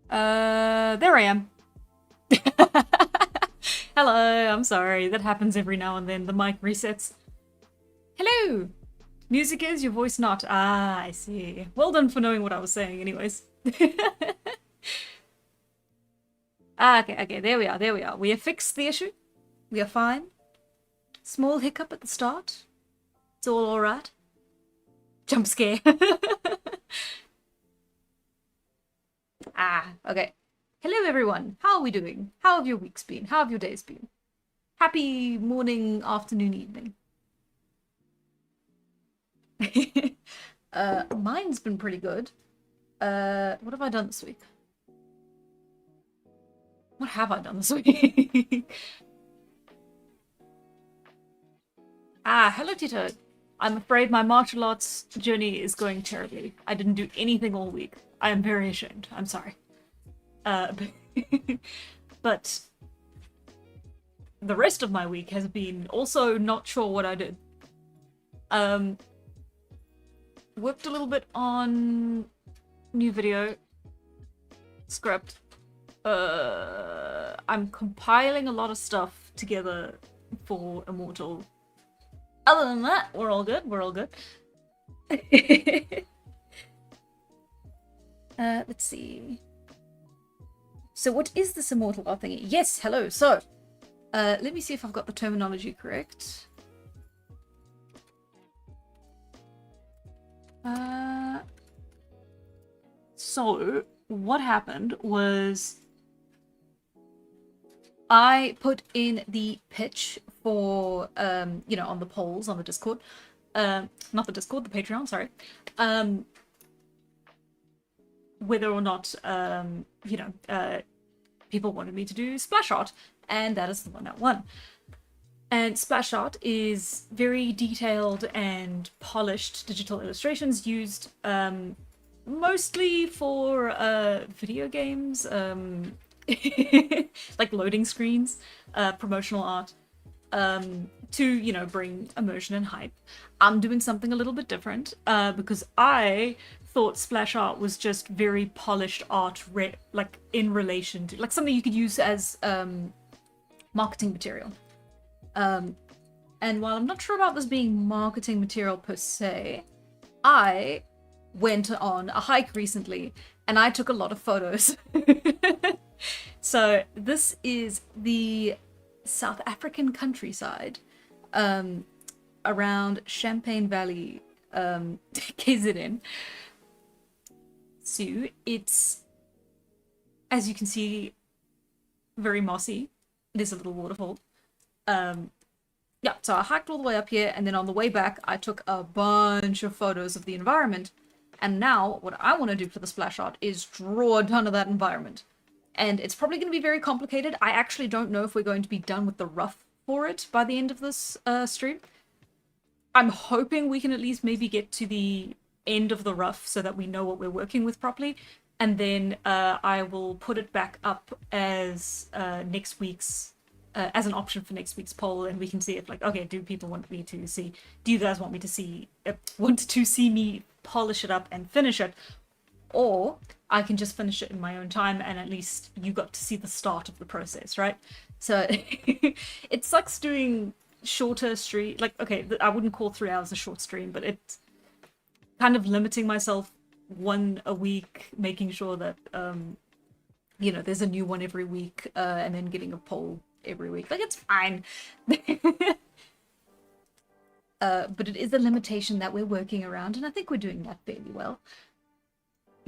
There I am. Hello, I'm sorry. That happens every now and then. The mic resets. Hello! Music is, your voice not. Ah, I see. Well done for knowing what I was saying, anyways. Okay, there we are. We have fixed the issue. We are fine. Small hiccup at the start. It's all alright. Jump scare. Okay. Hello, everyone. How are we doing? How have your weeks been? How have your days been? Happy morning, afternoon, evening. Mine's been pretty good. What have I done this week? What have I done this week? Hello, Tito. I'm afraid my martial arts journey is going terribly. I didn't do anything all week. I am very ashamed. I'm sorry. But the rest of my week has been also not sure what I did. Worked a little bit on new video script. I'm compiling a lot of stuff together for Immortal. Other than that, we're all good. Let's see. So what is this Immortal art thingy? Yes, hello. So, let me see if I've got the terminology correct. So what happened was I put in the pitch for, on the polls on the Discord. Not the Discord, the Patreon, sorry. Whether or not, people wanted me to do splash art, and that is the one that won. And splash art is very detailed and polished digital illustrations used mostly for video games, like loading screens, promotional art, to, bring immersion and hype. I'm doing something a little bit different because I thought splash art was just very polished art, like in relation to, like something you could use as marketing material. And while I'm not sure about this being marketing material per se, I went on a hike recently and I took a lot of photos. So this is the South African countryside around Champagne Valley, KZN. So it's, as you can see, very mossy. There's a little waterfall. Yeah, so I hiked all the way up here, and then on the way back, I took a bunch of photos of the environment. And now, what I want to do for the splash art is draw a ton of that environment. And it's probably going to be very complicated. I actually don't know if we're going to be done with the rough for it by the end of this stream. I'm hoping we can at least maybe get to the end of the rough so that we know what we're working with properly. And then I will put it back up as next week's as an option for next week's poll, and we can see if, like, okay, do people want me to see? Do you guys want me to see? Want to see me polish it up and finish it, or I can just finish it in my own time, and at least you got to see the start of the process, right? So it sucks doing shorter stream. Like, okay, I wouldn't call 3 hours a short stream, but it's kind of limiting myself one a week, making sure that there's a new one every week, and then getting a poll every week. Like, it's fine. But it is a limitation that we're working around, and I think we're doing that fairly well.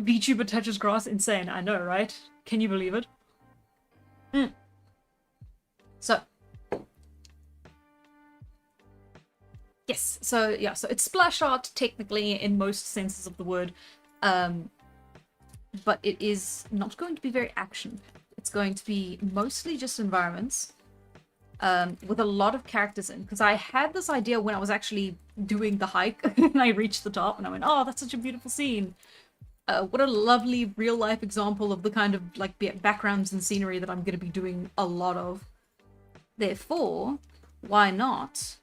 VTuber touches grass, insane. I know, right? Can you believe it? So yes, so yeah, so it's splash art technically in most senses of the word, but it is not going to be very action. It's going to be mostly just environments, with a lot of characters in, because I had this idea when I was actually doing the hike and I reached the top and I went, oh, that's such a beautiful scene. What a lovely real life example of the kind of like backgrounds and scenery that I'm going to be doing a lot of. Therefore, why not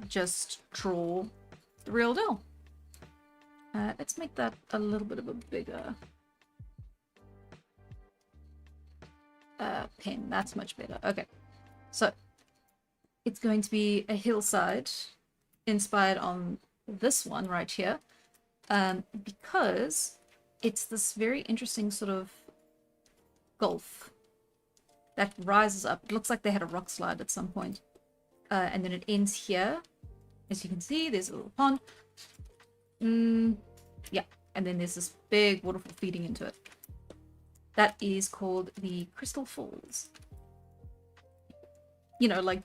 just draw the real deal? Let's make that a little bit of a bigger pen. That's much better. Okay. So it's going to be a hillside inspired on this one right here. Because it's this very interesting sort of gulf that rises up. It looks like they had a rock slide at some point. And then it ends here. As you can see, there's a little pond. Yeah, and then there's this big waterfall feeding into it. That is called the Crystal Falls. You know, like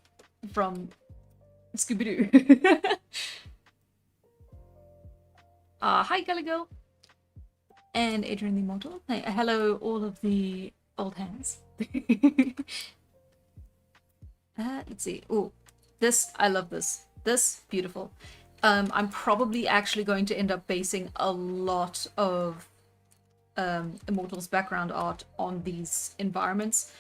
from Scooby-Doo. Hi, Gully Girl. And Adrian the Immortal. Hey, hello, all of the old hands. Let's see. Oh, this, I love this. This, beautiful. I'm probably actually going to end up basing a lot of Immortal's background art on these environments.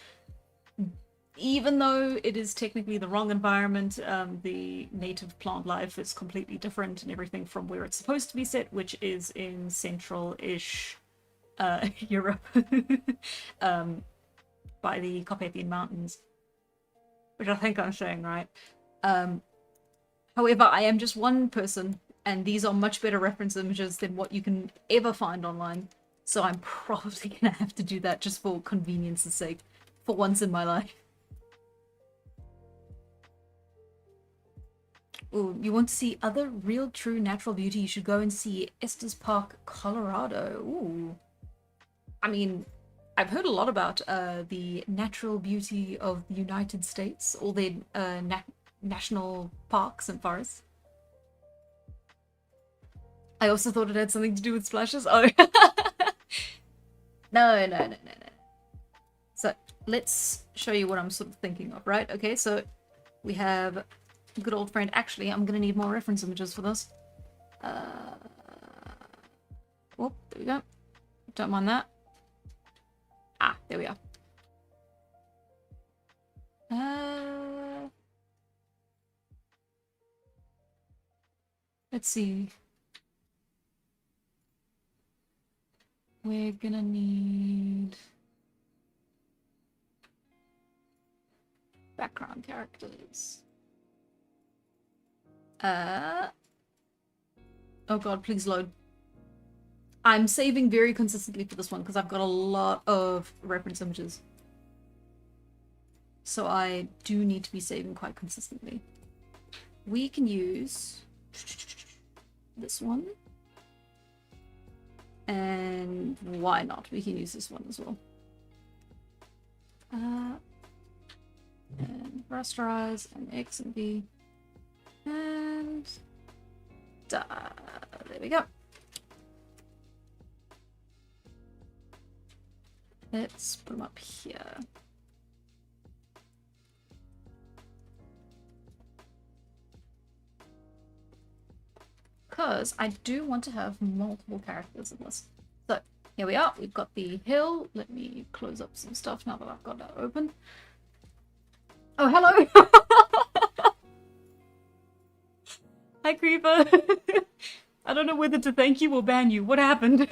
Even though it is technically the wrong environment, the native plant life is completely different and everything from where it's supposed to be set, which is in central-ish Europe, by the Carpathian Mountains, which I think I'm saying right. However, I am just one person, and these are much better reference images than what you can ever find online, so I'm probably gonna have to do that just for convenience's sake, for once in my life. Ooh, you want to see other real, true natural beauty? You should go and see Estes Park, Colorado. Ooh. I mean, I've heard a lot about the natural beauty of the United States, all their national parks and forests. I also thought it had something to do with splashes. Oh. No. So, let's show you what I'm sort of thinking of, right? Okay, so we have good old friend. Actually, I'm gonna need more reference images for this. Oh, there we go. Don't mind that. Ah, there we are. Let's see. We're gonna need background characters. Oh god, please load. I'm saving very consistently for this one because I've got a lot of reference images. So I do need to be saving quite consistently. We can use this one. And why not? We can use this one as well. And rasterize and X and B. And there we go. Let's put them up here. Because I do want to have multiple characters in this. So here we are. We've got the hill. Let me close up some stuff now that I've got that open. Oh, hello! Hi, Creeper. I don't know whether to thank you or ban you. What happened?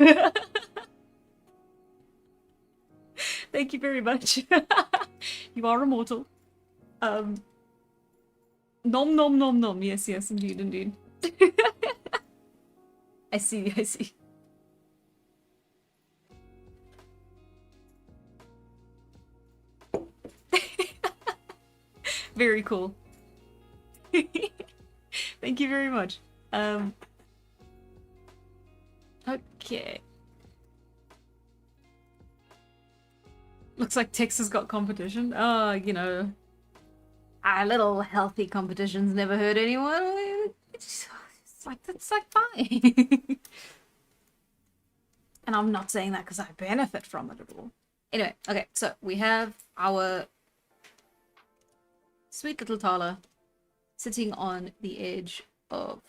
Thank you very much. You are immortal. Nom nom nom nom. Yes, yes, indeed, indeed. I see, I see. Very cool. Thank you very much. Okay. Looks like Texas got competition. Oh, you know. A little healthy competitions never hurt anyone. It's like fine. And I'm not saying that because I benefit from it at all. Anyway, okay, so we have our sweet little Tala sitting on the edge of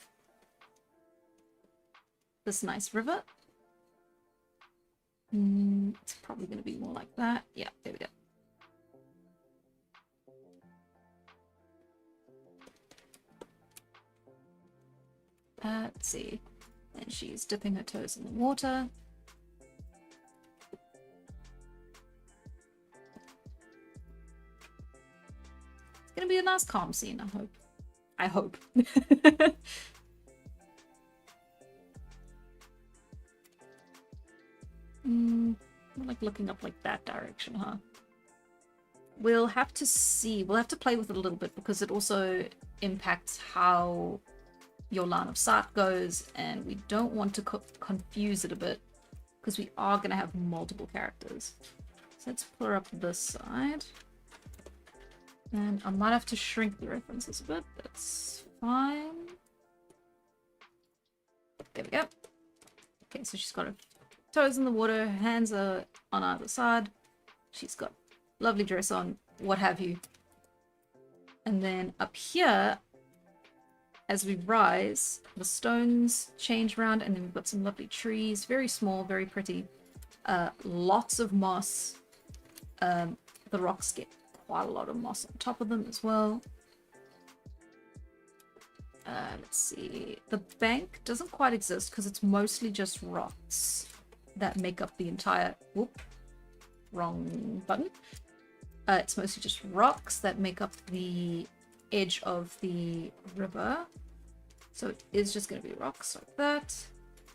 this nice river. It's probably going to be more like that. Yeah, there we go. Let's see. And she's dipping her toes in the water. gonna be a nice calm scene, I hope. I hope. Like looking up like that direction, huh? We'll have to see. We'll have to play with it a little bit because it also impacts how your line of sight goes, and we don't want to confuse it a bit because we are going to have multiple characters. So let's pull her up this side. And I might have to shrink the references a bit. That's fine. There we go. Okay, so she's got her toes in the water, her hands are on either side. She's got lovely dress on, what have you. And then up here, as we rise, the stones change around, and then we've got some lovely trees, very small, very pretty. Lots of moss. The rocks get quite a lot of moss on top of them as well. Let's see. The bank doesn't quite exist because it's mostly just rocks that make up the entire... Whoop. Wrong button. It's mostly just rocks that make up the edge of the river. So it is just going to be rocks like that.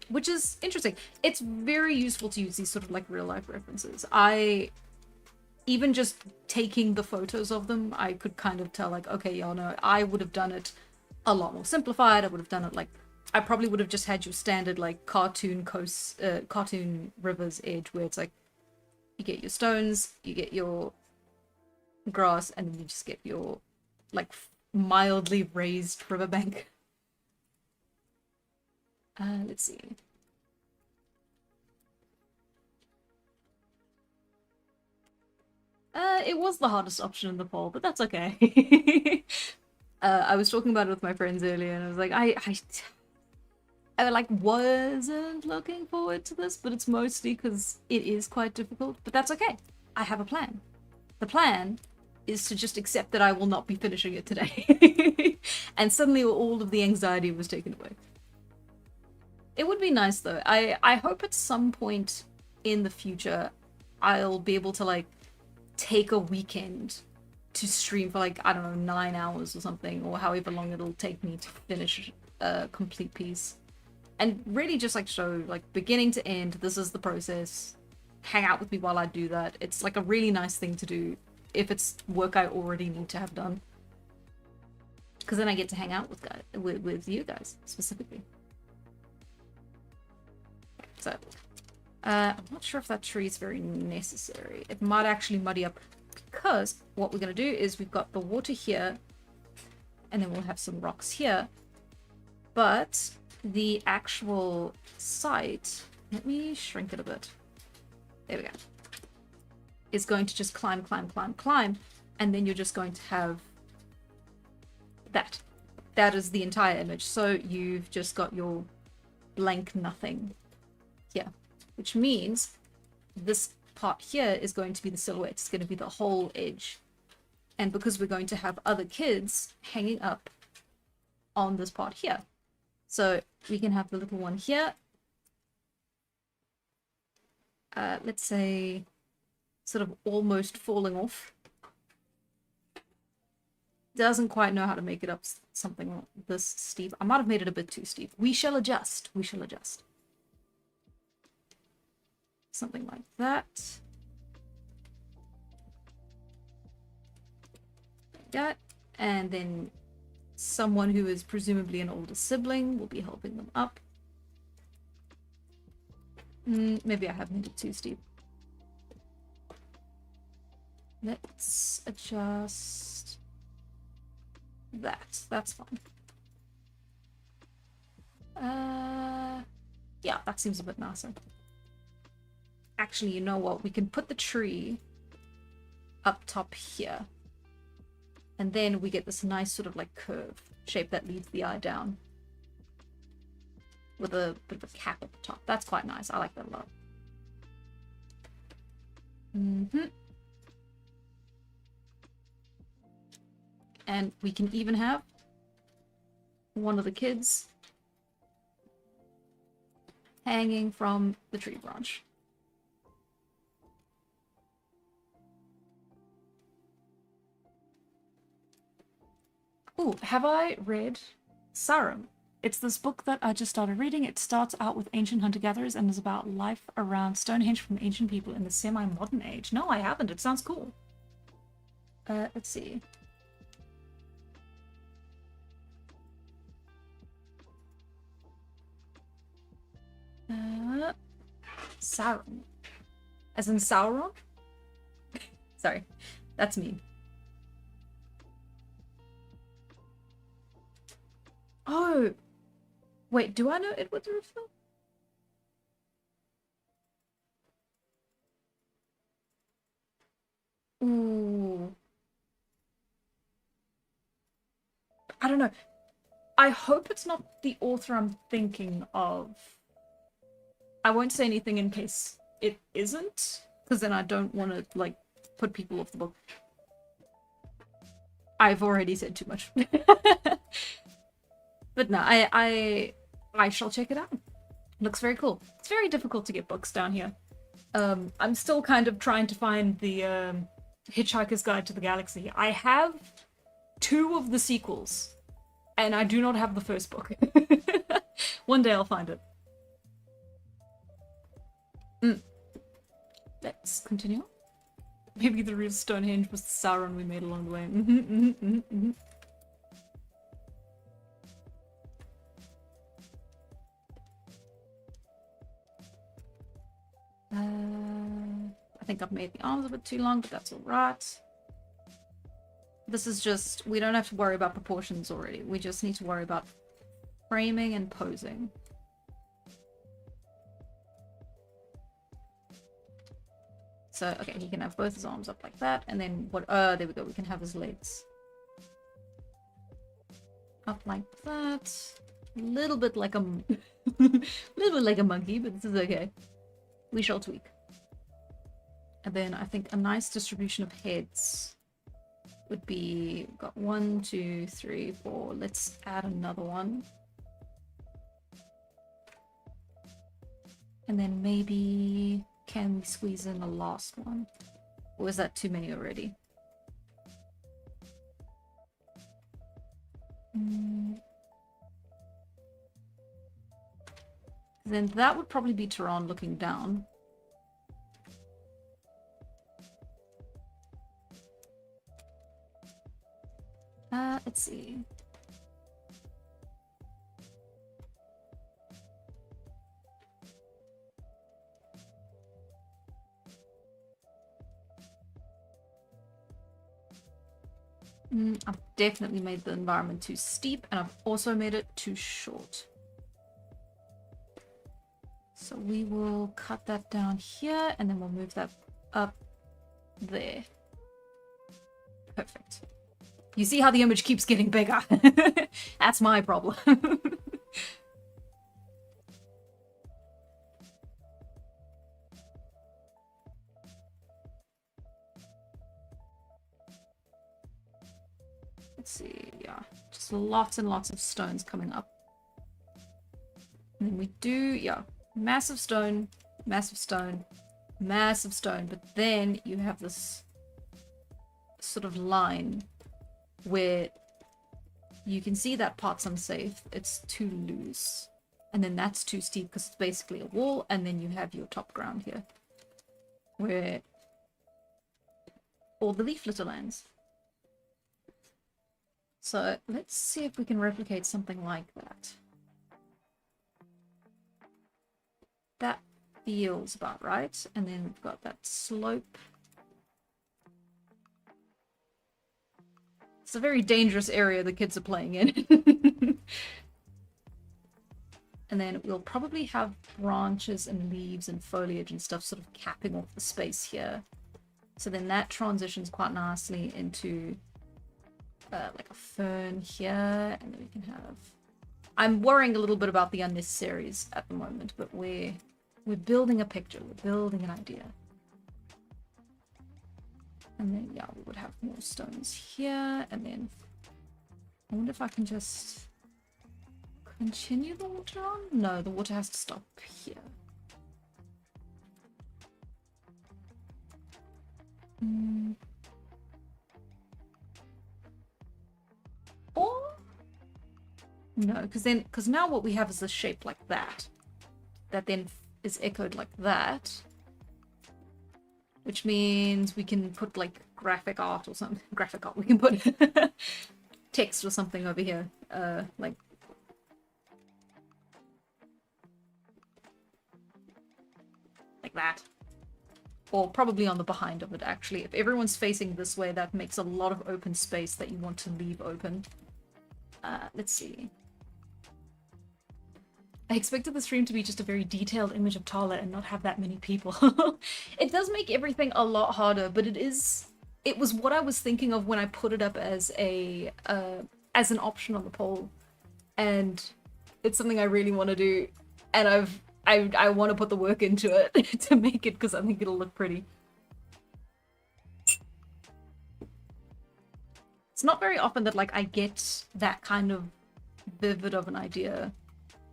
Which is interesting. It's very useful to use these sort of like real life references. Even just taking the photos of them, I could kind of tell like, okay, y'all know, I would have done it a lot more simplified. I would have done it like, I probably would have just had your standard like cartoon coast, cartoon river's edge where it's like, you get your stones, you get your grass, and then you just get your like mildly raised riverbank. Let's see. It was the hardest option in the poll, but that's okay. I was talking about it with my friends earlier, and I was like, I like wasn't looking forward to this, but it's mostly because it is quite difficult. But that's okay. I have a plan. The plan is to just accept that I will not be finishing it today. And suddenly all of the anxiety was taken away. It would be nice though. I hope at some point in the future I'll be able to like take a weekend to stream for like, I don't know, 9 hours or something, or however long it'll take me to finish a complete piece. And really just like show like beginning to end, this is the process. Hang out with me while I do that. It's like a really nice thing to do if it's work I already need to have done. Because then I get to hang out with you guys specifically. So, I'm not sure if that tree is very necessary. It might actually muddy up, because what we're going to do is we've got the water here, and then we'll have some rocks here. But the actual site, let me shrink it a bit. There we go. Is going to just climb, climb, climb, climb, and then you're just going to have that. That is the entire image. So you've just got your blank nothing here, which means this part here is going to be the silhouette. It's going to be the whole edge. And because we're going to have other kids hanging up on this part here. So we can have the little one here. Let's say sort of almost falling off. Doesn't quite know how to make it up something this steep. I might have made it a bit too steep. We shall adjust. We shall adjust. Something like that. Like that. And then someone who is presumably an older sibling will be helping them up. Maybe I have made it too steep. Let's adjust that. That's fine. Yeah, that seems a bit nicer. Actually, you know what? We can put the tree up top here. And then we get this nice sort of like curve shape that leads the eye down. With a bit of a cap at the top. That's quite nice. I like that a lot. And we can even have one of the kids hanging from the tree branch. Ooh, have I read Sarum? It's this book that I just started reading. It starts out with ancient hunter-gatherers and is about life around Stonehenge from ancient people in the semi-modern age. No, I haven't. It sounds cool. Let's see. Sauron. As in Sauron? Sorry, that's me. Oh! Wait, do I know Edward the Rifter? Ooh. I don't know. I hope it's not the author I'm thinking of. I won't say anything in case it isn't, because then I don't want to, like, put people off the book. I've already said too much. But no, I shall check it out. Looks very cool. It's very difficult to get books down here. I'm still kind of trying to find the Hitchhiker's Guide to the Galaxy. I have 2 of the sequels, and I do not have the first book. One day I'll find it. Let's continue. Maybe the real Stonehenge was the Sauron we made along the way. I think I've made the arms a bit too long, but that's alright. This is just, we don't have to worry about proportions already. We just need to worry about framing and posing. So, okay, he can have both his arms up like that, and then what, there we go, we can have his legs up like that. A little bit like a, little bit like a monkey, but this is okay. We shall tweak. And then I think a nice distribution of heads would be, we've got 1, 2, 3, 4. Let's add another one. And then maybe, can we squeeze in a last one? Or is that too many already? Then that would probably be Tehran looking down. Let's see. I've definitely made the environment too steep, and I've also made it too short. So we will cut that down here, and then we'll move that up there. Perfect. You see how the image keeps getting bigger? That's my problem. Let's see, yeah. Just lots and lots of stones coming up. And then we do, yeah, massive stone, massive stone, massive stone. But then you have this sort of line where you can see that part's unsafe. It's too loose. And then that's too steep because it's basically a wall. And then you have your top ground here where all the leaf litter lands. So let's see if we can replicate something like that. That feels about right. And then we've got that slope. It's a very dangerous area the kids are playing in. And then we'll probably have branches and leaves and foliage and stuff sort of capping off the space here. So then that transitions quite nicely into like a fern here, and then we can have... I'm worrying a little bit about the unnecessaries at the moment, but we're building a picture, we're building an idea. And then, yeah, we would have more stones here, and then I wonder if I can just continue the water on? No, the water has to stop here. Or No, because now what we have is a shape like that. That then is echoed like that. Which means we can put like graphic art or something. Graphic art. We can put text or something over here. Like that. Or probably on the behind of it, actually. If everyone's facing this way, that makes a lot of open space that you want to leave open. Let's see. I expected the stream to be just a very detailed image of Tala and not have that many people. It does make everything a lot harder, but it was what I was thinking of when I put it up as a as an option on the poll. And it's something I really want to do, and I want to put the work into it to make it, because I think it'll look pretty. It's not very often that like I get that kind of vivid of an idea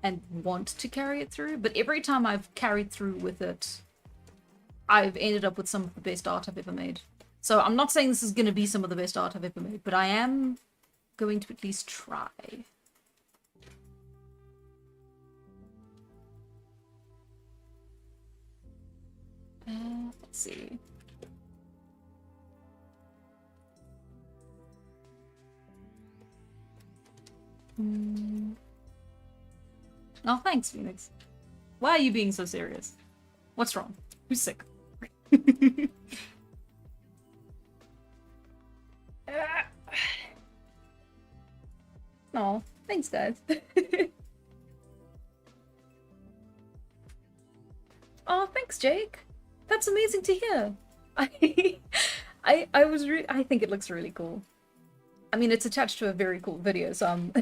and want to carry it through, but every time I've carried through with it, I've ended up with some of the best art I've ever made. So I'm not saying this is going to be some of the best art I've ever made, but I am going to at least try. Let's see. Oh, thanks, Phoenix. Why are you being so serious? What's wrong? Who's sick? Oh, thanks, guys. Oh, thanks, Jake. That's amazing to hear. I think it looks really cool. I mean, it's attached to a very cool video, so I'm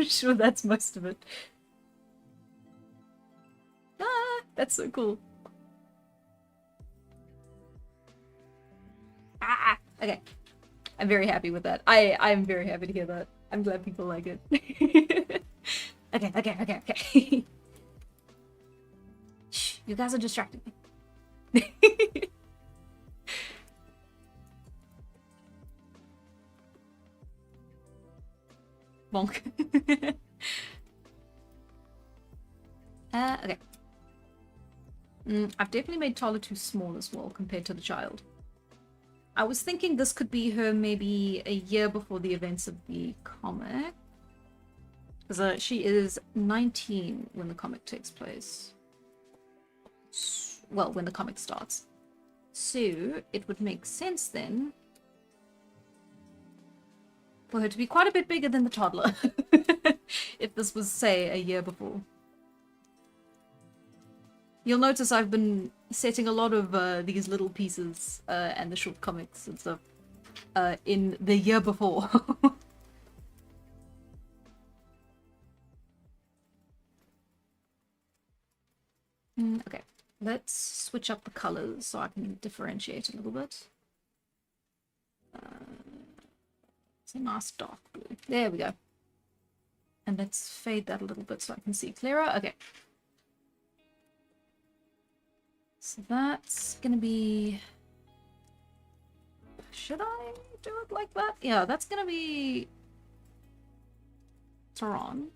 sure that's most of it. Ah, that's so cool. Ah, okay. I'm very happy with that. I'm very happy to hear that. I'm glad people like it. Okay. Shh, you guys are distracting me. Bonk. Okay. I've definitely made Tala too small as well compared to the child. I was thinking this could be her maybe a year before the events of the comic. Because she is 19 when the comic takes place. Well, when the comic starts. So, it would make sense then for her to be quite a bit bigger than the toddler. If this was, say, a year before. You'll notice I've been setting a lot of these little pieces and the short comics and stuff in the year before. Okay, let's switch up the colors so I can differentiate a little bit. It's a nice dark blue. There we go. And let's fade that a little bit so I can see clearer. Okay. So that's gonna be... Should I do it like that? Yeah, that's gonna be... Tehran.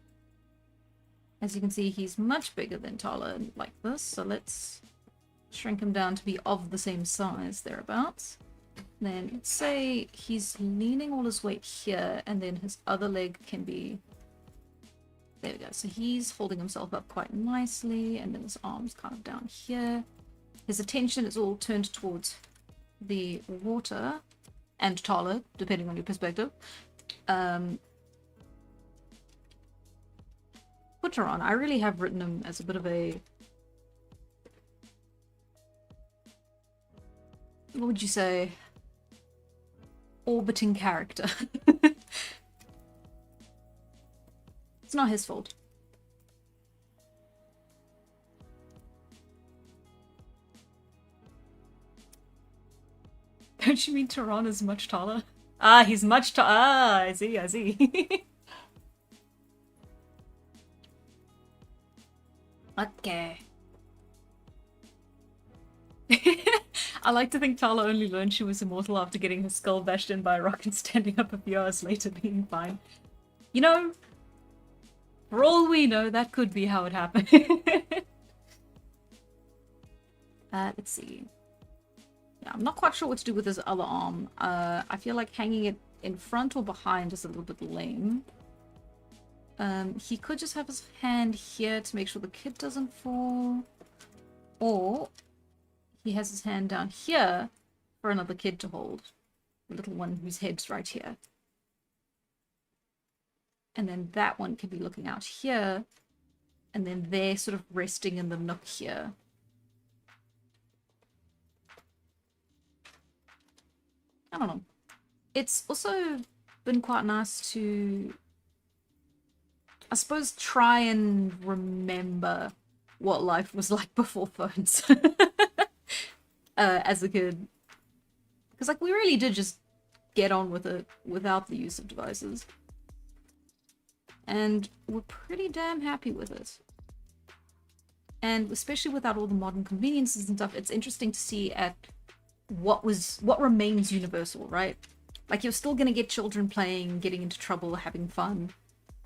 As you can see, he's much bigger than Tala like this, so let's shrink him down to be of the same size, thereabouts. Then let's say he's leaning all his weight here, and then his other leg can be... There we go. So he's holding himself up quite nicely, and then his arm's kind of down here. His attention is all turned towards the water and Tala, depending on your perspective. Putteron, I really have written him as a bit of a... What would you say? Orbiting character. It's not his fault. Don't you mean Tehran is much taller? Ah, he's much taller. Ah, I see, I see. Okay. I like to think Tala only learned she was immortal after getting her skull bashed in by a rock and standing up a few hours later being fine. You know, For all we know, that could be how it happened. Let's see. Yeah, I'm not quite sure what to do with his other arm. I feel like hanging it in front or behind is a little bit lame. He could just have his hand here to make sure the kid doesn't fall. Or he has his hand down here for another kid to hold. The little one whose head's right here. And then that one could be looking out here. And then they're sort of resting in the nook here. I don't know. It's also been quite nice to, I suppose, try and remember what life was like before phones as a kid. Because, like, we really did just get on with it without the use of devices. And we're pretty damn happy with it. And especially without all the modern conveniences and stuff, it's interesting to see at what remains universal, right? Like, you're still gonna get children playing, getting into trouble, having fun.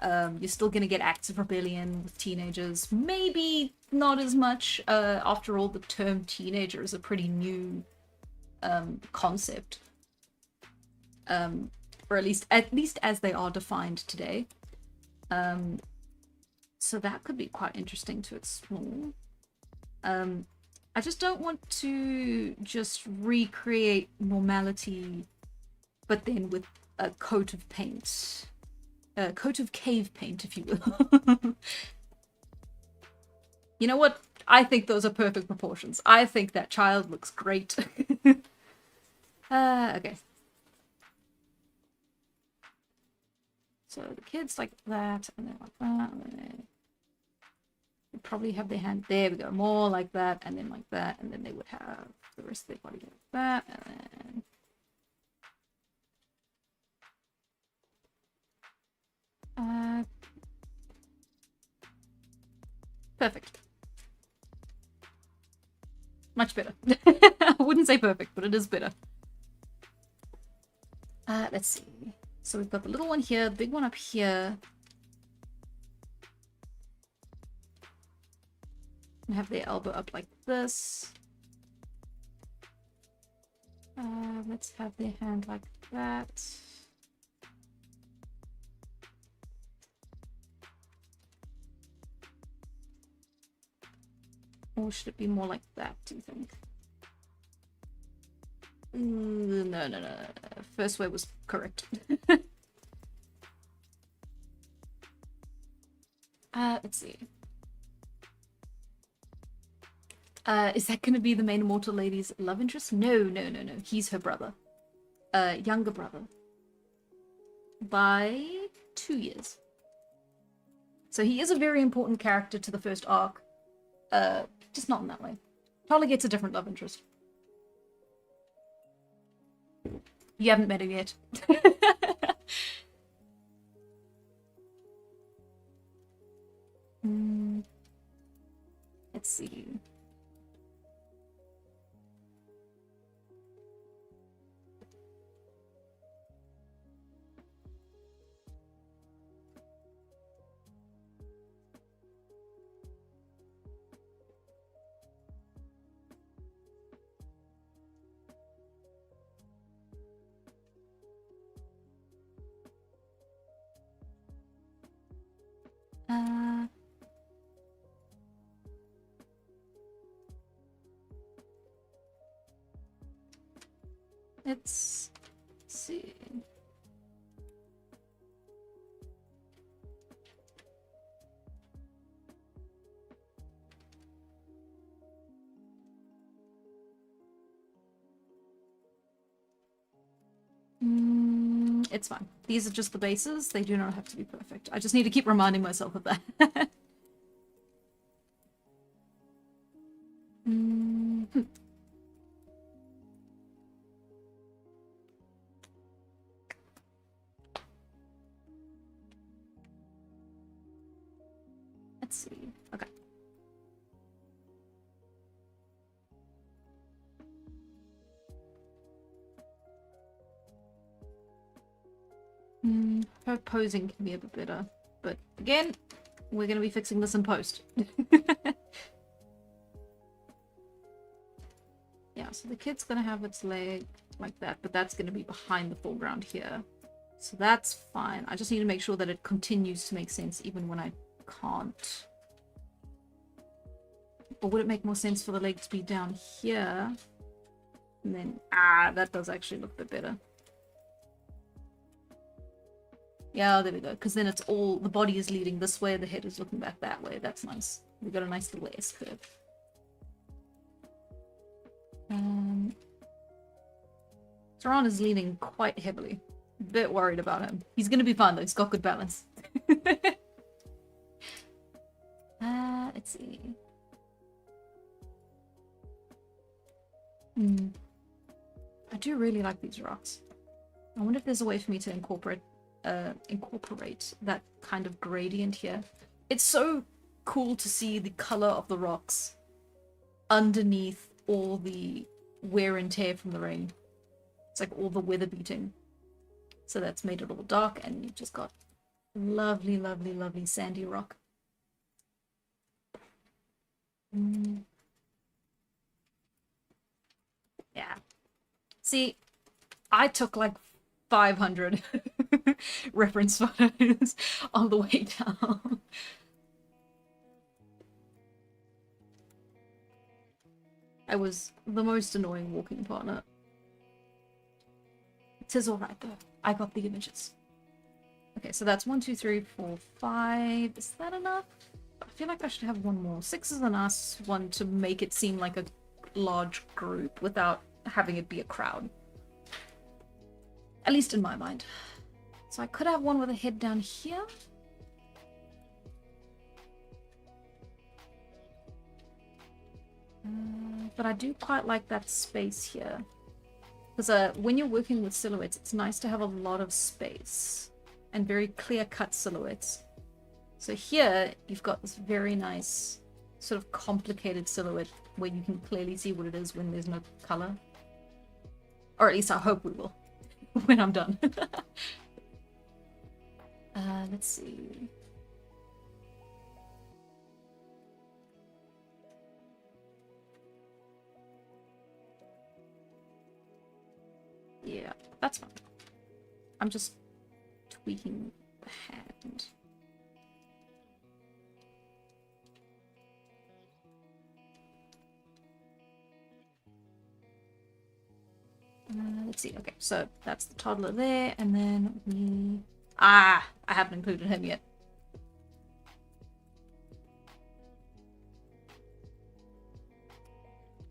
You're still gonna get acts of rebellion with teenagers. Maybe not as much. After all, the term teenager is a pretty new concept. Or at least as they are defined today. So that could be quite interesting to explore. I just don't want to just recreate normality, but then with a coat of paint. A coat of cave paint, if you will. You know what? I think those are perfect proportions. I think that child looks great. Okay. So the kids like that, and then like that, and then they probably have their hand, there we go, more like that, and then like that, and then they would have the rest of their body like that, and then... perfect. Much better. I wouldn't say perfect, but it is better. Let's see. So we've got the little one here, the big one up here. And have their elbow up like this. Let's have their hand like that. Or should it be more like that, do you think? No. First way was correct. Let's see. Is that going to be the main Immortal lady's love interest? No. He's her brother. Younger brother. By 2 years. So he is a very important character to the first arc. Just not in that way. Probably gets a different love interest. You haven't met him yet. Let's see. Let's see. It's fine. These are just the bases. They do not have to be perfect. I just need to keep reminding myself of that. Let's see. Okay. Her posing can be a bit better, but again, We're gonna be fixing this in post. Yeah, so the kid's gonna have its leg like that, but that's gonna be behind the foreground here. So that's fine. I just need to make sure that it continues to make sense even when I can't. Or would it make more sense for the leg to be down here? And then, that does actually look a bit better. Yeah, there we go. Because then it's all, the body is leading this way, the head is looking back that way. That's nice. We've got a nice little S curve. Saran is leaning quite heavily. A bit worried about him. He's going to be fine though. He's got good balance. Let's see. I do really like these rocks. I wonder if there's a way for me to incorporate that kind of gradient here. It's so cool to see the color of the rocks underneath all the wear and tear from the rain. It's like all the weather beating. So that's made it all dark, and you've just got lovely, lovely, lovely sandy rock. Yeah. See, I took like 500 reference photos on the way down. I was the most annoying walking partner. It says alright though. I got the images. Okay, so that's 1, 2, 3, 4, 5. Is that enough? I feel like I should have one more. 6 is a nice one to make it seem like a large group without having it be a crowd. At least in my mind. So I could have one with a head down here. But I do quite like that space here. Because when you're working with silhouettes, it's nice to have a lot of space and very clear-cut silhouettes. So here, you've got this very nice, sort of complicated silhouette where you can clearly see what it is when there's no color. Or at least I hope we will, when I'm done. Let's see. Yeah, that's fine. I'm just tweaking the hand. Let's see. Okay, so that's the toddler there, and then we... I haven't included him yet.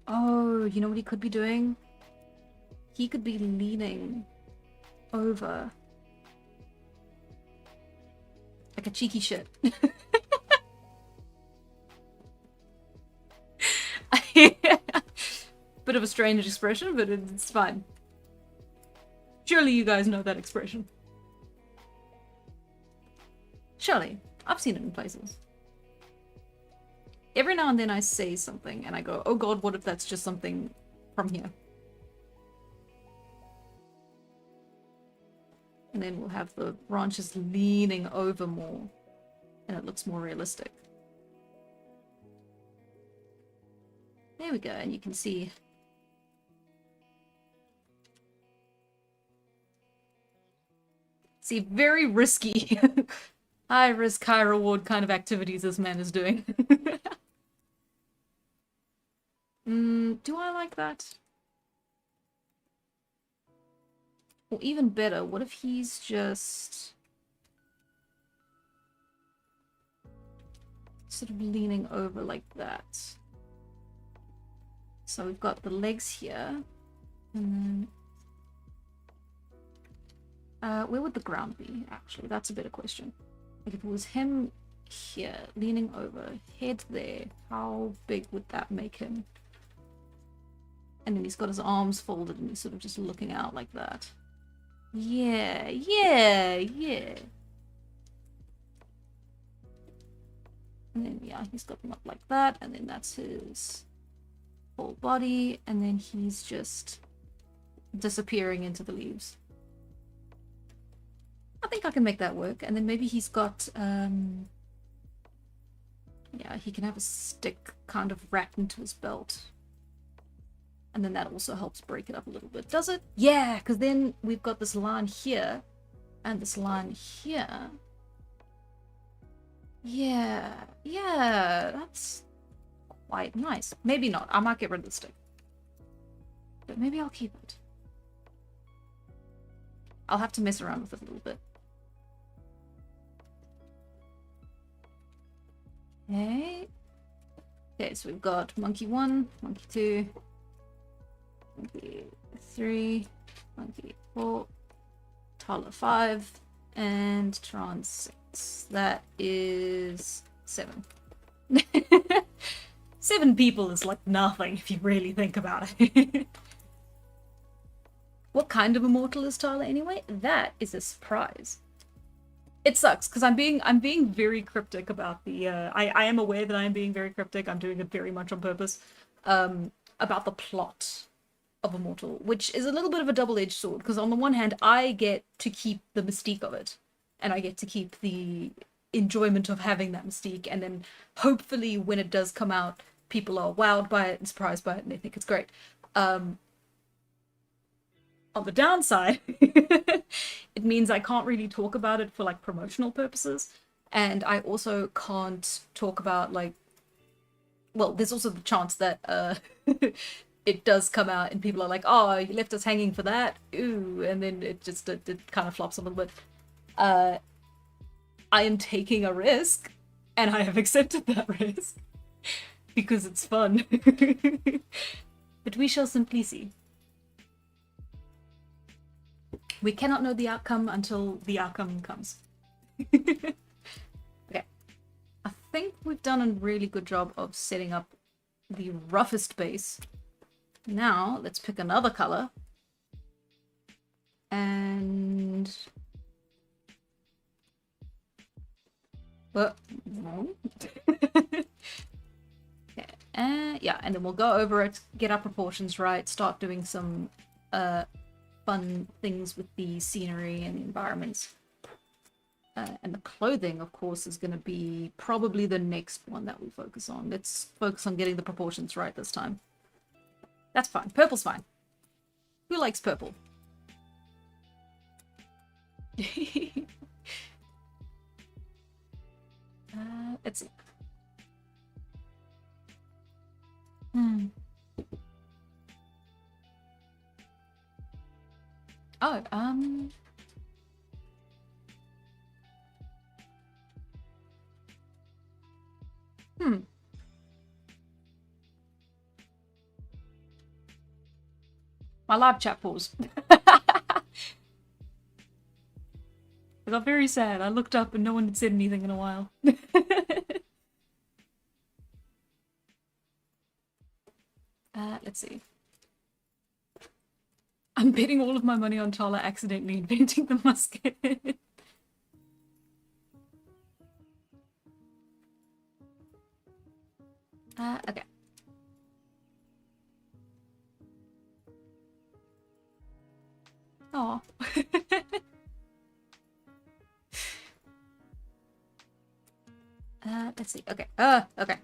Oh, you know what he could be doing? He could be leaning over like a cheeky shit. Bit of a strange expression, but it's fine. Surely you guys know that expression. Surely. I've seen it in places. Every now and then I say something and I go, oh god, what if that's just something from here? And then we'll have the branches leaning over more and it looks more realistic. There we go, and you can see very risky high risk, high reward kind of activities this man is doing. Do I like that? Or even better, what if he's just sort of leaning over like that? So we've got the legs here, and then where would the ground be, actually? That's a better question. Like if it was him here, leaning over, head there, how big would that make him? And then he's got his arms folded and he's sort of just looking out like that. Yeah, yeah, yeah. And then, yeah, he's got them up like that, and then that's his whole body, and then he's just disappearing into the leaves. I think I can make that work. And then maybe he's got Yeah, he can have a stick kind of wrapped into his belt. And then that also helps break it up a little bit. Does it? Yeah, because then we've got this line here and this line here. Yeah, that's quite nice. Maybe not. I might get rid of the stick. But maybe I'll keep it. I'll have to mess around with it a little bit. Okay, so we've got monkey 1, monkey 2, monkey 3, monkey 4, Tala 5, and Tron 6. That is 7. 7 people is like nothing if you really think about it. What kind of immortal is Tala anyway? That is a surprise. It sucks because I'm being very cryptic about the I am aware that I am being very cryptic. I'm doing it very much on purpose. About the plot of Immortal, which is a little bit of a double-edged sword, because on the one hand I get to keep the mystique of it, and I get to keep the enjoyment of having that mystique, and then hopefully when it does come out, people are wowed by it and surprised by it and they think it's great. On the downside, it means I can't really talk about it for like promotional purposes, and I also can't talk about like, well, there's also the chance that it does come out and people are like, oh, you left us hanging for that, ooh, and then it just it kind of flops a little bit. I am taking a risk, and I have accepted that risk because it's fun. But we shall simply see. We cannot know the outcome until the outcome comes. Okay. I think we've done a really good job of setting up the roughest base. Now, let's pick another color. And... no. Okay. Yeah, and then we'll go over it, get our proportions right, start doing some fun things with the scenery and the environments. And the clothing, of course, is going to be probably the next one that we focus on. Let's focus on getting the proportions right this time. That's fine. Purple's fine. Who likes purple? Let's see. Oh, My live chat paused. I got very sad. I looked up and no one had said anything in a while. Let's see. I'm betting all of my money on Tala accidentally inventing the musket. Okay. Oh. Let's see. Okay. Okay.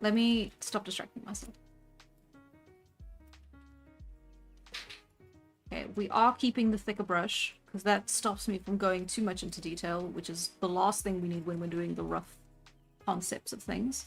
Let me stop distracting myself. Okay, we are keeping the thicker brush, because that stops me from going too much into detail, which is the last thing we need when we're doing the rough concepts of things.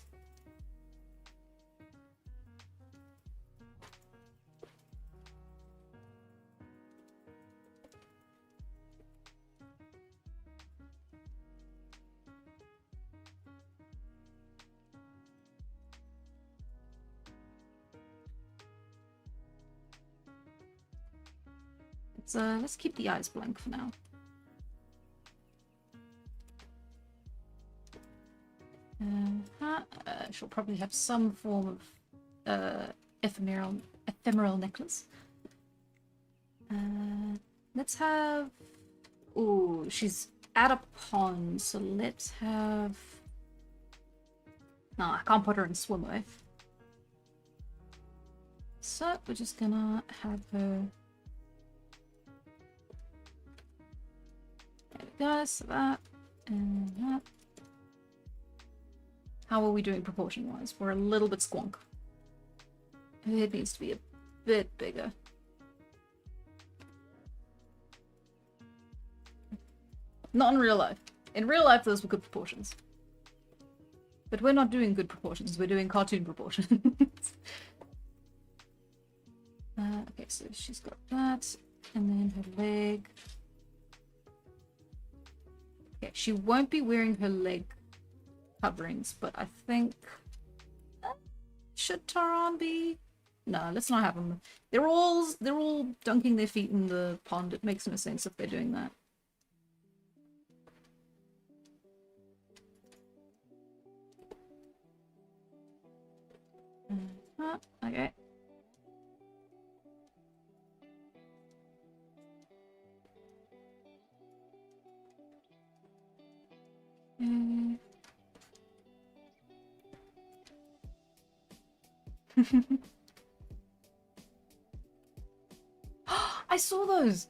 Let's keep the eyes blank for now. She'll probably have some form of ephemeral necklace. Let's have... Ooh, she's at a pond, so let's have... No, I can't put her in swimwear. So we're just gonna have her... There we go, so that, and that. How are we doing proportion-wise? We're a little bit squonk. Her head needs to be a bit bigger. Not in real life. In real life, those were good proportions. But we're not doing good proportions. We're doing cartoon proportions. Okay, so she's got that. And then her leg. Okay, she won't be wearing her leg coverings, but I think... should Taran be? No, let's not have them. They're all dunking their feet in the pond. It makes no sense if they're doing that. Okay. I saw those.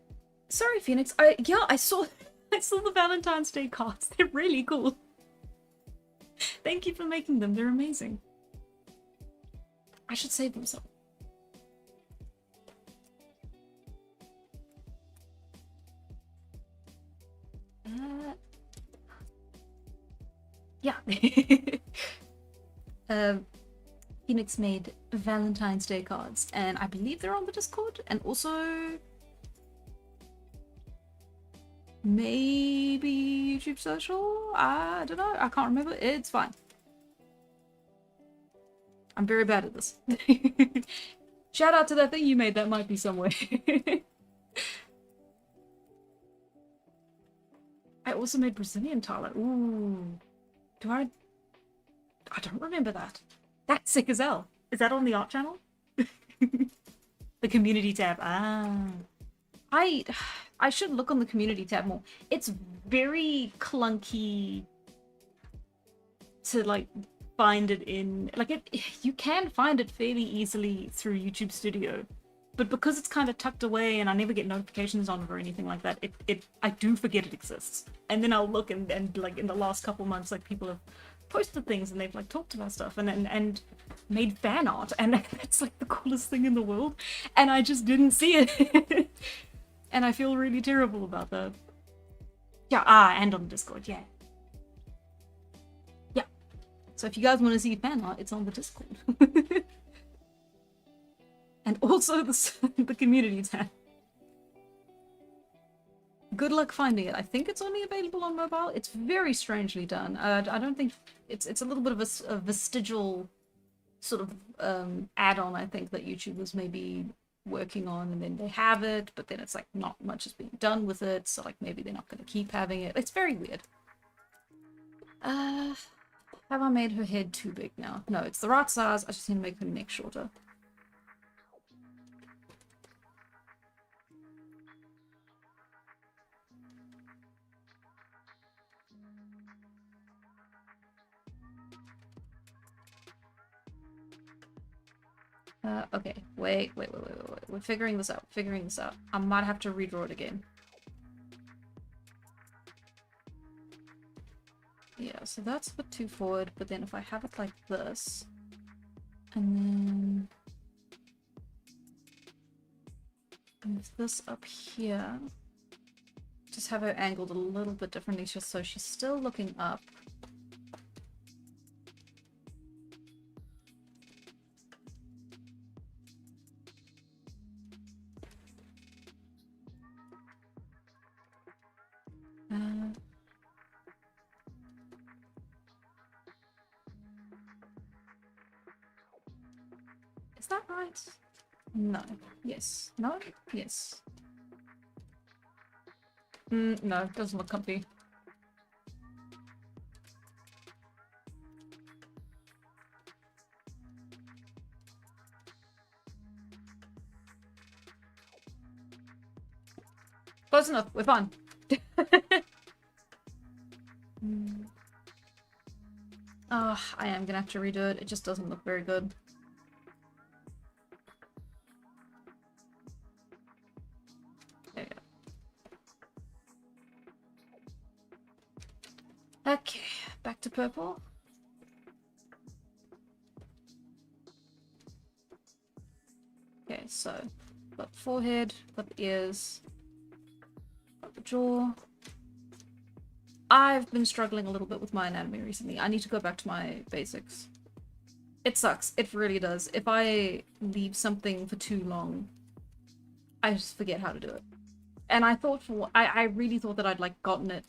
Sorry, Phoenix. I saw the Valentine's Day cards. They're really cool. Thank you for making them. They're amazing. I should save them some. Yeah. Phoenix made Valentine's Day cards, and I believe they're on the Discord, and also maybe YouTube social? I don't know. I can't remember. It's fine. I'm very bad at this. Shout out to that thing you made. That might be somewhere. I also made Brazilian Tyler. Ooh. I don't remember that. That's sick as hell. Is that on the art channel? The community tab. Ah. I should look on the community tab more. It's very clunky to like find it in, like you can find it fairly easily through YouTube Studio, but because it's kind of tucked away and I never get notifications on it or anything like that, I do forget it exists. And then I'll look and like in the last couple months, like people have posted things and they've like talked about stuff and made fan art, and that's like the coolest thing in the world, and I just didn't see it. And I feel really terrible about that. Yeah, and on the Discord, yeah. Yeah. So if you guys want to see fan art, it's on the Discord. And also the community tab. Good luck finding it. I think it's only available on mobile. It's very strangely done. I don't think... It's a little bit of a vestigial sort of add-on, I think, that YouTube was maybe working on, and then they have it, but then it's like not much is being done with it, so like maybe they're not going to keep having it. It's very weird. Have I made her head too big now? No, it's the right size. I just need to make her neck shorter. Okay, wait. We're figuring this out. I might have to redraw it again. Yeah, so that's a bit too forward, but then if I have it like this, and then move this up here, just have her angled a little bit differently just so she's still looking up. Is that right? No. Yes. No? Yes. No, it doesn't look comfy. Close enough. We're fine. Oh, I am gonna have to redo it. It just doesn't look very good. There we go. Okay, back to purple. so got the forehead, got the ears, got the jaw. I've been struggling a little bit with my anatomy recently. I need to go back to my basics. It sucks. It really does. If I leave something for too long, I just forget how to do it. And I thought I really thought that I'd like gotten it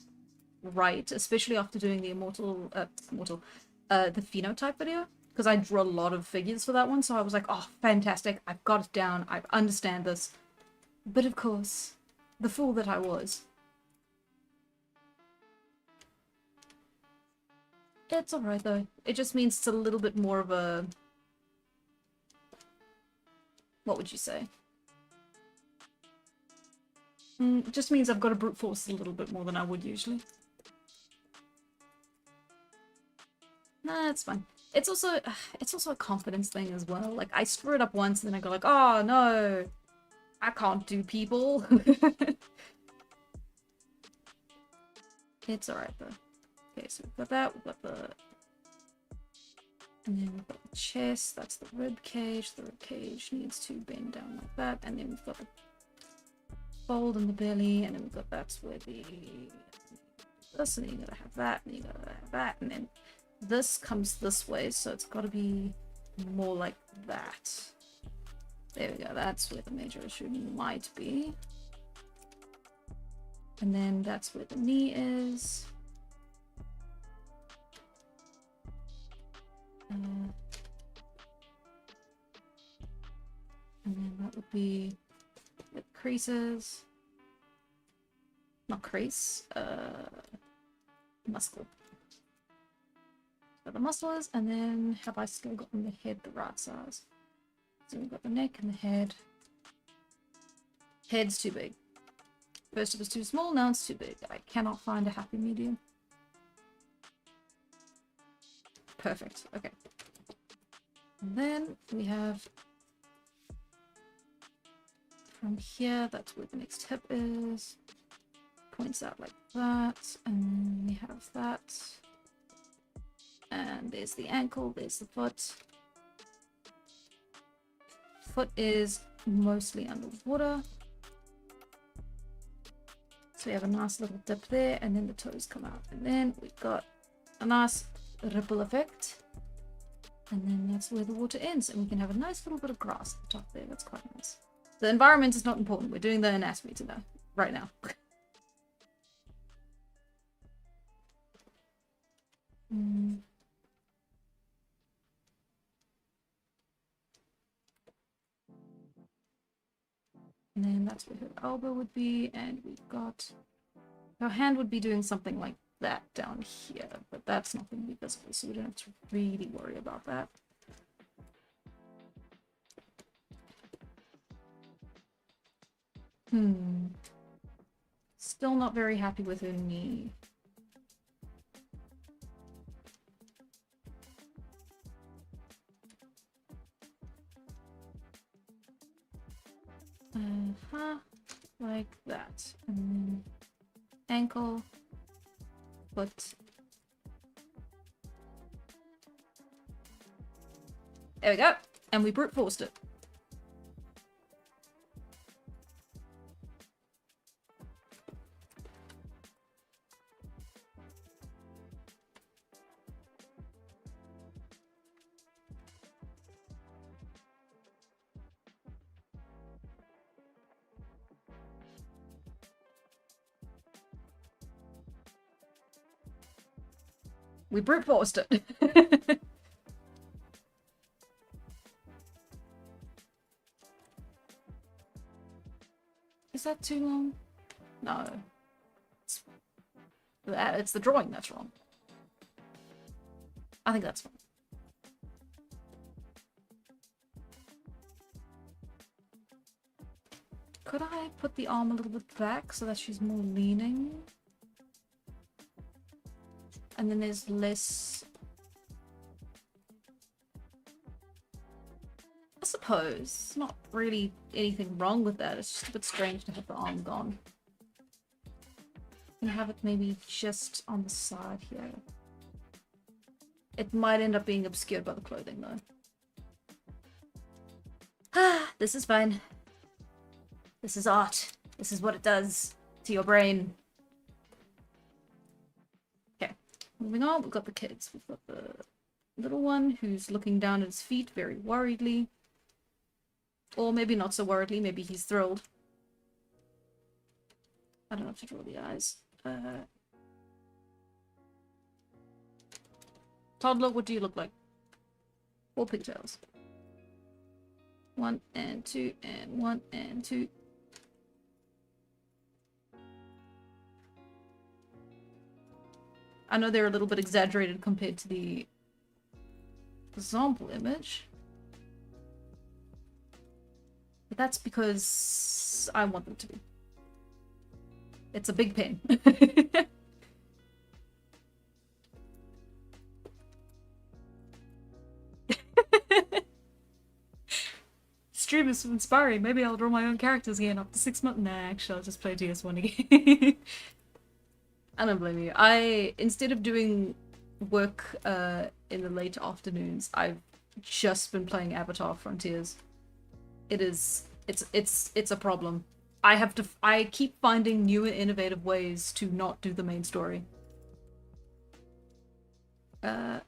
right, especially after doing the the phenotype video, because I drew a lot of figures for that one, so I was like, oh, fantastic, I've got it down, I understand this. But of course, the fool that I was. It's alright though. It just means it's a little bit more of a... What would you say? It just means I've got to brute force a little bit more than I would usually. Nah, it's fine. It's also a confidence thing as well. Like, I screw it up once and then I go like, oh no, I can't do people. It's alright though. Okay, so we've got that, we've got the... And then we've got the chest, that's the rib cage. The rib cage needs to bend down like that. And then we've got the fold in the belly, and then we've got that's where the... This, and then you gotta have that, and you gotta have that, and then this comes this way, so it's gotta be more like that. There we go, that's where the major issue might be. And then that's where the knee is. And then that would be the creases. Not crease, muscle. So the muscle is, and then have I still gotten the head the right size? So we've got the neck and the head. Head's too big. First it was too small, now it's too big. I cannot find a happy medium. Perfect, okay. And then we have from here, that's where the next hip is. Points out like that, and we have that. And there's the ankle, there's the foot. Foot is mostly underwater. So we have a nice little dip there, and then the toes come out. And then we've got a nice ripple effect. And then that's where the water ends, and we can have a nice little bit of grass at the top there. That's quite nice. The environment is not important. We're doing the anatomy today, right now. And then that's where her elbow would be, and we've got... Her hand would be doing something like that down here, but that's not going to be visible, so we don't have to really worry about that. Still not very happy with her knee. Like that. And then ankle, foot. There we go. And we brute forced it. We brute forced it. Is that too long? No. It's the drawing that's wrong. I think that's fine. Could I put the arm a little bit back so that she's more leaning? And then there's less... I suppose. Not really anything wrong with that. It's just a bit strange to have the arm gone. And have it maybe just on the side here. It might end up being obscured by the clothing though. Ah, this is fine. This is art. This is what it does to your brain. Okay, moving on. We've got the kids. We've got the little one who's looking down at his feet very worriedly. Or maybe not so worriedly. Maybe he's thrilled. I don't have to draw the eyes. Toddler, what do you look like? 4 pigtails. 1 and 2 and 1 and 2. I know they're a little bit exaggerated compared to the example image. But that's because I want them to be. It's a big pen. Stream is inspiring. Maybe I'll draw my own characters again after 6 months. Nah, actually, I'll just play DS1 again. I don't blame you. Instead of doing work in the late afternoons, I've just been playing Avatar Frontiers. It's a problem. I keep finding new and innovative ways to not do the main story. But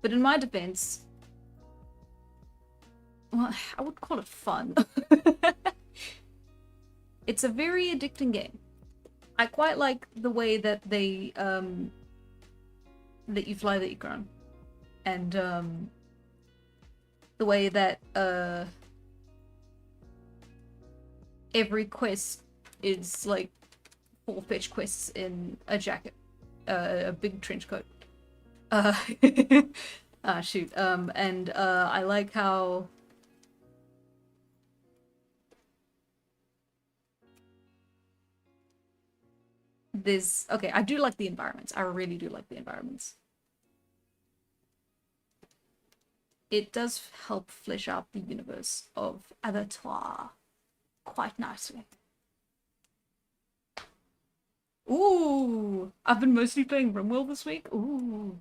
in my defense, well, I would call it fun. It's a very addicting game. I quite like the way that they, that you fly the Ikran. And, the way that, every quest is, like, 4 fetch quests in a jacket. A big trench coat. Shoot. And, I like how... Okay, I do like the environments. I really do like the environments. It does help flesh out the universe of Avatar quite nicely. Ooh! I've been mostly playing RimWorld this week. Ooh.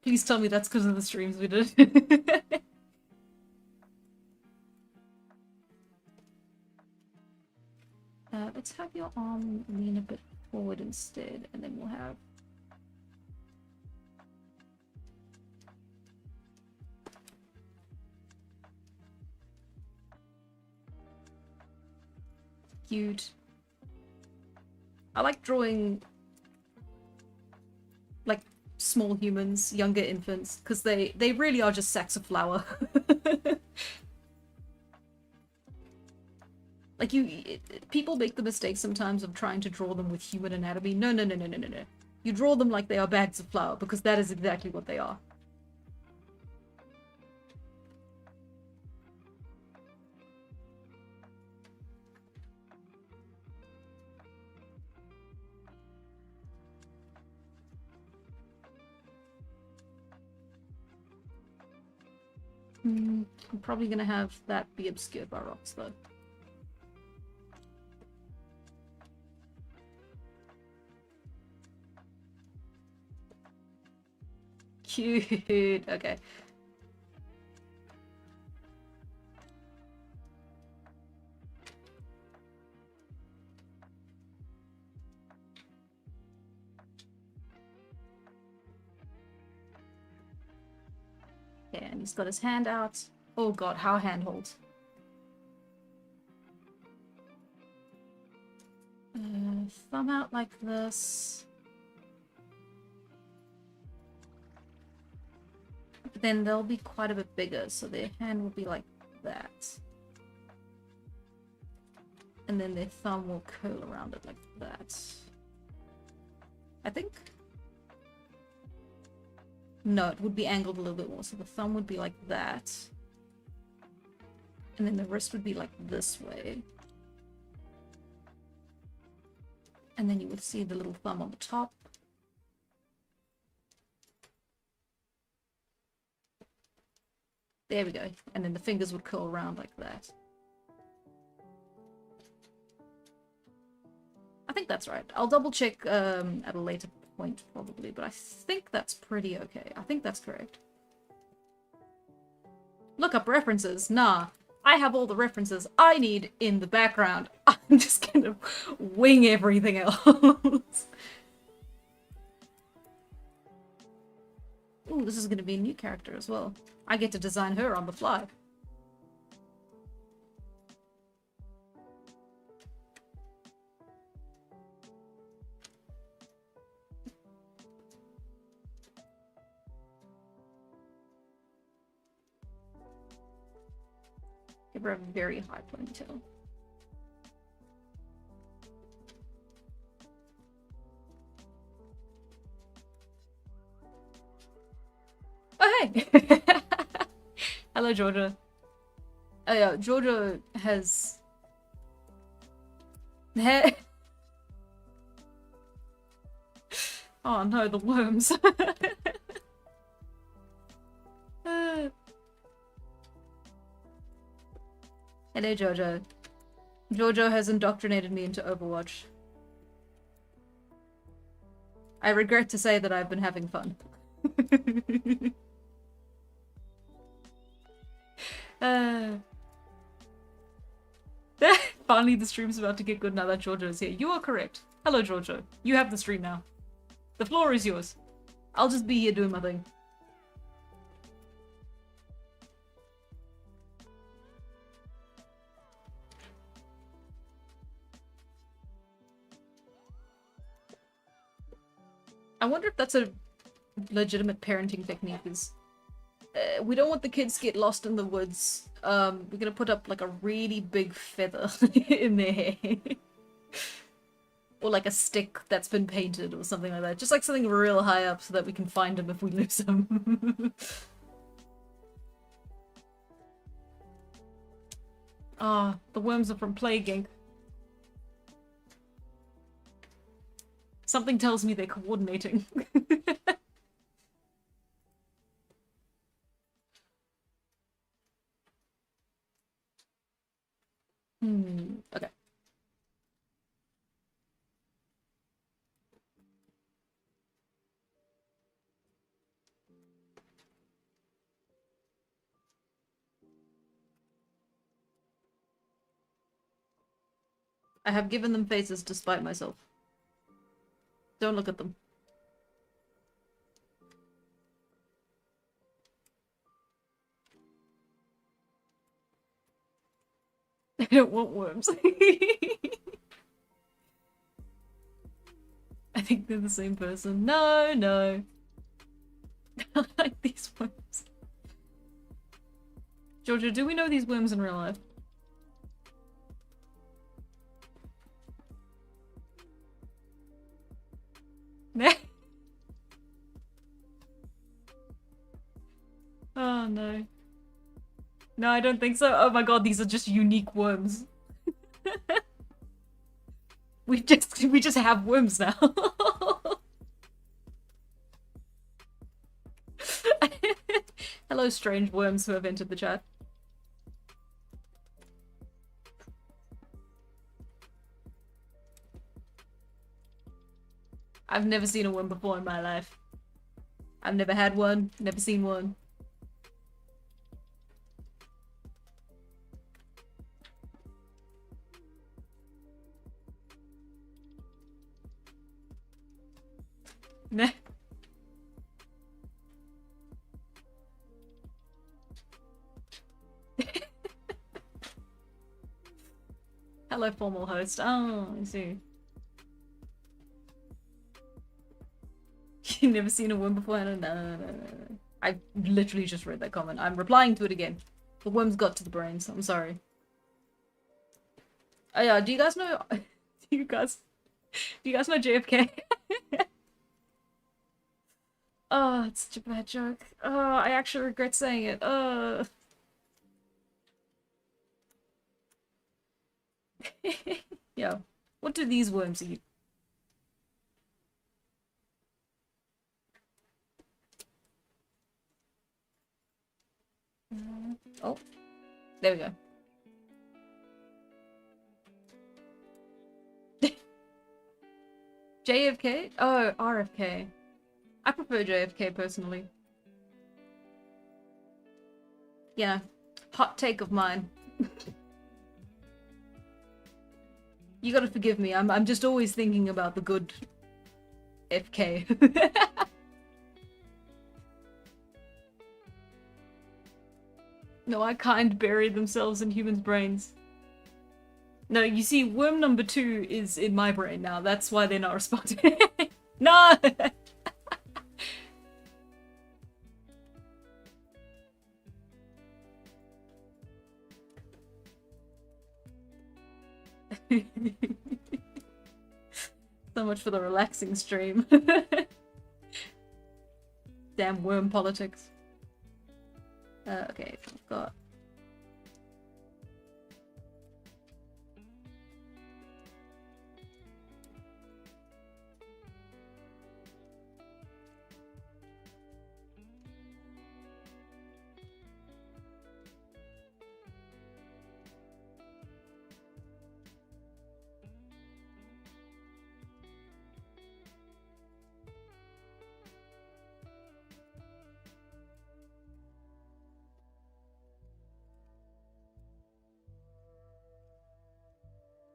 Please tell me that's because of the streams we did. Let's have your arm lean a bit forward instead, and then we'll have... Cute. I like drawing, like, small humans, younger infants, because they really are just sacks of flour. Like, people make the mistake sometimes of trying to draw them with human anatomy. No. You draw them like they are bags of flour, because that is exactly what they are. I'm probably gonna have that be obscured by rocks, though. Cute. Okay. Okay, and he's got his hand out. Oh god, how handhold. Thumb out like this. But then they'll be quite a bit bigger, so their hand will be like that. And then their thumb will curl around it like that. I think. No, it would be angled a little bit more, so the thumb would be like that. And then the wrist would be like this way. And then you would see the little thumb on the top. There we go. And then the fingers would curl around like that. I think that's right. I'll double check at a later point probably, but I think that's pretty okay. I think that's correct. Look up references. Nah. I have all the references I need in the background. I'm just gonna wing everything else. Ooh, this is gonna be a new character as well. I get to design her on the fly. Give her a very high ponytail. Oh, hey! Hello, Georgia. Oh, yeah, Georgia has... Oh no, the worms. Hello, Jojo. Jojo has indoctrinated me into Overwatch. I regret to say that I've been having fun. Finally, the stream's about to get good now that Jojo is here. You are correct. Hello, Jojo. You have the stream now. The floor is yours. I'll just be here doing my thing. I wonder if that's a legitimate parenting technique. Is we don't want the kids to get lost in the woods. We're gonna put up like a really big feather in their hair. Or like a stick that's been painted or something like that. Just like something real high up so that we can find them if we lose them. Ah, the worms are from Plague Inc. Something tells me they're coordinating. Okay. I have given them faces despite myself. Don't look at them. I don't want worms. I think they're the same person. No, no. I like these worms. Georgia, do we know these worms in real life? Oh no. No, I don't think so. Oh my god, these are just unique worms. we just have worms now. Hello, strange worms who have entered the chat. I've never seen a worm before in my life. I've never had one, never seen one. Nah. Hello, formal host. Oh, I see. You've never seen a worm before? No. I literally just read that comment. I'm replying to it again. The worms got to the brains. I'm sorry. Oh yeah, do you guys know... do you guys know JFK? Oh, it's such a bad joke. Oh, I actually regret saying it. Yeah. What do these worms eat? Oh, there we go. JFK? Oh, RFK. I prefer JFK personally. Yeah, hot take of mine. You gotta forgive me. I'm just always thinking about the good FK. No, I can't bury themselves in humans' brains. No, you see, worm number 2 is in my brain now. That's why they're not responding. No! So much for the relaxing stream. Damn worm politics. Okay, I've got...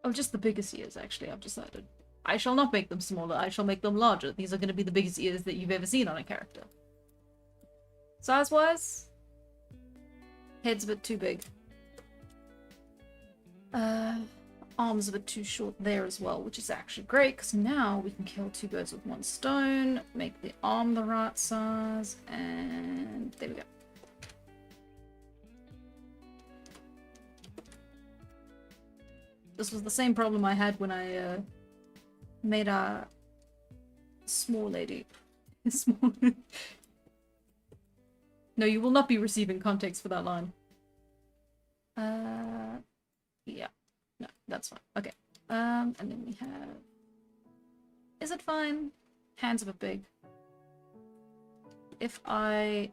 Oh, just the biggest ears, actually, I've decided. I shall not make them smaller, I shall make them larger. These are going to be the biggest ears that you've ever seen on a character. Size-wise, head's a bit too big. Arms a bit too short there as well, which is actually great, because now we can kill 2 birds with 1 stone, make the arm the right size, and there we go. This was the same problem I had when I made a small lady. Small. No, you will not be receiving context for that line. Yeah. No, that's fine. Okay. And then we have... Is it fine? Hands a bit big. If I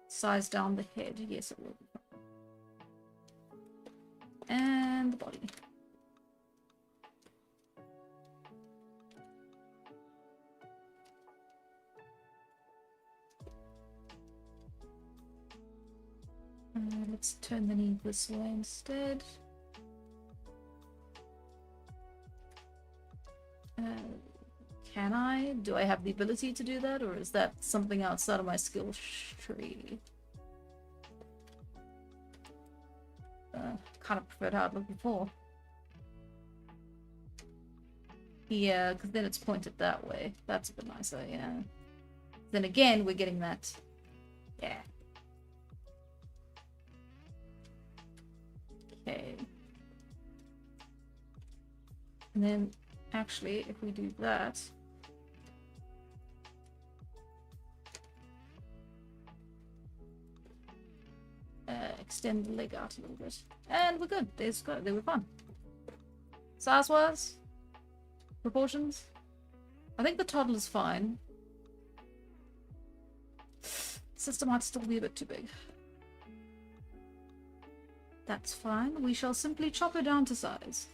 size down the head, yes it will be fine. And the body. Let's turn the knee this way instead. Can I? Do I have the ability to do that, or is that something outside of my skill tree? Kind of preferred how it looked before. Yeah, because then it's pointed that way. That's a bit nicer, yeah. Then again, we're getting that. Yeah. Okay. And then, actually, if we do that... extend the leg out a little bit. And we're good. They were fun. Size-wise? Proportions? I think the toddler's fine. Sister might still be a bit too big. That's fine. We shall simply chop her down to size.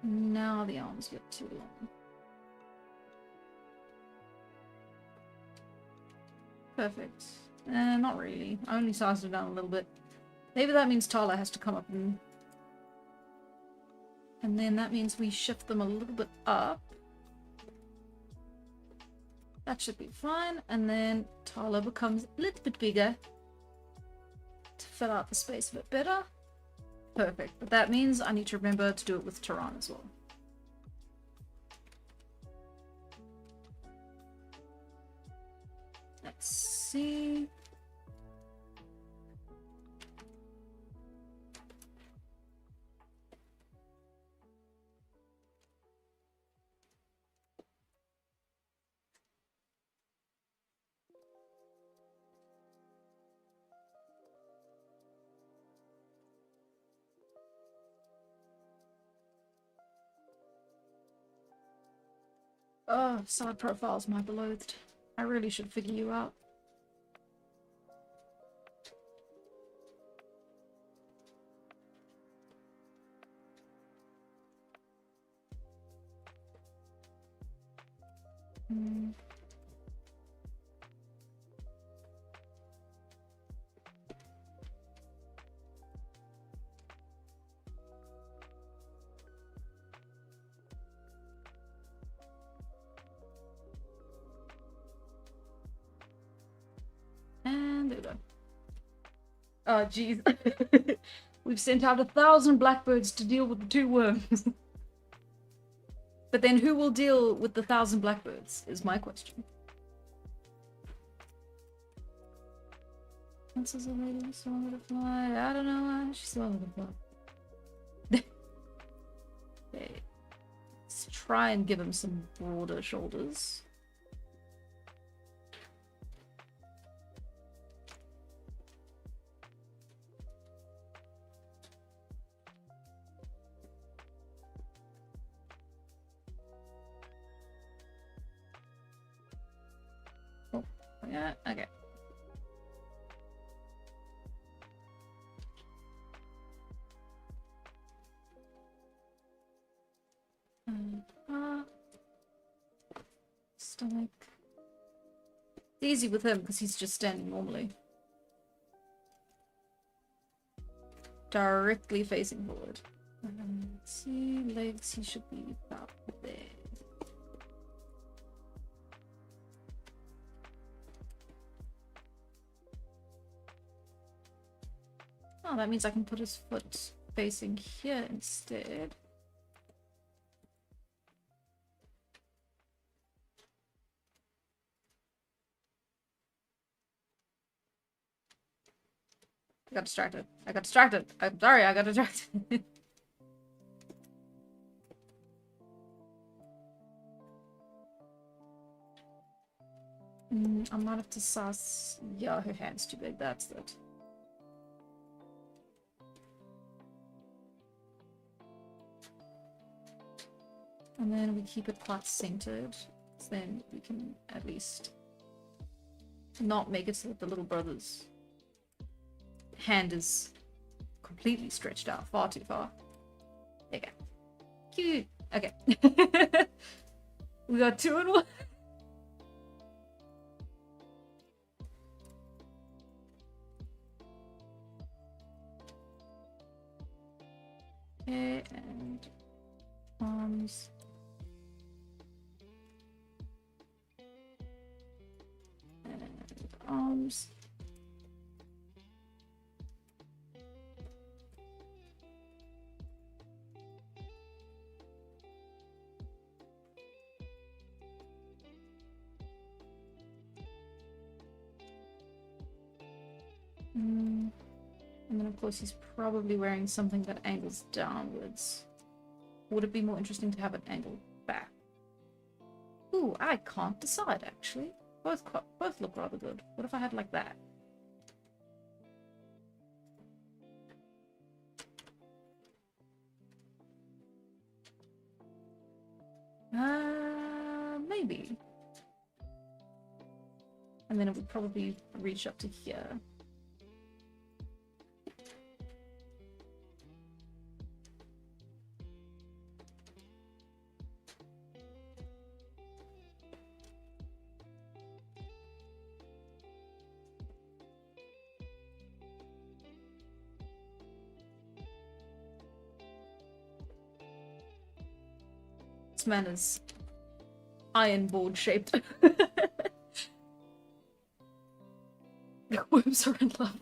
Now the arms get too long. Perfect. Not really. I only sized her down a little bit. Maybe that means Tala has to come up and... And then that means we shift them a little bit up. That should be fine. And then Tala becomes a little bit bigger to fill out the space a bit better. Perfect. But that means I need to remember to do it with Tehran as well. Let's see. Oh, side profiles, my beloved. I really should figure you out. Mm. And there we go. Oh, jeez. We've sent out 1,000 blackbirds to deal with the 2 worms. But then who will deal with the 1,000 blackbirds is my question. Princess of lady, so I'm gonna fly. I don't know why she's so gonna fly. Okay. Let's try and give him some broader shoulders. Oh, yeah, okay. Stomach. It's easy with him because he's just standing normally. Directly facing forward. Let's see, legs, he should be about there. Oh, that means I can put his foot facing here instead. I got distracted. I got distracted. I'm sorry, I got distracted. I might have to sauce. Yeah, her hand's too big. That's it. And then we keep it quite centered. So then we can at least not make it so that the little brother's hand is completely stretched out far too far. There you go. Cute. Okay. We got 2 in 1. Okay, and arms. And arms. And then of course he's probably wearing something that angles downwards. Would it be more interesting to have it angled back? Ooh, I can't decide actually. Both look rather good. What if I had like that? Maybe. And then it would probably reach up to here. This man is iron board shaped. The worms are in love.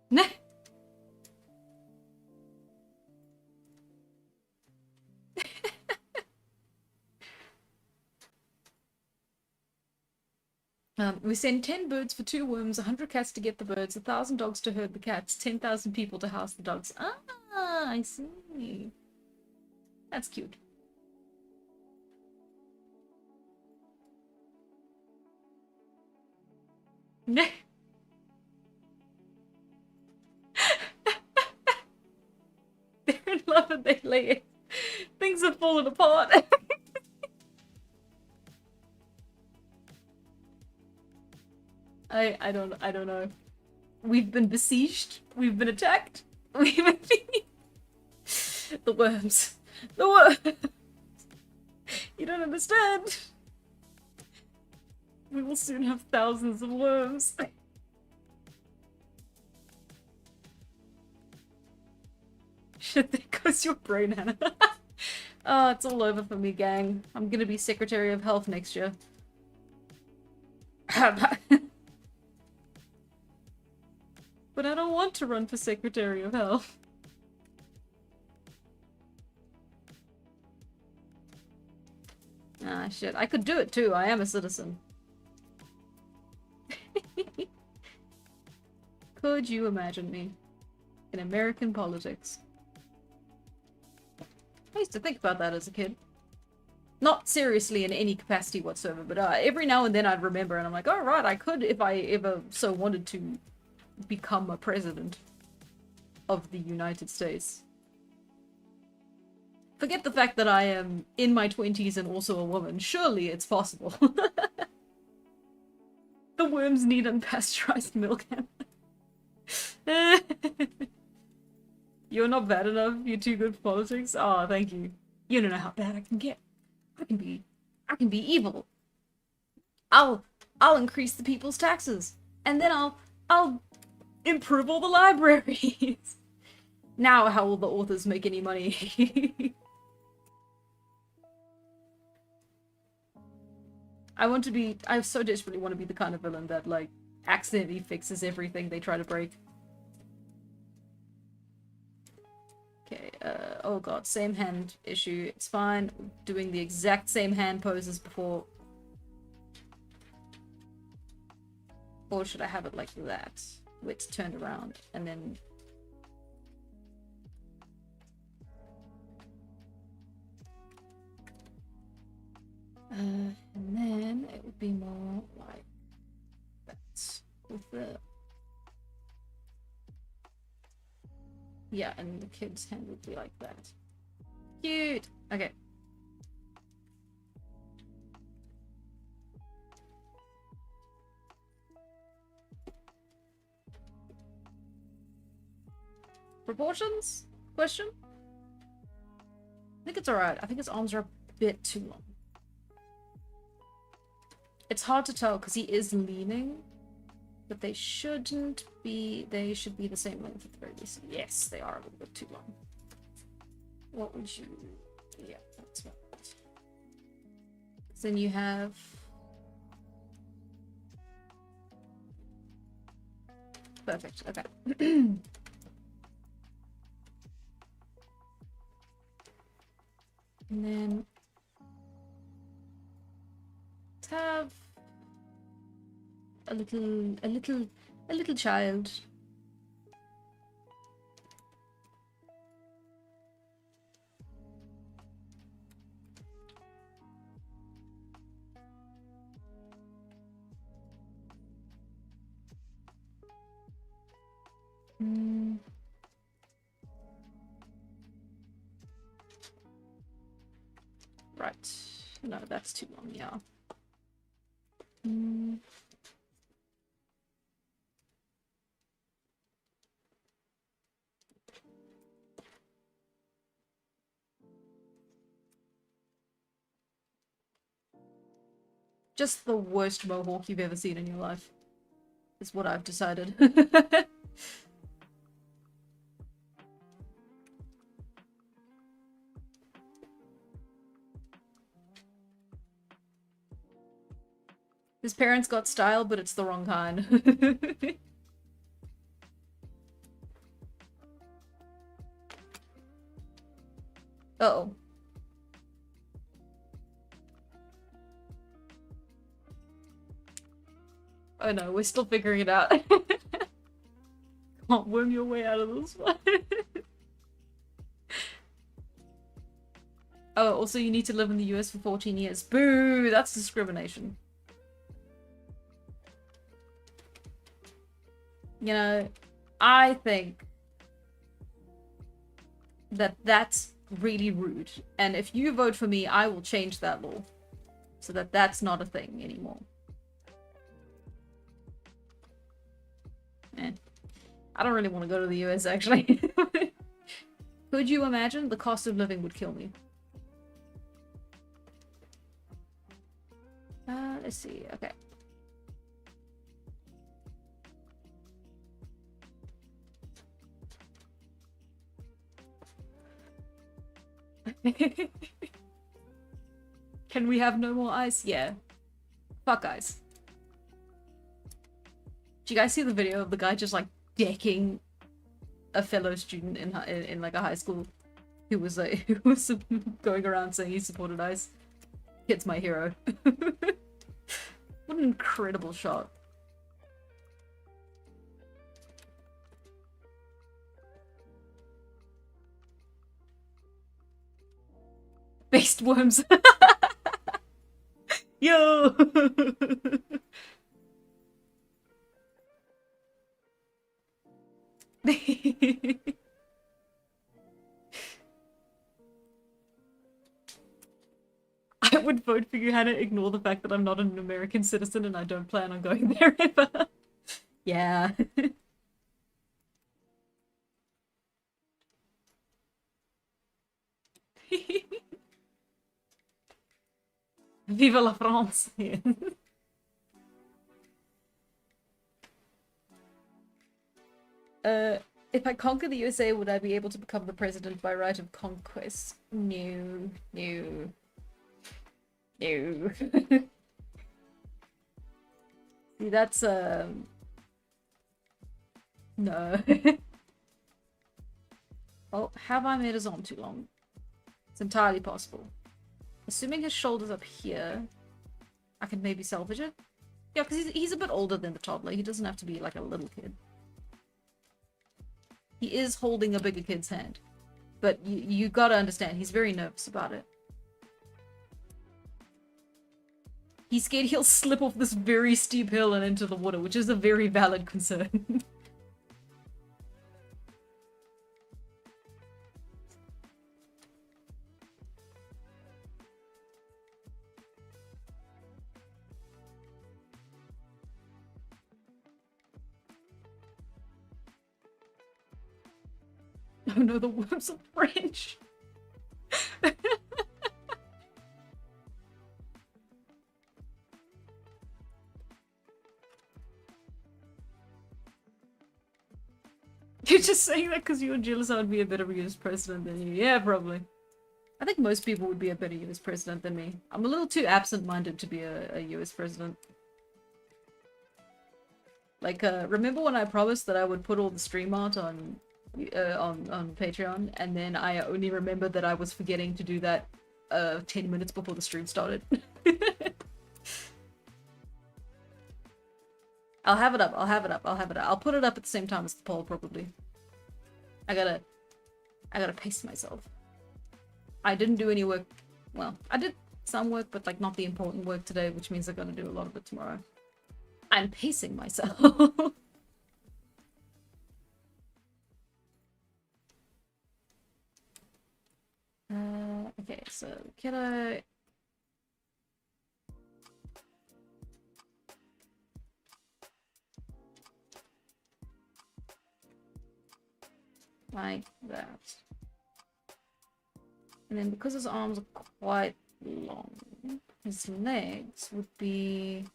Nah. We send 10 birds for 2 worms, 100 cats to get the birds, 1,000 dogs to herd the cats, 10,000 people to house the dogs. Ah, I see. That's cute. They're in love and they lay it. Things have fallen apart. I don't know. We've been besieged. We've been attacked. We've been The worms. The worms. You don't understand. We will soon have thousands of worms. Shit, there goes your brain, Hannah. Oh, it's all over for me, gang. I'm gonna be Secretary of Health next year. But I don't want to run for Secretary of Health. Ah, shit. I could do it too. I am a citizen. Could you imagine me in American politics? I used to think about that as a kid. Not seriously in any capacity whatsoever, but every now and then I'd remember and I'm like, oh right, I could, if I ever so wanted to, become a president of the United States. Forget the fact that I am in my 20s and also a woman. Surely it's possible. The worms need unpasteurized milk. You're not bad enough. You're too good for politics. Oh, thank you. You don't know how bad I can get. I can be evil. I'll increase the people's taxes, and then I'll improve all the libraries. Now, how will the authors make any money? I so desperately want to be the kind of villain that, like, accidentally fixes everything they try to break. Okay, oh god, same hand issue. It's fine. Doing the exact same hand poses before. Or should I have it like that? Where it's turned around, and then... and then it would be more like that. With the... Yeah, and the kid's hand would be like that. Cute! Okay. Proportions? Question? I think it's alright. I think his arms are a bit too long. It's hard to tell because he is leaning. But they shouldn't be, they should be the same length at the very least. Yes, they are a little bit too long. What would you, yeah, that's right. Then you have, perfect, okay. And then, let's have a little child. Right. No, that's too long, yeah. Just the worst mohawk you've ever seen in your life. Is what I've decided. His parents got style, but it's the wrong kind. Uh-oh. Oh no, we're still figuring it out. Can't worm your way out of this one. Oh, also you need to live in the US for 14 years. Boo! That's discrimination. You know, I think that that's really rude. And if you vote for me, I will change that law. So that that's not a thing anymore. I don't really want to go to the US, actually. Could you imagine? The cost of living would kill me. Let's see. Okay. Can we have no more ice? Yeah. Fuck ice. Did you guys see the video of the guy just like decking a fellow student in like a high school who was like who was going around saying he supported ice? Kid's my hero. What an incredible shot. Based worms. Yo! I would vote for you, Hannah. Ignore the fact that I'm not an American citizen and I don't plan on going there ever. Yeah. Viva la France! If I conquer the USA, would I be able to become the president by right of conquest? No. No. No. See, that's, no. Oh, have I made his arm too long? It's entirely possible. Assuming his shoulder's up here, I can maybe salvage it. Yeah, because he's a bit older than the toddler. He doesn't have to be like a little kid. He is holding a bigger kid's hand. But you gotta understand, he's very nervous about it. He's scared he'll slip off this very steep hill and into the water, which is a very valid concern. Oh no, the worms are French! You're just saying that because you were jealous I would be a better US president than you. Yeah, probably. I think most people would be a better US president than me. I'm a little too absent-minded to be a US president. Like, remember when I promised that I would put all the stream art on Patreon, and then I only remembered that I was forgetting to do that 10 minutes before the stream started. I'll have it up, I'll have it up, I'll have it up. I'll put it up at the same time as the poll, probably. I gotta pace myself. I didn't do any work. Well, I did some work, but like not the important work today, which means I'm gonna do a lot of it tomorrow. I'm pacing myself. Okay, so kiddo. Like that. And then because his arms are quite long, his legs would be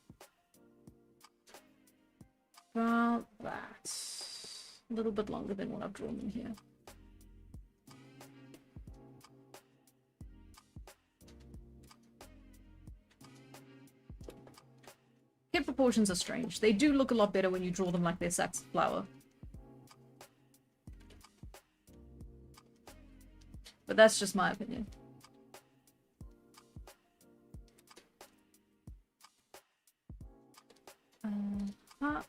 about that. A little bit longer than what I've drawn in here. Head proportions are strange. They do look a lot better when you draw them like they're sacks of flour. But that's just my opinion. Huh.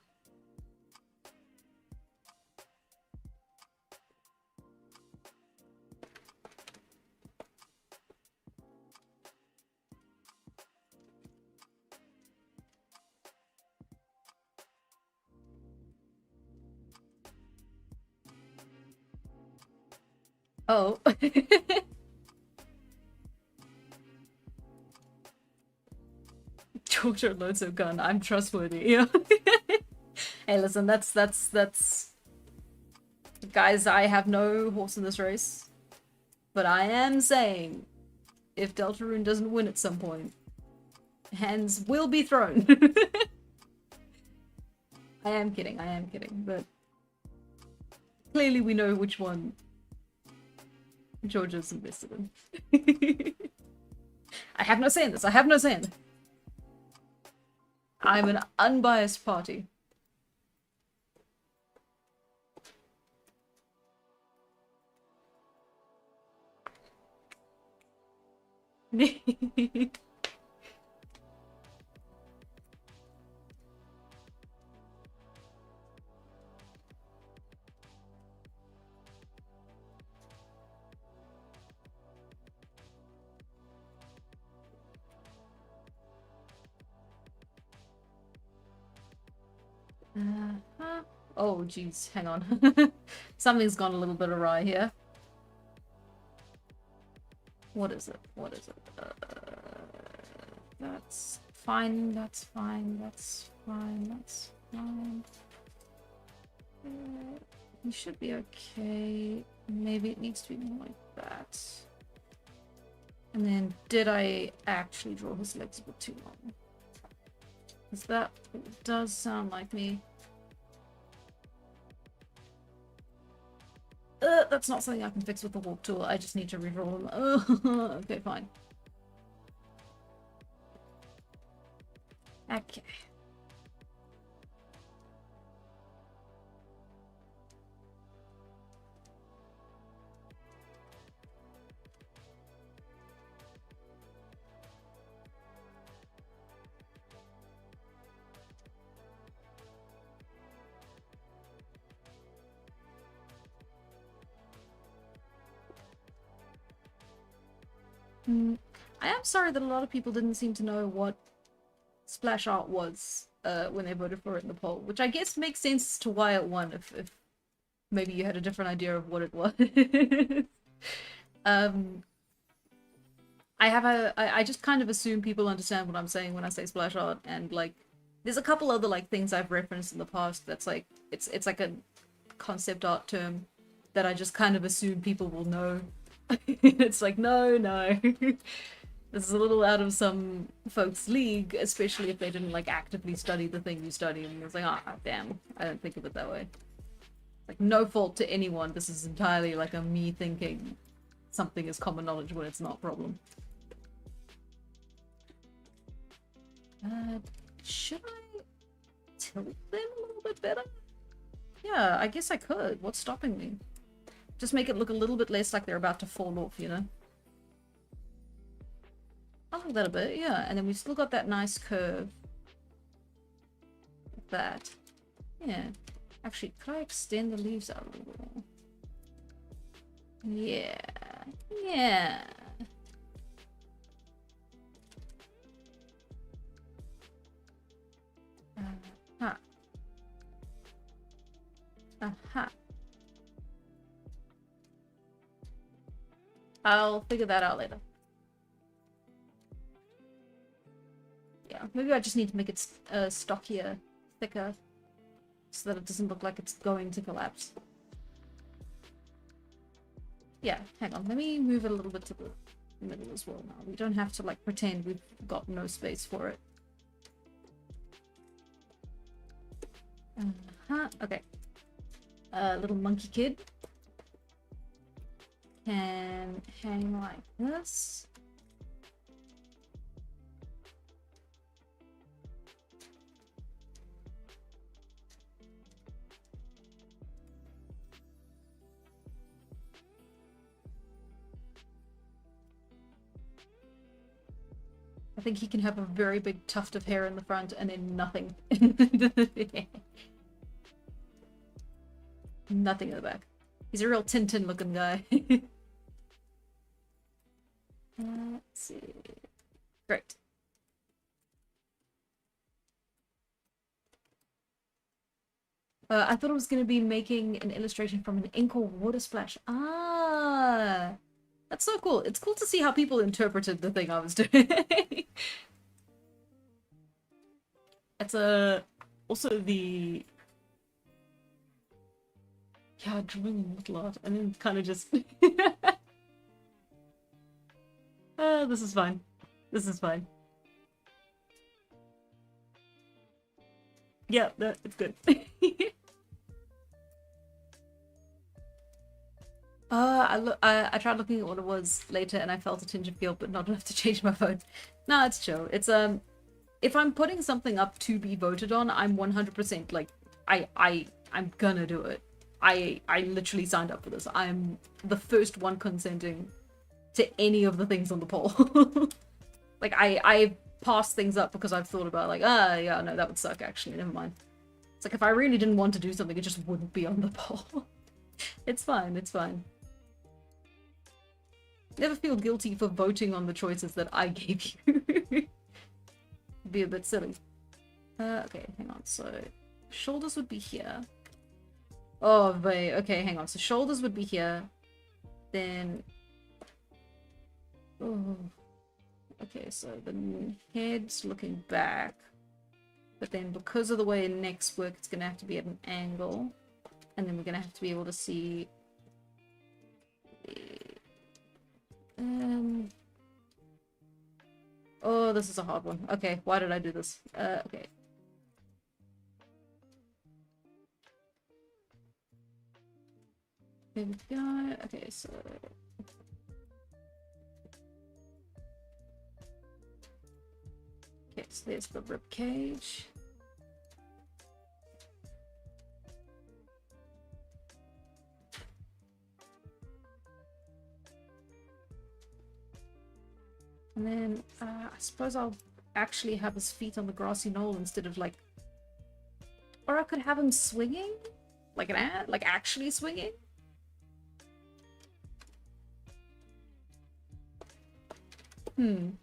Oh. Georgia Loto gun. I'm trustworthy. Yeah. Hey, listen, that's guys, I have no horse in this race. But I am saying, if Deltarune doesn't win at some point, hands will be thrown. I am kidding, but clearly we know which one Georgia's invested in. I have no say in this, I have no say in this. I'm an unbiased party. Oh, geez, hang on. Something's gone a little bit awry here. What is it? What is it? That's fine, that's fine, that's fine, that's fine. You should be okay. Maybe it needs to be more like that. And then, did I actually draw his legs a bit too long? Because that does sound like me. That's not something I can fix with the warp tool. I just need to redraw them. Okay, fine. Okay. I am sorry that a lot of people didn't seem to know what splash art was when they voted for it in the poll, which I guess makes sense to why it won if maybe you had a different idea of what it was. I just kind of assume people understand what I'm saying when I say splash art, and like there's a couple other like things I've referenced in the past that's like it's like a concept art term that I just kind of assume people will know. It's like, no. This is a little out of some folks' league, especially if they didn't like actively study the thing you study, and it's like, ah, damn, I don't think of it that way. Like, no fault to anyone, this is entirely like a me thinking something is common knowledge when it's not a problem. Should I tilt them a little bit better? Yeah, I guess I could. What's stopping me? Just make it look a little bit less like they're about to fall off, you know? I like that a bit, yeah. And then we've still got that nice curve. Like that. Yeah. Actually, could I extend the leaves out a little bit more? Yeah. Yeah. Aha. Aha. I'll figure that out later. Yeah, maybe I just need to make it stockier, thicker, so that it doesn't look like it's going to collapse. Yeah, hang on, let me move it a little bit to the middle as well now. We don't have to like pretend we've got no space for it. Okay. Little monkey kid can hang like this. I think he can have a very big tuft of hair in the front and then nothing. Nothing in the back. He's a real Tintin looking guy. Let's see. Great. I thought it was going to be making an illustration from an ink or water splash. Ah, that's so cool. It's cool to see how people interpreted the thing I was doing. It's also the... Yeah, drawing a little art, and then kind of just... This is fine. This is fine. Yeah, no, it's good. I tried looking at what it was later and I felt a tinge of guilt, but not enough to change my vote. No, it's chill. It's if I'm putting something up to be voted on, I'm 100% like I'm gonna do it. I literally signed up for this. I'm the first one consenting to any of the things on the poll. Like I pass things up because I've thought about like, yeah, no, that would suck actually, never mind. It's like if I really didn't want to do something, it just wouldn't be on the poll. It's fine, it's fine. Never feel guilty for voting on the choices that I gave you. Be a bit silly. Okay, hang on, so shoulders would be here. Oh, wait, okay, hang on. So shoulders would be here. Then... Oh. Okay, so the head's looking back. But then because of the way necks work, it's going to have to be at an angle. And then we're going to have to be able to see... Oh, this is a hard one. Okay, why did I do this? Okay. There we go. Okay, so... Okay, so there's the rib cage. And then I suppose I'll actually have his feet on the grassy knoll instead of like... Or I could have him swinging? Like like actually swinging? And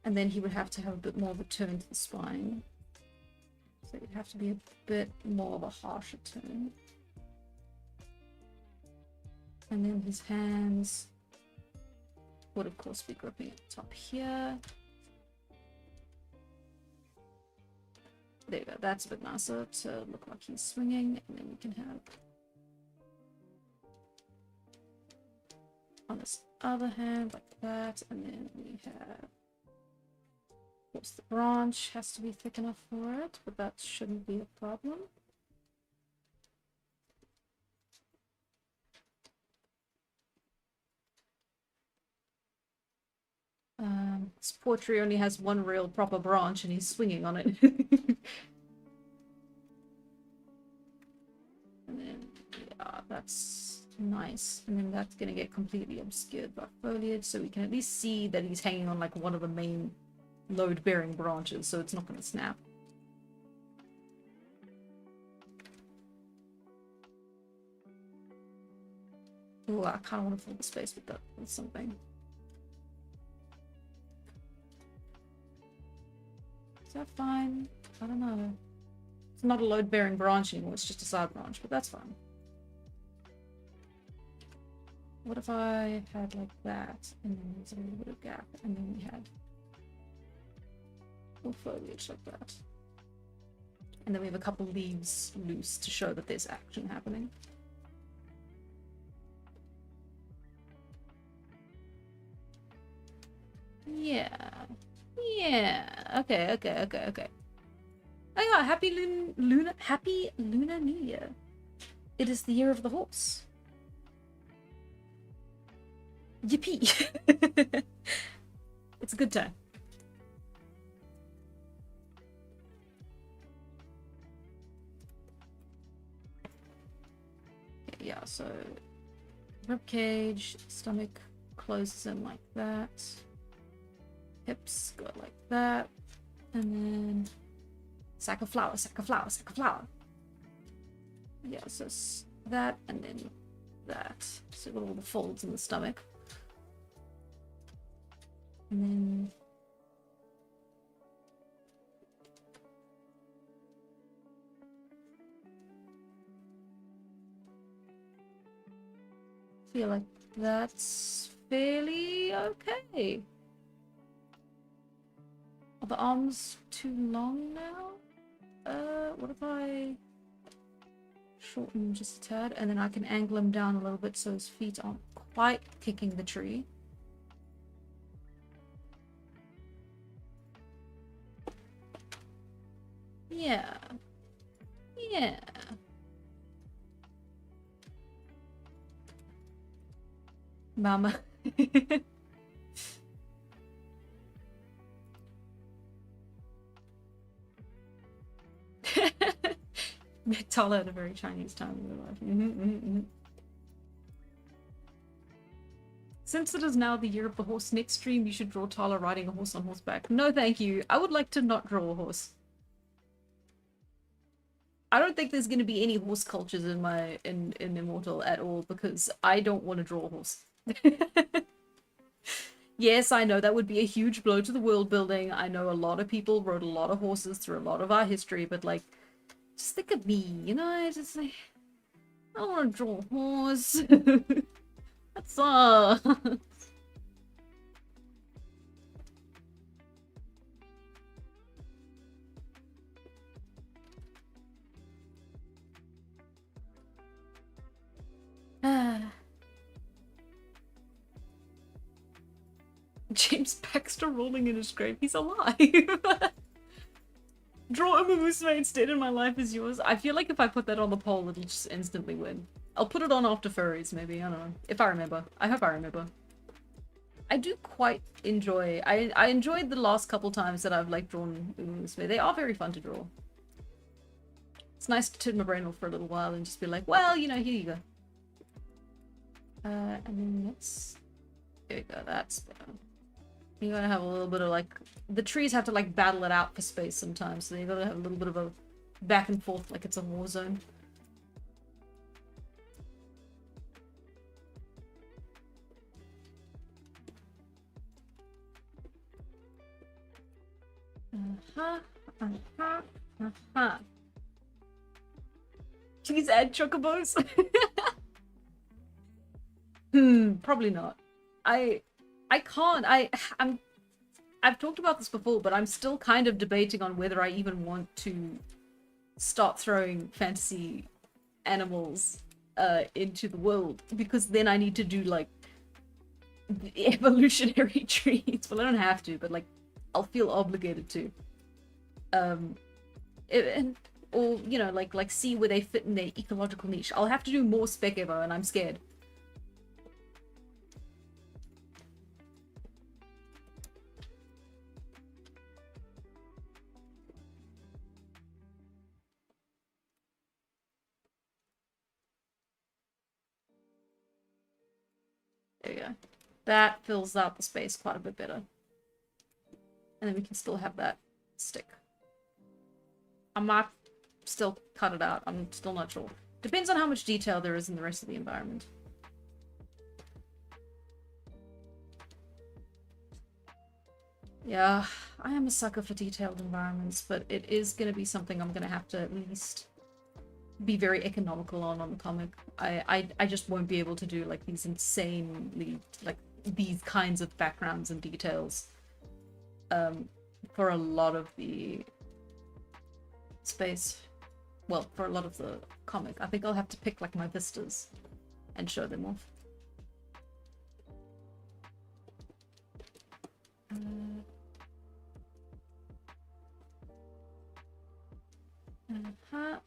then he would have to have a bit more of a turn to the spine. So it'd have to be a bit more of a harsher turn. And then his hands would of course be gripping at the top here. There you go, that's a bit nicer to look like he's swinging, and then we can have on this other hand like that, and then we have, of course the branch has to be thick enough for it, but that shouldn't be a problem. This poor tree only has one real proper branch and he's swinging on it. And then, yeah, that's nice. And then that's gonna get completely obscured by foliage, so we can at least see that he's hanging on like one of the main load-bearing branches, so it's not gonna snap. Oh, I kind of want to fill the space with that with something. Is that fine? I don't know. It's not a load-bearing branch anymore, it's just a side branch, but that's fine. What if I had like that, and then there's a little bit of gap, and then we had more foliage like that. And then we have a couple leaves loose to show that there's action happening. Yeah. Yeah. Okay. Oh yeah, happy Lunar New Year. It is the year of the horse. Yippee. It's a good time. Okay, yeah, so rib cage, stomach closes in like that. Hips go like that. And then sack of flour. Yeah, so that and then that. So we've got all the folds in the stomach. And then feel like that's fairly okay. Are the arms too long now? What if I shorten just a tad, and then I can angle him down a little bit so his feet aren't quite kicking the tree. Yeah. Yeah. Mama. Tala at a very Chinese time in your life. Since it is now the year of the horse, next stream you should draw Tala riding a horse on horseback. No, thank you. I would like to not draw a horse. I don't think there's going to be any horse cultures in Immortal at all because I don't want to draw a horse. Yes, I know that would be a huge blow to the world building. I know a lot of people rode a lot of horses through a lot of our history, but like, just think of me, you know? Just like, I don't want to draw a horse. That's James Baxter rolling in his grave. He's alive. Draw Umamusume instead and my life is yours. I feel like if I put that on the poll, it'll just instantly win. I'll put it on after furries, maybe. I don't know. If I remember. I hope I remember. I do quite enjoy... I enjoyed the last couple times that I've, like, drawn Umamusume. They are very fun to draw. It's nice to turn my brain off for a little while and just be like, well, you know, here you go. And then let's... Here we go, that's better. You gotta have a little bit of, like... The trees have to, like, battle it out for space sometimes, so you gotta have a little bit of a back and forth like it's a war zone. Please add chocobos. Probably not. I can't. I've talked about this before, but I'm still kind of debating on whether I even want to start throwing fantasy animals into the world, because then I need to do like the evolutionary trees. Well, I don't have to, but like I'll feel obligated to. Or you know, like see where they fit in their ecological niche. I'll have to do more spec evo, and I'm scared. There you go. That fills out the space quite a bit better. And then we can still have that stick. I might still cut it out. I'm still not sure. Depends on how much detail there is in the rest of the environment. Yeah, I am a sucker for detailed environments, but it is going to be something I'm going to have to at least be very economical on the comic. I just won't be able to do like these insanely, like these kinds of backgrounds and details for a lot of the space. Well, for a lot of the comic. I think I'll have to pick like my vistas and show them off.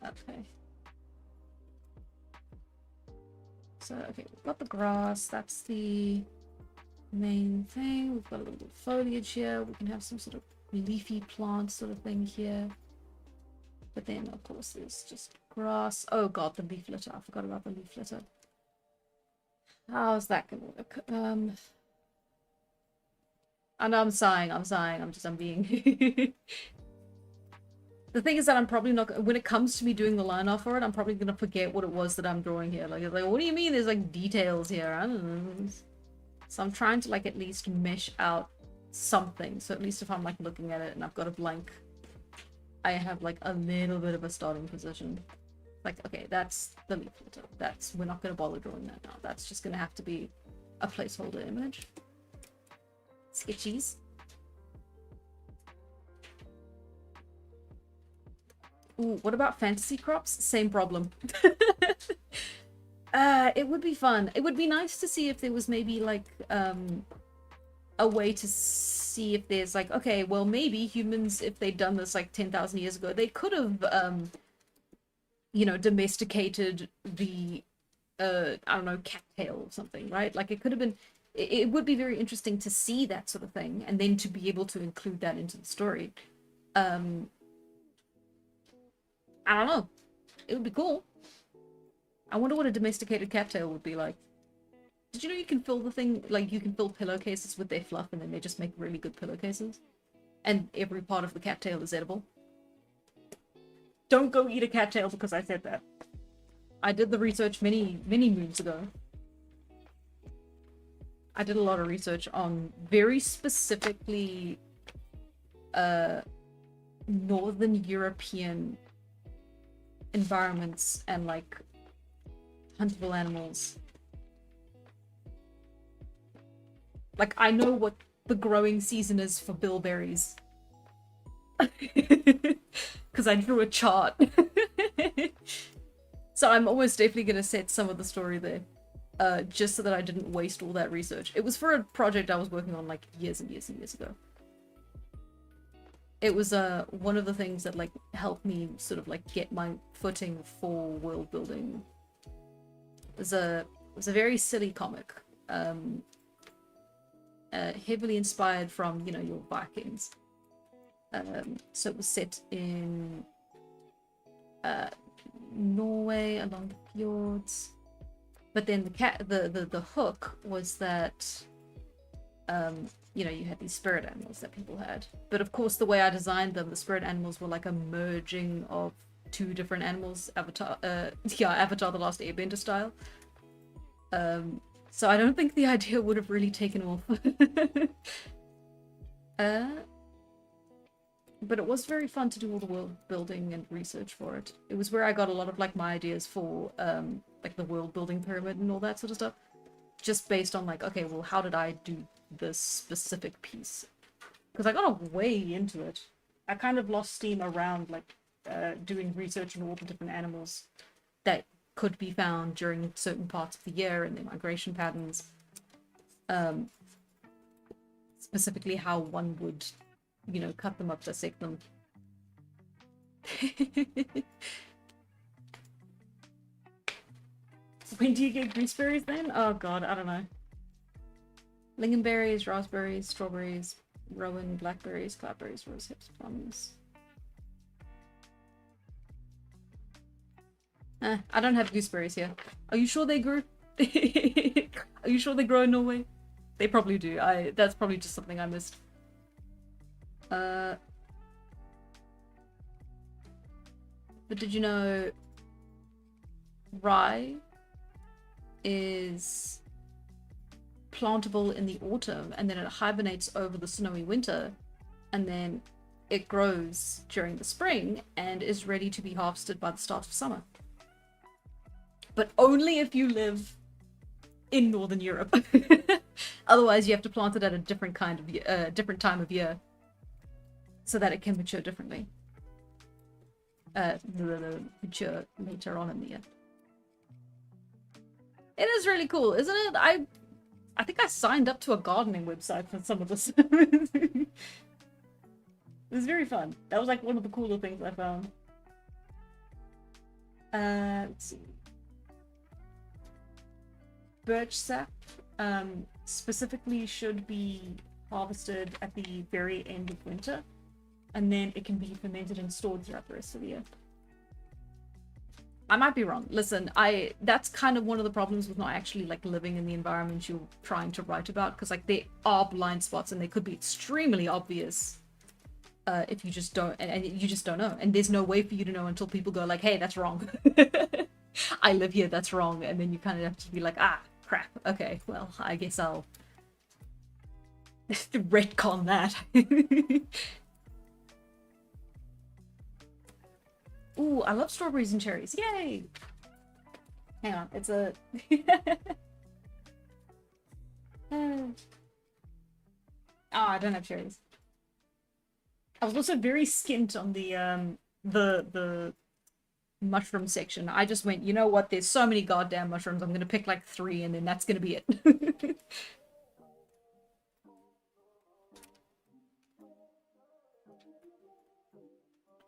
Okay. So, okay, we've got the grass. That's the main thing. We've got a little bit of foliage here. We can have some sort of leafy plant sort of thing here. But then, of course, there's just grass. Oh god, the leaf litter. I forgot about the leaf litter. How's that gonna work? I know I'm sighing. I'm being... The thing is that I'm probably not... When it comes to me doing the line off for it, I'm probably gonna forget what it was that I'm drawing here. Like, what do you mean there's, like, details here? I don't know. So I'm trying to, like, at least mesh out something. So at least if I'm, like, looking at it and I've got a blank, I have, like, a little bit of a starting position. Like, okay, that's the leaf litter. That's... We're not gonna bother drawing that now. That's just gonna have to be a placeholder image. Sketchies. Ooh, what about fantasy crops? Same problem. It would be fun. It would be nice to see if there was maybe like a a way to see if there's like, okay, well, maybe humans, if they'd done this like 10,000 years ago, they could have, you know, domesticated the, I don't know, cattail or something, right? Like it could have been, it would be very interesting to see that sort of thing and then to be able to include that into the story. I don't know. It would be cool. I wonder what a domesticated cattail would be like. Did you know you can fill the thing, like you can fill pillowcases with their fluff and then they just make really good pillowcases? And every part of the cattail is edible. Don't go eat a cattail because I said that. I did the research many moons ago. I did a lot of research on very specifically Northern European environments and like huntable animals. Like, I know what the growing season is for bilberries. Because I drew a chart. So I'm almost definitely going to set some of the story there. Just so that I didn't waste all that research. It was for a project I was working on like years and years and years ago. It was one of the things that like helped me sort of like get my footing for world building. It was a very silly comic. Heavily inspired from, you know, your Vikings. So it was set in Norway along the fjords. But then the hook was that you know, you had these spirit animals that people had. But of course the way I designed them, the spirit animals were like a merging of two different animals, Avatar the Last Airbender style. So I don't think the idea would have really taken off. But it was very fun to do all the world building and research for it. It was where I got a lot of like my ideas for like the world building pyramid and all that sort of stuff. Just based on like, okay, well, how did I do this specific piece? Because I got way into it. I kind of lost steam around like doing research on all the different animals that could be found during certain parts of the year and their migration patterns. Specifically how one would, you know, cut them up, dissect them. When do you get gooseberries then? Oh god, I don't know. Lingonberries, raspberries, strawberries, rowan, blackberries, cloudberries, rosehips, plums. I don't have gooseberries here. Are you sure they grew? Are you sure they grow in Norway? They probably do. That's probably just something I missed. But did you know rye is plantable in the autumn and then it hibernates over the snowy winter and then it grows during the spring and is ready to be harvested by the start of summer. But only if you live in Northern Europe. Otherwise you have to plant it at a different kind of different time of year so that it can mature differently. Mature later on in the year. It is really cool, isn't it? I think I signed up to a gardening website for some of this. It was very fun. That was like one of the cooler things I found. Let's see. Birch sap specifically should be harvested at the very end of winter, and then it can be fermented and stored throughout the rest of the year. I might be wrong. Listen, that's kind of one of the problems with not actually like living in the environment you're trying to write about, because like there are blind spots and they could be extremely obvious if you just don't, and you just don't know, and there's no way for you to know until people go like, hey, that's wrong. I live here, that's wrong, and then you kind of have to be like, ah, crap, okay, well, I guess I'll retcon that. Ooh, I love strawberries and cherries. Yay! Hang on, it's a... Oh, I don't have cherries. I was also very skint on the mushroom section. I just went, you know what, there's so many goddamn mushrooms, I'm gonna pick like 3 and then that's gonna be it.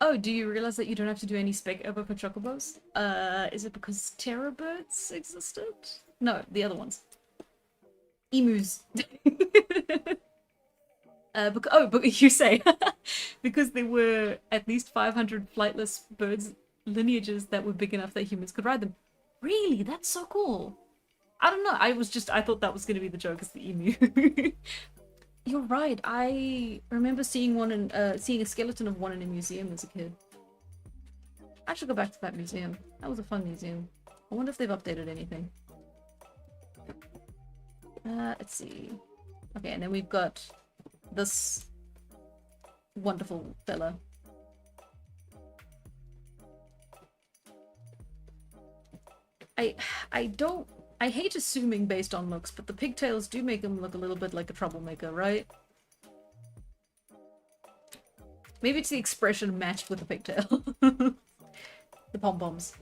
Oh, do you realize that you don't have to do any spec ever for chocobos? Is it because terror birds existed? No, the other ones. Emus. But you say because there were at least 500 flightless birds lineages that were big enough that humans could ride them. Really? That's so cool. I don't know. I thought that was going to be the joke as the emu. You're right. I remember seeing seeing a skeleton of one in a museum as a kid. I should go back to that museum. That was a fun museum. I wonder if they've updated anything. Let's see. Okay, and then we've got this wonderful fella. I hate assuming based on looks, but the pigtails do make him look a little bit like a troublemaker, right? Maybe it's the expression matched with the pigtail. The pom-poms.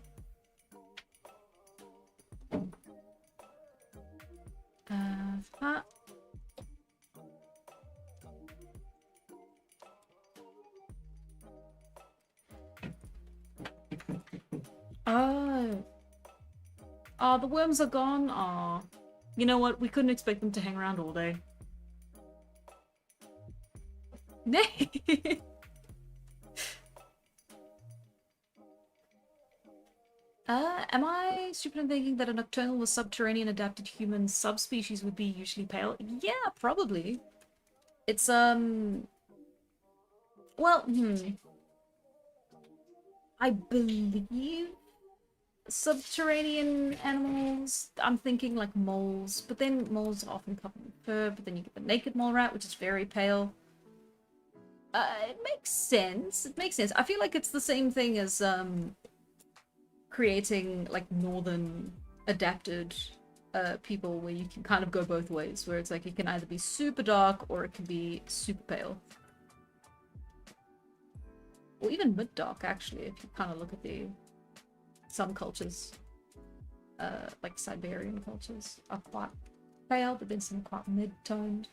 Oh. Oh, the worms are gone? Aw. You know what? We couldn't expect them to hang around all day. Am I stupid in thinking that a nocturnal with subterranean adapted human subspecies would be usually pale? Yeah, probably. It's, well, I believe subterranean animals, I'm thinking like moles, but then moles are often covered in fur, but then you get the naked mole rat, which is very pale. It makes sense. It makes sense. I feel like it's the same thing as, creating like northern adapted people where you can kind of go both ways, where it's like it can either be super dark or it can be super pale. Or even mid-dark, actually, if you kind of look at some cultures, like Siberian cultures, are quite pale, but then some quite mid-toned.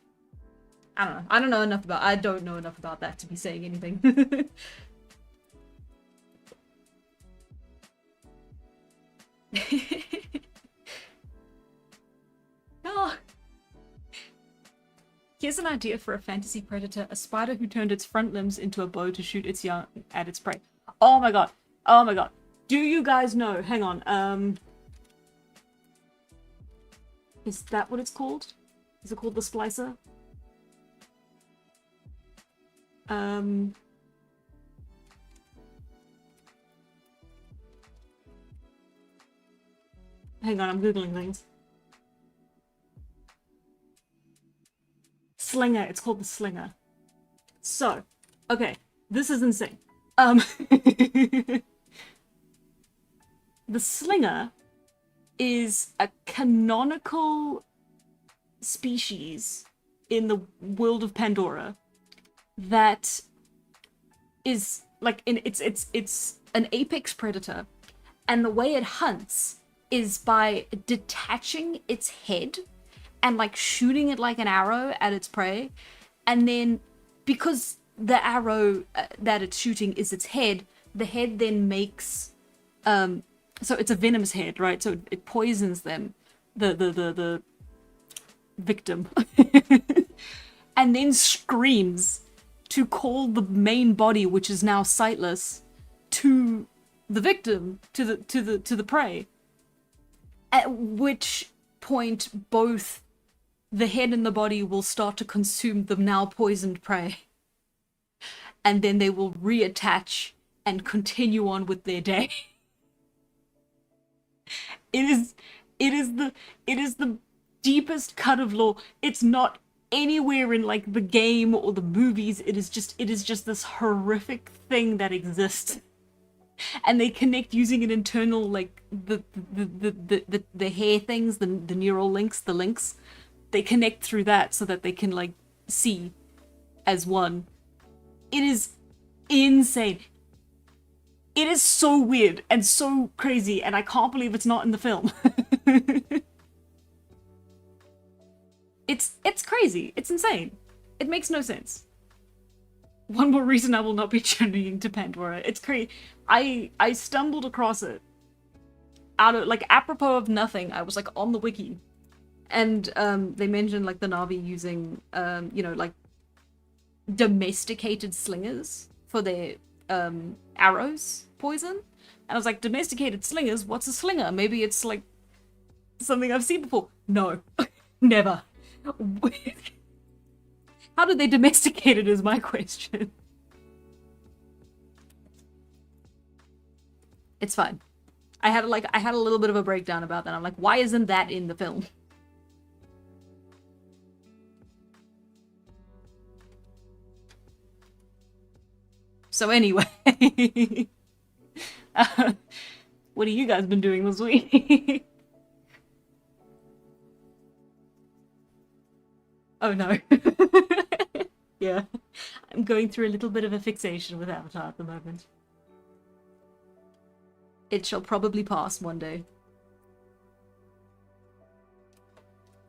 I don't know. I don't know enough about that to be saying anything. Oh. Here's an idea for a fantasy predator: a spider who turned its front limbs into a bow to shoot its young at its prey. Oh my god. Oh my god. Do you guys know? Hang on. Is that what it's called? Is it called the splicer? Hang on, I'm googling things. Slinger. It's called the slinger. So, okay, this is insane. The slinger is a canonical species in the world of Pandora that is like it's an apex predator, and the way it hunts is by detaching its head and like shooting it like an arrow at its prey, and then because the arrow that it's shooting is its head, the head then makes so it's a venomous head, right? So it poisons them, the victim, and then screams to call the main body, which is now sightless, to the victim, to the prey. At which point both the head and the body will start to consume the now poisoned prey, and then they will reattach and continue on with their day. It is the deepest cut of lore. It's not anywhere in like the game or the movies. It is just this horrific thing that exists, and they connect using an internal like the hair things, the neural links, the links. They connect through that so that they can like see as one. It is insane. It is so weird and so crazy, and I can't believe it's not in the film. It's crazy. It's insane. It makes no sense. One more reason I will not be journeying to Pandora. It's crazy. I stumbled across it out of like apropos of nothing. I was like on the wiki, and they mentioned like the Na'vi using you know, like domesticated slingers for their arrows poison. And I was like, domesticated slingers? What's a slinger? Maybe it's like something I've seen before. No, never. How did they domesticate it is my question. It's fine. I had a little bit of a breakdown about that. I'm like, why isn't that in the film? So anyway, what have you guys been doing this week? Oh no. Yeah, I'm going through a little bit of a fixation with Avatar at the moment. It shall probably pass one day.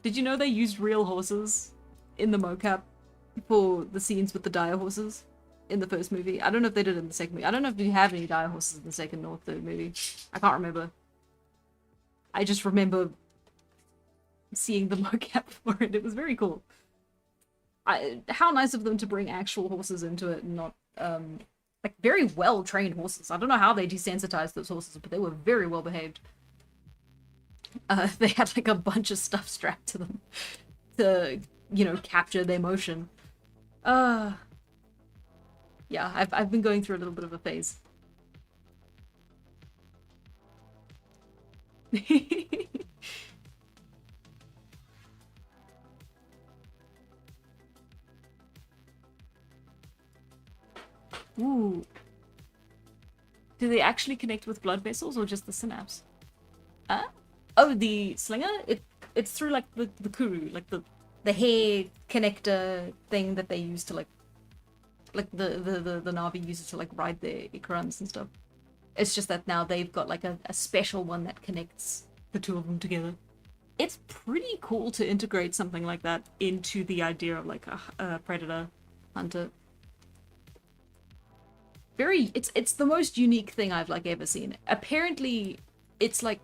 Did you know they used real horses in the mocap for the scenes with the dire horses in the first movie? I don't know if they did it in the second movie. I don't know if you have any dire horses in the second or third movie. I can't remember. I just remember seeing the mocap for it. It was very cool. How nice of them to bring actual horses into it and not like very well trained horses. I don't know how they desensitized those horses, but they were very well behaved. They had like a bunch of stuff strapped to them to, you know, capture their motion. Yeah, I've been going through a little bit of a phase. Ooh. Do they actually connect with blood vessels or just the synapse? Oh, the slinger? It's through like the kuru, like the hair connector thing that they use to like the Na'vi use it to like ride their Ikarans and stuff. It's just that now they've got like a special one that connects the two of them together. It's pretty cool to integrate something like that into the idea of like a predator hunter. It's the most unique thing I've like ever seen. Apparently, it's like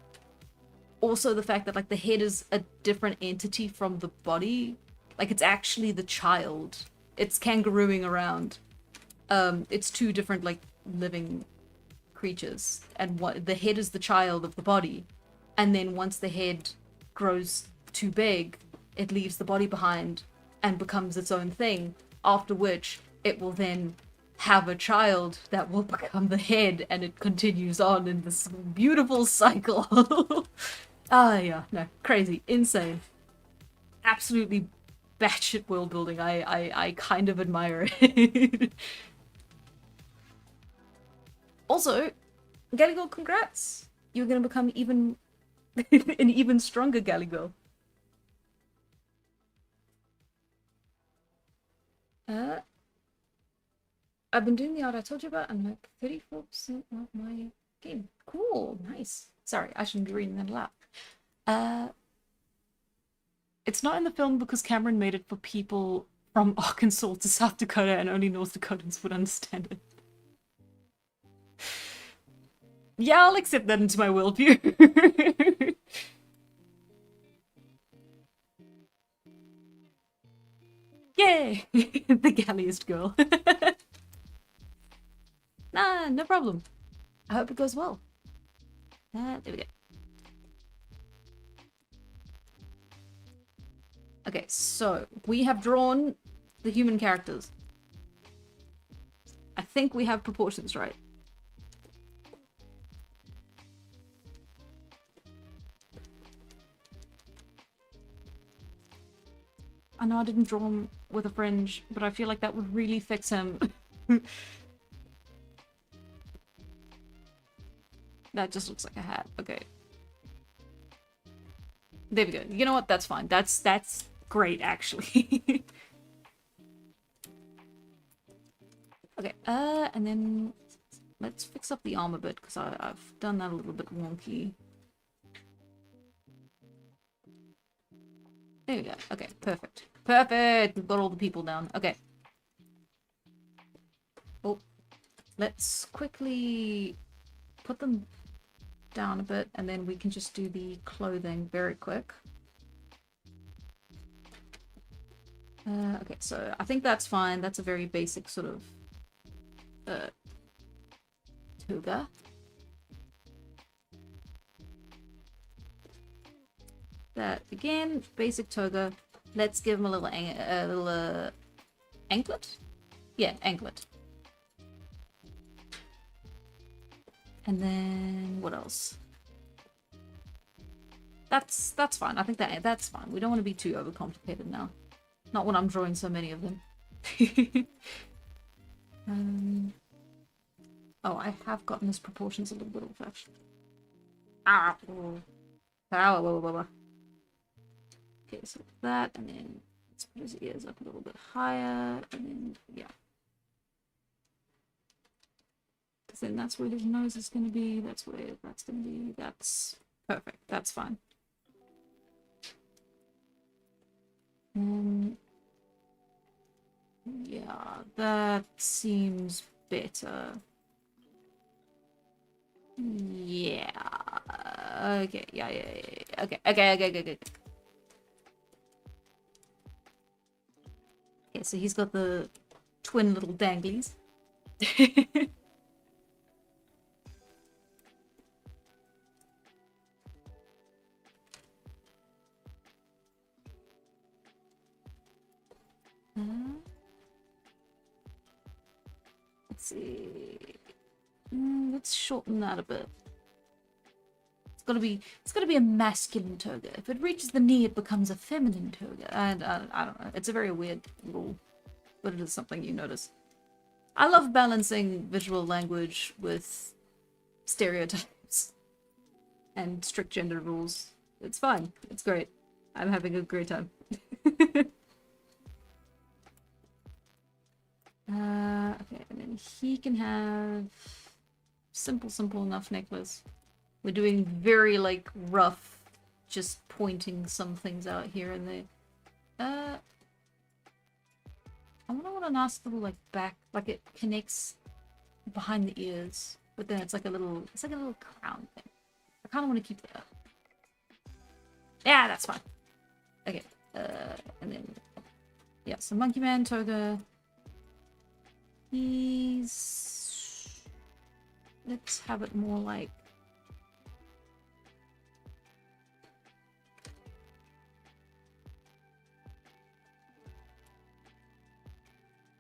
also the fact that like the head is a different entity from the body. Like it's actually the child. It's kangarooing around. It's two different like living creatures, and what the head is the child of the body, and then once the head grows too big, it leaves the body behind and becomes its own thing. After which it will then have a child that will become the head, and it continues on in this beautiful cycle. Yeah, no, crazy, insane, absolutely batshit world building. I kind of admire it. Also, Gallagher, congrats! You're gonna become even an even stronger Gallagher. I've been doing the art I told you about. I'm like 34% of my game. Cool, nice. Sorry, I shouldn't be reading that aloud. It's not in the film because Cameron made it for people from Arkansas to South Dakota, and only North Dakotans would understand it. Yeah, I'll accept that into my worldview. Yay! The galliest girl. Nah, no problem. I hope it goes well. There we go. Okay, so we have drawn the human characters. I think we have proportions right. I know I didn't draw him with a fringe, but I feel like that would really fix him. That just looks like a hat. Okay. There we go. You know what? That's fine. That's great, actually. Okay, and then let's fix up the arm a bit, because I've done that a little bit wonky. There we go. Okay, perfect. Perfect! We've got all the people down. Okay. let's quickly put them down a bit, and then we can just do the clothing very quick. Okay, so I think that's fine. That's a very basic sort of toga. That again, basic toga. Let's give him a little anklet. Yeah, anklet. And then what else? That's fine. I think that's fine. We don't want to be too overcomplicated now. Not when I'm drawing so many of them. Oh, I have gotten his proportions a little bit old-fashioned. Ah, okay, so that, and then let's put his ears up a little bit higher, and then yeah. Because then that's where his nose is going to be. That's where that's going to be. That's perfect. That's fine. Yeah, that seems better. Yeah. Okay. Yeah. Okay. Okay. Okay, so he's got the twin little danglies. Let's see. Let's shorten that a bit. It's gotta be a masculine toga. If it reaches the knee, it becomes a feminine toga. And I don't know. It's a very weird rule, but it is something you notice. I love balancing visual language with stereotypes and strict gender rules. It's fun. It's great. I'm having a great time. Okay, and then he can have simple enough necklace. We're doing very, like, rough, just pointing some things out here and there. I wonder what a nice little, like, back, like it connects behind the ears, but then it's like a little crown thing. I kind of want to keep that. Yeah, that's fine. Okay, and then, yeah, so Monkey Man, toga. Let's have it more like...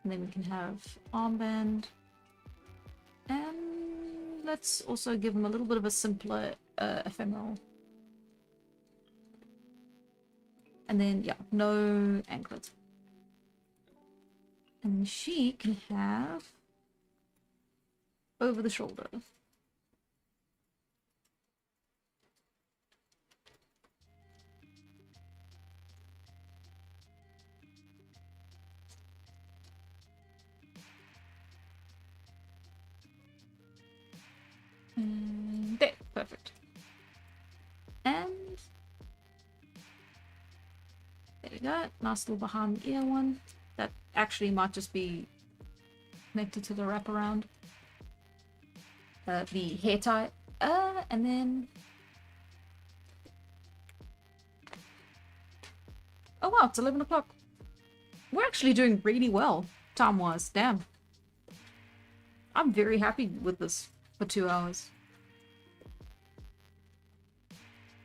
And then we can have armband. And let's also give him a little bit of a simpler ephemeral. And then, yeah, no anklet. And she can have over the shoulder. There, perfect. And there we go. Nice little behind the ear one. That actually might just be connected to the wraparound. The hair tie. And then... Oh wow, it's 11 o'clock. We're actually doing really well, time-wise. Damn. I'm very happy with this for 2 hours.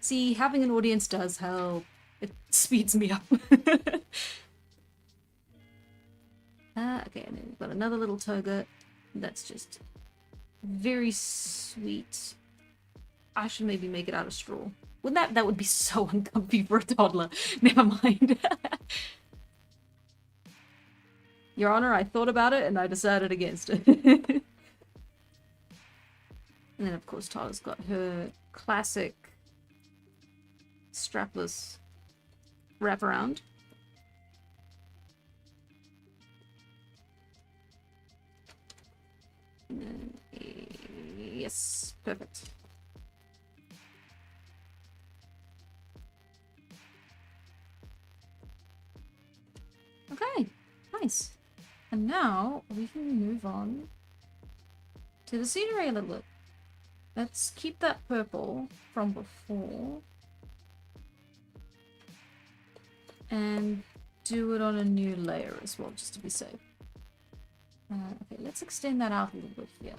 See, having an audience does help. It speeds me up. Okay, and then we've got another little toga. That's just very sweet. I should maybe make it out of straw. Wouldn't that would be so uncomfy for a toddler. Never mind. Your Honor, I thought about it and I decided against it. And then of course Tala's got her classic strapless wraparound. Yes, perfect. Okay, nice. And now we can move on to the scenery a little bit. Let's keep that purple from before. And do it on a new layer as well, just to be safe. Okay, let's extend that out a little bit here.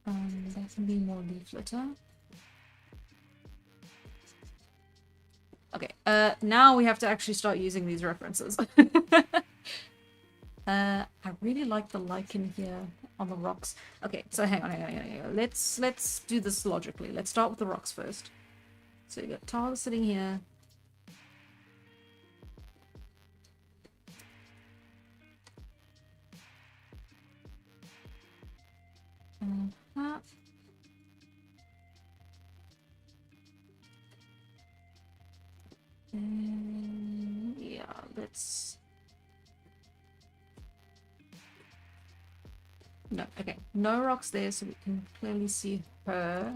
That can be more leaf litter. Okay, now we have to actually start using these references. I really like the lichen here on the rocks. Okay, so hang on. Let's do this logically. Let's start with the rocks first. So you got Tyler sitting here. Yeah, let's... No, okay. No rocks there, so we can clearly see her.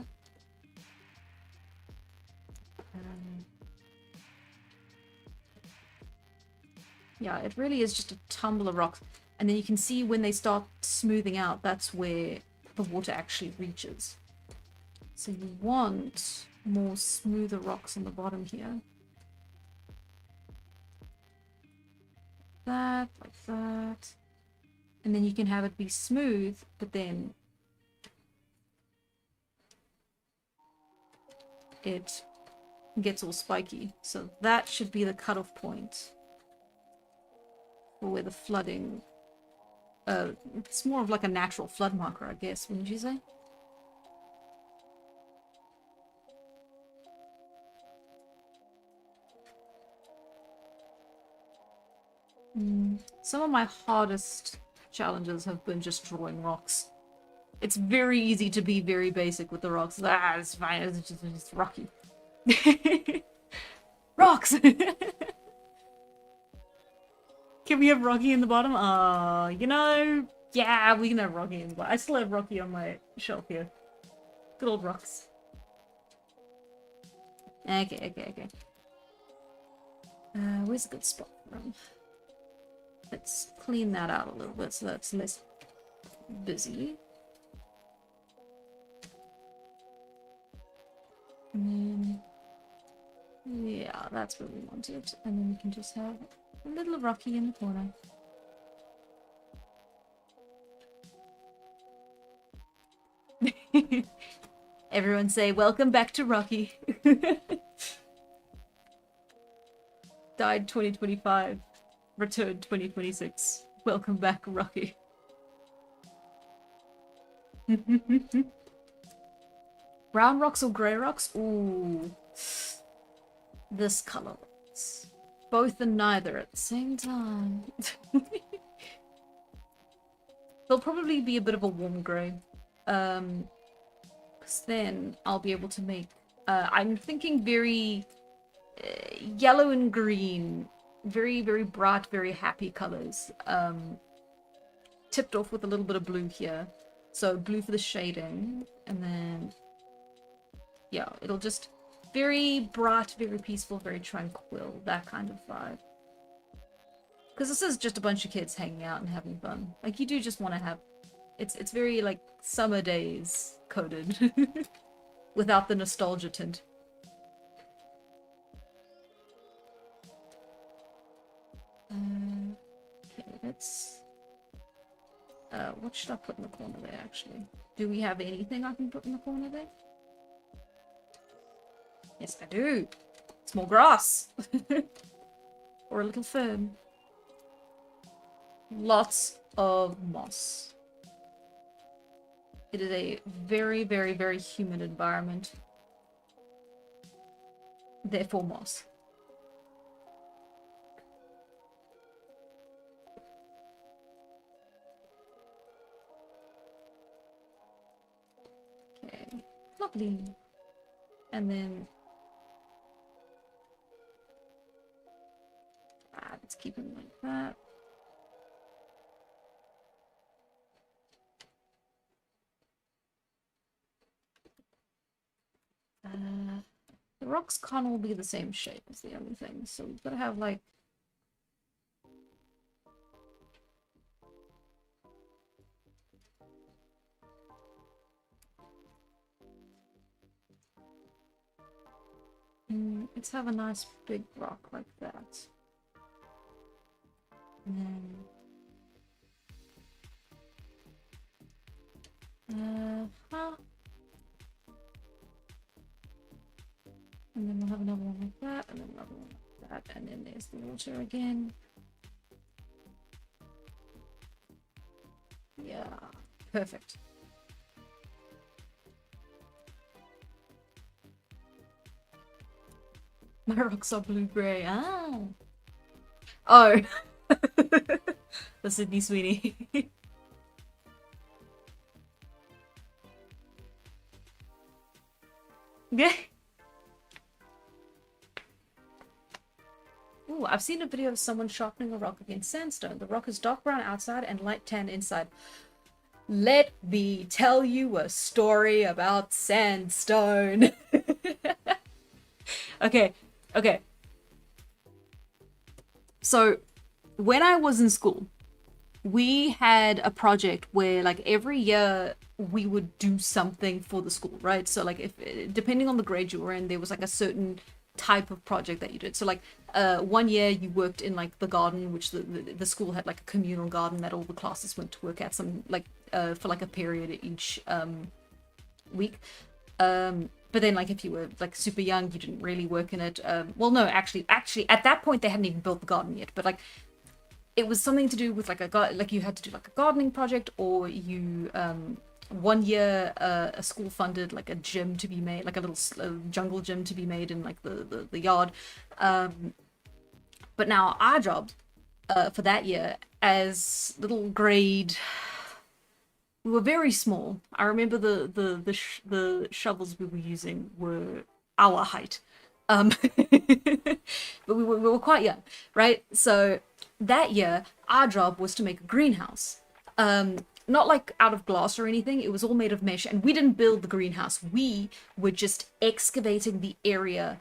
Yeah, it really is just a tumble of rocks. And then you can see when they start smoothing out, that's where the water actually reaches. So you want more smoother rocks on the bottom here. That, like that. And then you can have it be smooth, but then it gets all spiky. So that should be the cutoff point for where the flooding... it's more of like a natural flood marker, I guess, wouldn't you say? Some of my hardest challenges have been just drawing rocks. It's very easy to be very basic with the rocks. Ah, it's fine, it's just rocky. Rocks! Can we have Rocky in the bottom? You know, yeah, we can have Rocky in the bottom. I still have Rocky on my shelf here. Good old rocks. Okay. Where's a good spot for him? Let's clean that out a little bit so that's less busy. And then, yeah, that's where we want it. And then we can just have a little Rocky in the corner. Everyone say, welcome back to Rocky. Died 2025. Returned 2026. Welcome back, Rocky. Brown rocks or grey rocks? Ooh. This color. Both and neither at the same time. They'll probably be a bit of a warm grey. Because then I'll be able to make... I'm thinking very yellow and green. Very, very bright, very happy colors. Tipped off with a little bit of blue here. So blue for the shading. And then... yeah, it'll just... very bright, very peaceful, very tranquil. That kind of vibe. Because this is just a bunch of kids hanging out and having fun. Like, you do just want to have... It's very, like, summer days coded. Without the nostalgia tint. Okay, let's... what should I put in the corner there, actually? Do we have anything I can put in the corner there? Yes, I do. It's more grass. Or a little fern. Lots of moss. It is a very, very, very humid environment. Therefore, moss. Okay, lovely. And then... let's keep it like that. The rocks can't all be the same shape is the only thing, so we've got to have like... Let's have a nice big rock like that. Huh. And then we'll have another one like that, and then another one like that, and then there's the water again. Yeah, perfect. My rocks are blue-gray. Ah. Oh. The Sydney Sweeney. Yeah. Ooh, I've seen a video of someone sharpening a rock against sandstone. The rock is dark brown outside and light tan inside. Let me tell you a story about sandstone. Okay. So, when I was in school, we had a project where like every year we would do something for the school, right? So like if depending on the grade you were in, there was like a certain type of project that you did. So like one year you worked in like the garden, which the school had like a communal garden that all the classes went to work at some like for like a period each week. But then like if you were like super young, you didn't really work in it. Well, no, actually at that point they hadn't even built the garden yet, but like it was something to do with like like you had to do like a gardening project, or you one year a school funded like a gym to be made, like a little jungle gym to be made in like the yard. But now our job for that year as little grade, we were very small. I remember the shovels we were using were our height. But we were quite young, right? So that year, our job was to make a greenhouse. Not like out of glass or anything, it was all made of mesh, and we didn't build the greenhouse. We were just excavating the area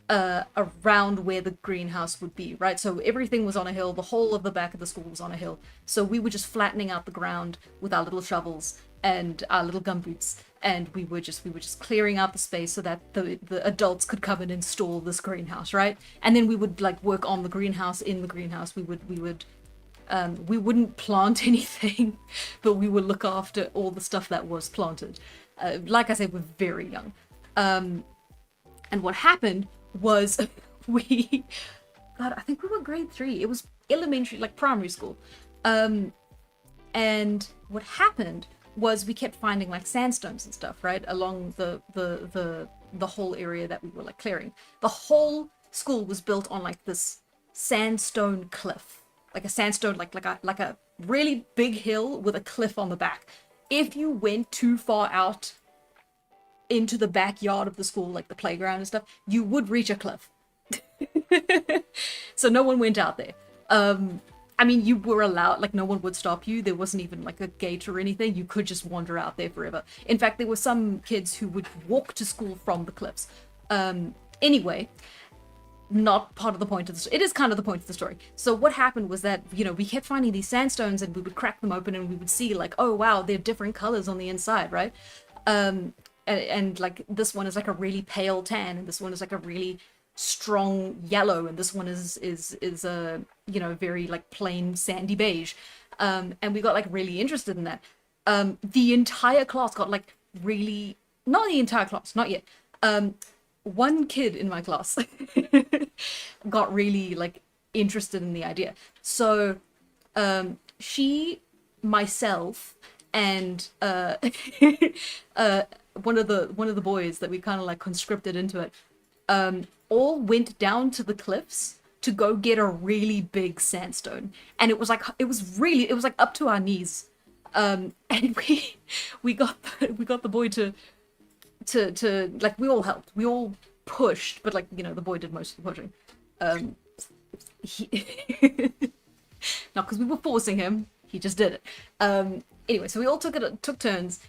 around where the greenhouse would be, right? So everything was on a hill, the whole of the back of the school was on a hill. So we were just flattening out the ground with our little shovels and our little gumboots, and we were just clearing out the space so that the adults could come and install this greenhouse, right? And then we would like work on the greenhouse. In the greenhouse we wouldn't plant anything, but we would look after all the stuff that was planted. Like I said, we're very young. And what happened was God, I think we were grade 3. It was elementary, like primary school. And what happened was we kept finding like sandstones and stuff, right, along the whole area that we were like clearing. The whole school was built on like this sandstone cliff, like a sandstone, like a really big hill with a cliff on the back. If you went too far out into the backyard of the school, like the playground and stuff, you would reach a cliff. So no one went out there. I mean, you were allowed, like no one would stop you. There wasn't even like a gate or anything. You could just wander out there forever. In fact, there were some kids who would walk to school from the cliffs. Anyway, not part of the point of the story. It is kind of the point of the story. So what happened was that, you know, we kept finding these sandstones and we would crack them open and we would see like, oh wow, they're different colors on the inside, right? And like this one is like a really pale tan, and this one is like a really strong yellow, and this one is a, you know, very like plain sandy beige. And we got like really interested in that. The entire class got like really, not the entire class, not yet. One kid in my class got really like interested in the idea. So she, myself, and one of the boys that we kind of like conscripted into it, all went down to the cliffs to go get a really big sandstone, and it was like up to our knees. And we got the boy to like, we all helped, we all pushed, but like, you know, the boy did most of the pushing. Not because we were forcing him, he just did it. Anyway, so we all took turns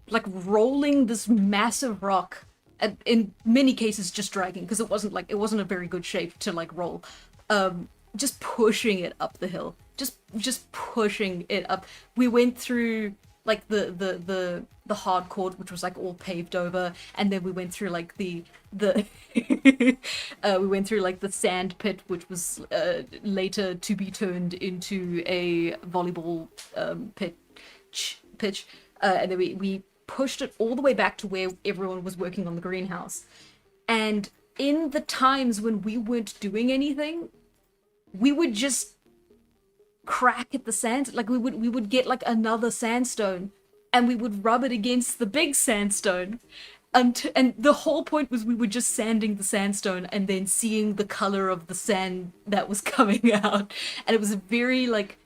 like rolling this massive rock, and in many cases just dragging, because it wasn't a very good shape to like roll. Just pushing it up the hill, just pushing it up. We went through like the hard court, which was like all paved over, and then we went through like the we went through like the sand pit, which was later to be turned into a volleyball pitch, and then we pushed it all the way back to where everyone was working on the greenhouse. And in the times when we weren't doing anything, we would just crack at the sand, like we would get like another sandstone and we would rub it against the big sandstone, and the whole point was we were just sanding the sandstone and then seeing the color of the sand that was coming out. And it was a very like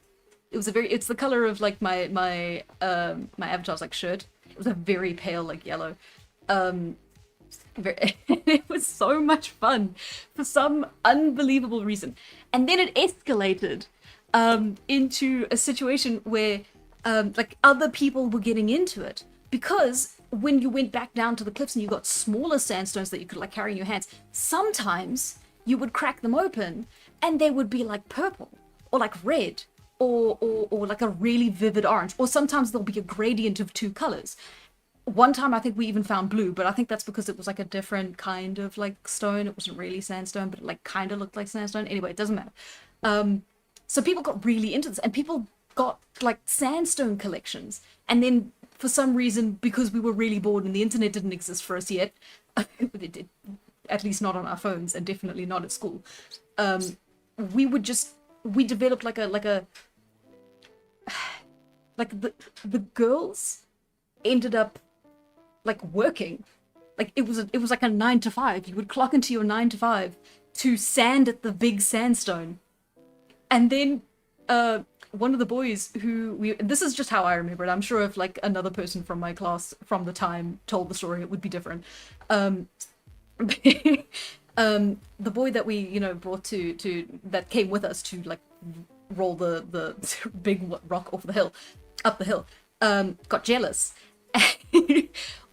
it's the color of like my avatar's like shirt. It was a very pale like yellow. It was so much fun for some unbelievable reason. And then it escalated into a situation where like other people were getting into it, because when you went back down to the cliffs and you got smaller sandstones that you could like carry in your hands, sometimes you would crack them open and they would be like purple or like red or like a really vivid orange, or sometimes there'll be a gradient of two colors. One time I think we even found blue, but I think that's because it was like a different kind of like stone. It wasn't really sandstone, but it like kind of looked like sandstone. Anyway, it doesn't matter. So people got really into this, and people got like sandstone collections. And then for some reason, because we were really bored and the internet didn't exist for us yet, at least not on our phones and definitely not at school, we developed like the girls ended up like working, like it was like a 9 to 5. You would clock into your 9 to 5 to sand at the big sandstone. And then one of the boys this is just how I remember it. I'm sure if like another person from my class from the time told the story, it would be different. The boy that we brought to that came with us to like roll the big rock off the hill, up the hill, got jealous.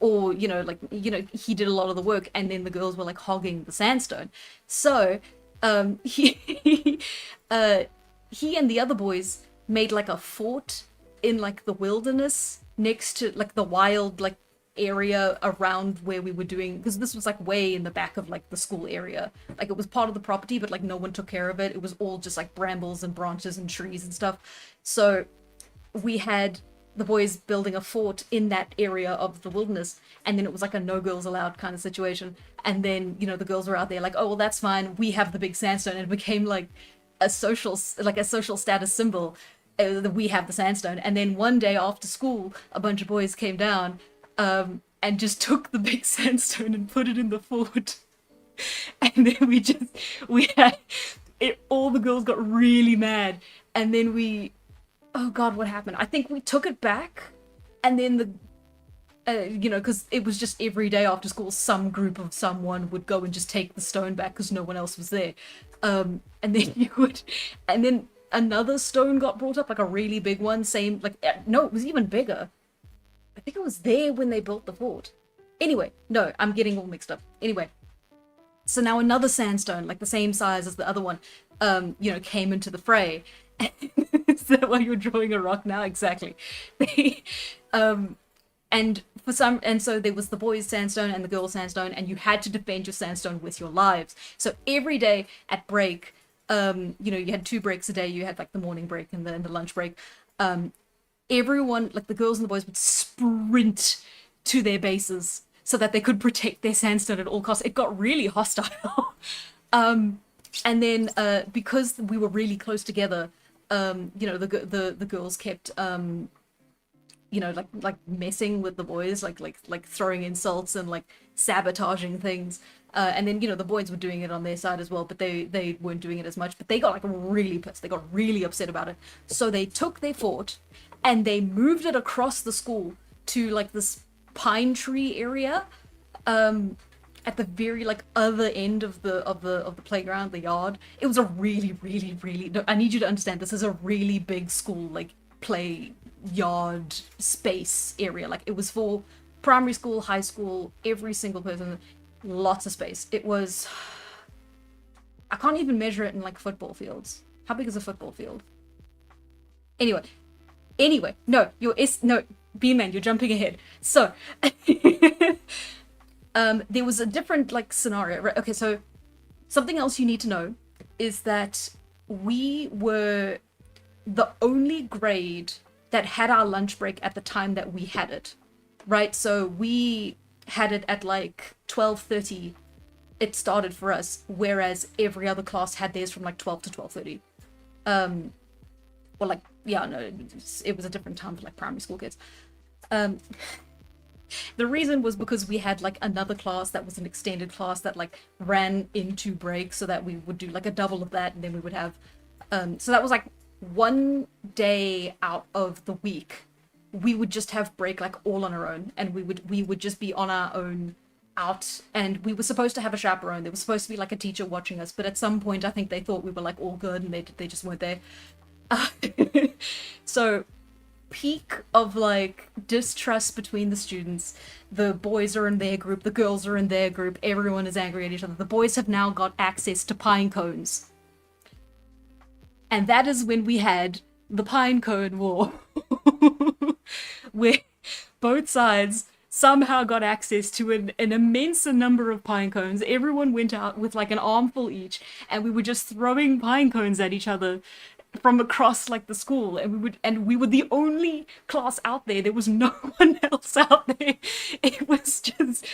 Or he did a lot of the work, and then the girls were like hogging the sandstone. So he and the other boys made like a fort in like the wilderness next to like the wild like area around where we were doing, because this was like way in the back of like the school area. Like it was part of the property, but like no one took care of it. It was all just like brambles and branches and trees and stuff. So we had the boys building a fort in that area of the wilderness, and then it was like a no girls allowed kind of situation. And then the girls were out there like, oh well, that's fine, we have the big sandstone, and it became like a social status symbol that we have the sandstone. And then one day after school, a bunch of boys came down and just took the big sandstone and put it in the fort. And then we had it, all the girls got really mad, and then oh god, what happened? I think we took it back, and then because it was just every day after school, some group of someone would go and just take the stone back because no one else was there. And then another stone got brought up, like a really big one, same, like, no, it was even bigger. I think it was there when they built the fort. Anyway, no, I'm getting all mixed up. Anyway, so now another sandstone, like the same size as the other one, came into the fray. Is that why you're drawing a rock now? Exactly. And so there was the boys' sandstone and the girls' sandstone, and you had to defend your sandstone with your lives. So every day at break, you had 2 breaks a day. You had like the morning break and the lunch break. Everyone, like the girls and the boys, would sprint to their bases so that they could protect their sandstone at all costs. It got really hostile. And then because we were really close together, the girls kept like messing with the boys, like throwing insults and like sabotaging things. And then the boys were doing it on their side as well, but they weren't doing it as much. But they got like really pissed. They got really upset about it. So they took their fort and they moved it across the school to like this pine tree area, at the very like other end of the playground, the yard. It was a really, really, really. No, I need you to understand. This is a really big school, like play yard space area. Like it was for primary school, high school, every single person. Lots of space. It was. I can't even measure it in like football fields. How big is a football field? Anyway, Anyway, no, no, B-Man, you're jumping ahead. So, there was a different like scenario, right? Okay, so something else you need to know is that we were the only grade that had our lunch break at the time that we had it, right? So we had it at like 12:30. It started for us, whereas every other class had theirs from like 12 to 12:30. Or like, yeah, no, it was a different time for like primary school kids. The reason was because we had like another class that was an extended class that like ran into break, so that we would do like a double of that, and then we would have so that was like one day out of the week we would just have break like all on our own, and we would just be on our own out, and we were supposed to have a chaperone. There was supposed to be like a teacher watching us, but at some point I think they thought we were like all good, and they just weren't there. So peak of like distrust between the students. The boys are in their group, the girls are in their group, everyone is angry at each other. The boys have now got access to pine cones. And that is when we had the pine cone war. Where both sides somehow got access to an immense number of pine cones. Everyone went out with like an armful each, and we were just throwing pine cones at each other from across like the school, and we were the only class out there. There was no one else out there. It was just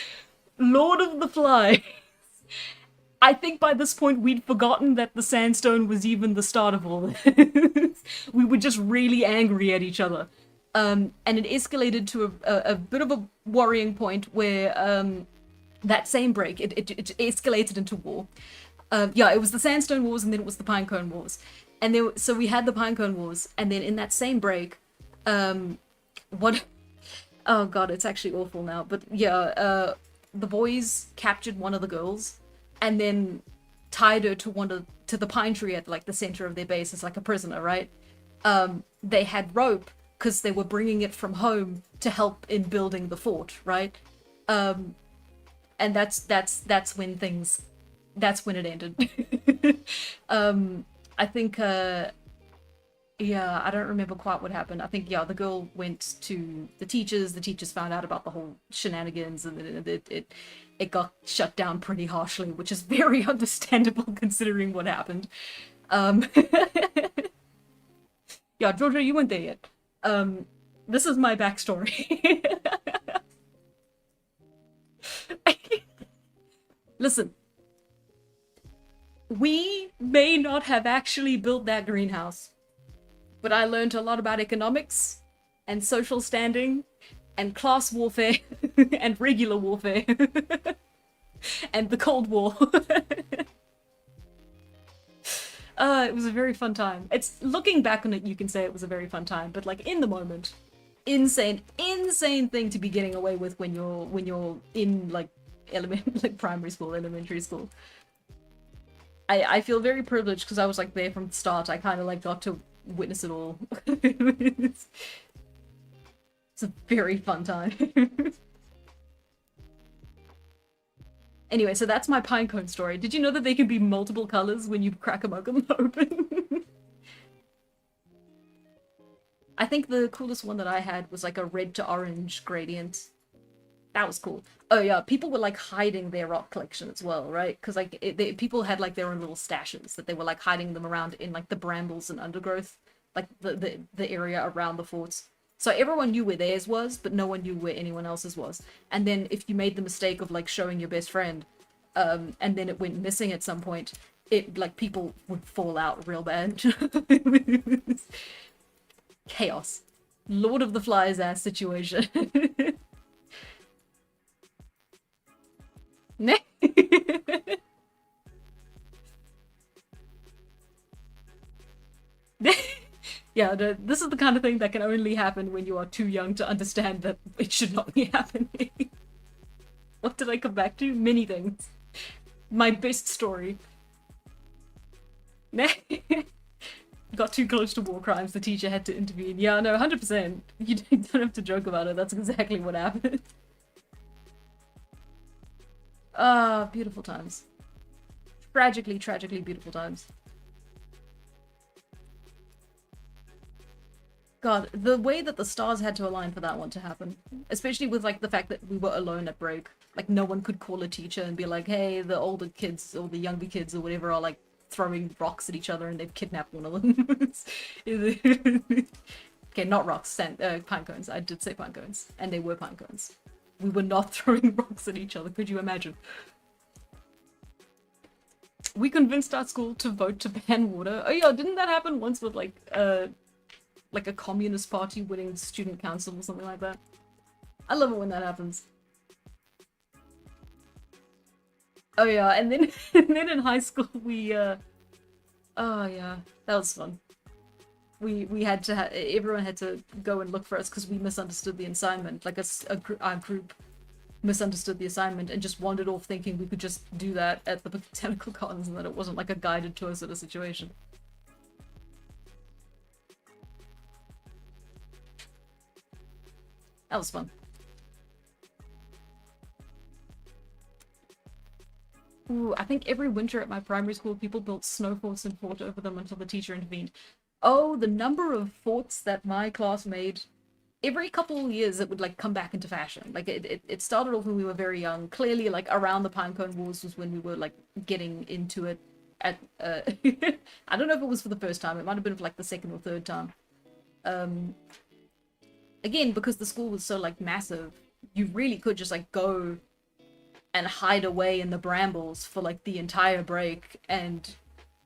Lord of the Flies. I think by this point we'd forgotten that the sandstone was even the start of all this. We were just really angry at each other. And it escalated to a bit of a worrying point where that same break, it escalated into war. Yeah, it was the Sandstone Wars, and then it was the Pinecone Wars. And so we had the Pinecone Wars, and then in that same break, what... Oh god, it's actually awful now. But yeah, the boys captured one of the girls, and then tied her to the pine tree at like the center of their base as like a prisoner, right? They had rope because they were bringing it from home to help in building the fort, right? And that's when it ended. I think yeah, I don't remember quite what happened. I think, yeah, the girl went to the teachers found out about the whole shenanigans, and it got shut down pretty harshly, which is very understandable considering what happened. Yeah, Georgia, you weren't there yet. This is my backstory. Listen, we may not have actually built that greenhouse, but I learned a lot about economics and social standing and class warfare and regular warfare and the Cold War. It was a very fun time. It's looking back on it, you can say it was a very fun time, but like in the moment, insane thing to be getting away with when you're in like like primary school, elementary school. I feel very privileged because I was like there from the start. I kind of like got to witness it all. It's a very fun time. Anyway, so that's my pinecone story. Did you know that they can be multiple colors when you crack them open? I think the coolest one that I had was like a red to orange gradient. That was cool. Oh yeah, people were like hiding their rock collection as well, right? Because like people had like their own little stashes that they were like hiding them around in like the brambles and undergrowth, like the area around the forts. So everyone knew where theirs was, but no one knew where anyone else's was. And then if you made the mistake of like showing your best friend, and then it went missing at some point, it like people would fall out real bad. Chaos. Lord of the Flies ass situation. Yeah, this is the kind of thing that can only happen when you are too young to understand that it should not be happening. What did I come back to? Many things. My best story. Got too close to war crimes, the teacher had to intervene. Yeah, no, 100%. You don't have to joke about it, that's exactly what happened. Ah, beautiful times. Tragically beautiful times. God, the way that the stars had to align for that one to happen, especially with like the fact that we were alone at break, like no one could call a teacher and be like, "Hey, the older kids or the younger kids or whatever are like throwing rocks at each other and they've kidnapped one of them." Okay, not rocks, pine cones. I did say pine cones, and they were pine cones. We were not throwing rocks at each other. Could you imagine? We convinced our school to vote to ban water. Oh yeah, didn't that happen once with like a communist party winning student council or something like that? I love it when that happens. Oh yeah, and then and then in high school we oh yeah, that was fun. We had to everyone had to go and look for us because we misunderstood the assignment. Like our group misunderstood the assignment and just wandered off thinking we could just do that at the botanical gardens and that it wasn't like a guided tour sort of situation. That was fun. Ooh, I think every winter at my primary school, people built snow forts and fought over them until the teacher intervened. Oh, the number of forts that my class made. Every couple of years, it would like come back into fashion. Like it started off when we were very young. Clearly, like around the Pinecone Wars was when we were like getting into it. At I don't know if it was for the first time. It might have been for like the second or third time. Again, because the school was so like massive, you really could just like go and hide away in the brambles for like the entire break, and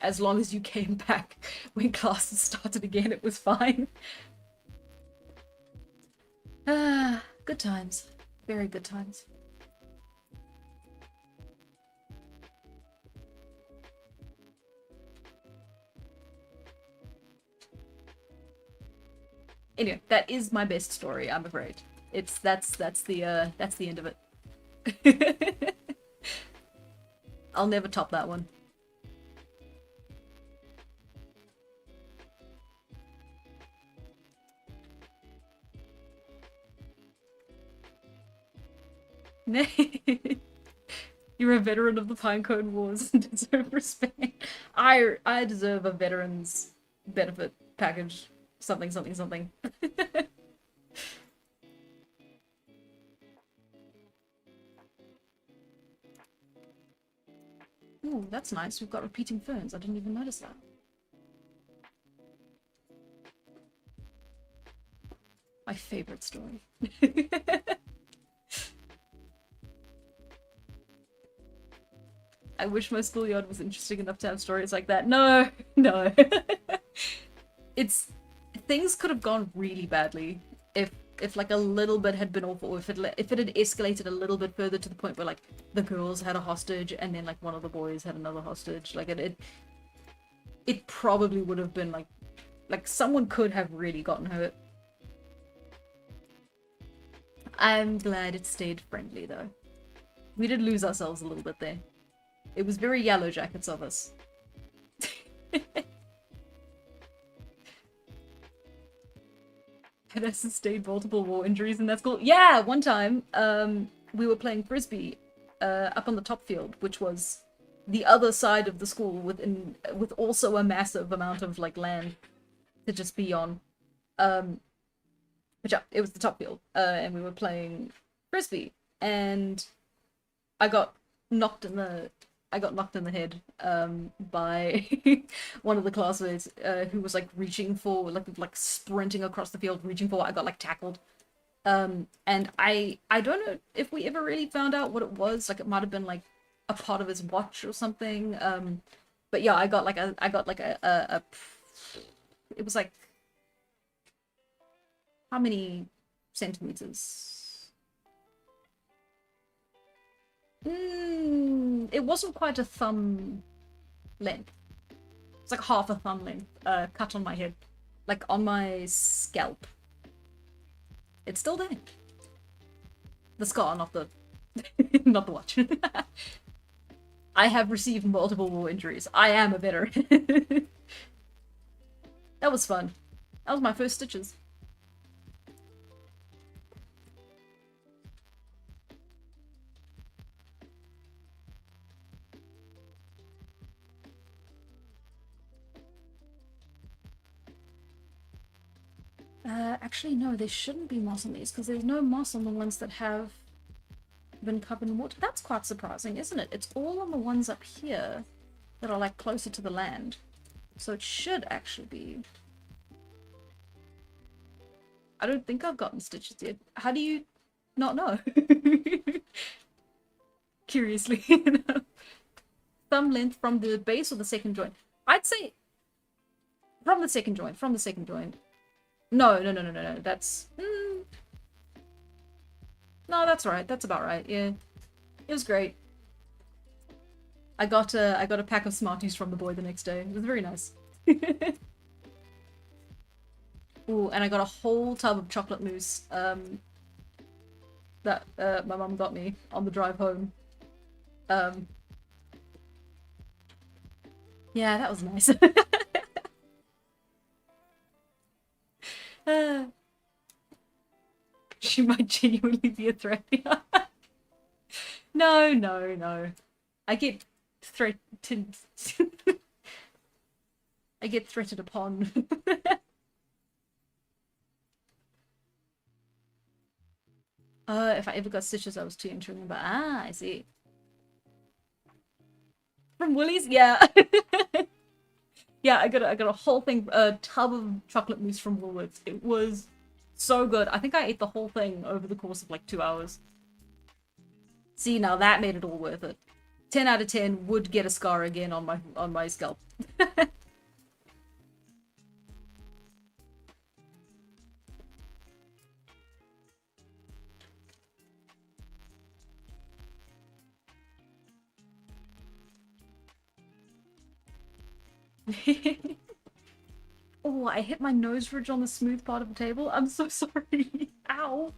as long as you came back when classes started again, it was fine. Ah, good times. Very good times. Anyway, that is my best story, I'm afraid. That's the end of it. I'll never top that one. You're a veteran of the Pinecone Wars and deserve respect. I deserve a veteran's benefit package. Something, something, something. Ooh, that's nice. We've got repeating ferns. I didn't even notice that. My favorite story. I wish my schoolyard was interesting enough to have stories like that. No, no. It's things could have gone really badly if like a little bit had been awful, or if it had escalated a little bit further to the point where like the girls had a hostage and then like one of the boys had another hostage. Like it probably would have been like someone could have really gotten hurt. I'm glad it stayed friendly though. We did lose ourselves a little bit there. It was very Yellow Jackets of us. Had sustained multiple war injuries in that school. Yeah, one time, we were playing frisbee up on the top field, which was the other side of the school with also a massive amount of like land to just be on. Which it was the top field, and we were playing frisbee, and I got knocked in the head by one of the classmates who was like reaching for like sprinting across the field reaching for. I got like tackled, and I don't know if we ever really found out what it was. Like it might have been like a part of his watch or something. But yeah, I got like a it was like how many centimeters? It wasn't quite a thumb length. It's like half a thumb length cut on my head. Like on my scalp. It's still there. The scar, not the not the watch. I have received multiple war injuries. I am a veteran. That was fun. That was my first stitches. Actually, no, there shouldn't be moss on these because there's no moss on the ones that have been covered in water. That's quite surprising, isn't it? It's all on the ones up here that are like closer to the land. So it should actually be. I don't think I've gotten stitches yet. How do you not know? Curiously enough. Thumb length from the base or the second joint? I'd say from the second joint. From the second joint. No. That's no, that's right. That's about right. Yeah, it was great. I got a pack of Smarties from the boy the next day. It was very nice. Ooh, and I got a whole tub of chocolate mousse that my mum got me on the drive home. Yeah, that was nice. She might genuinely be a threat. No. I get threatened. I get threatened upon. If I ever got stitches, I was too young to remember. Ah, I see. From Woolies? Yeah. Yeah, I got a whole thing, a tub of chocolate mousse from Woolworths. It was so good. I think I ate the whole thing over the course of like 2 hours. See, now that made it all worth it. 10 out of 10 would get a scar again on my scalp. Oh, I hit my nose ridge on the smooth part of the table. I'm so sorry. Ow.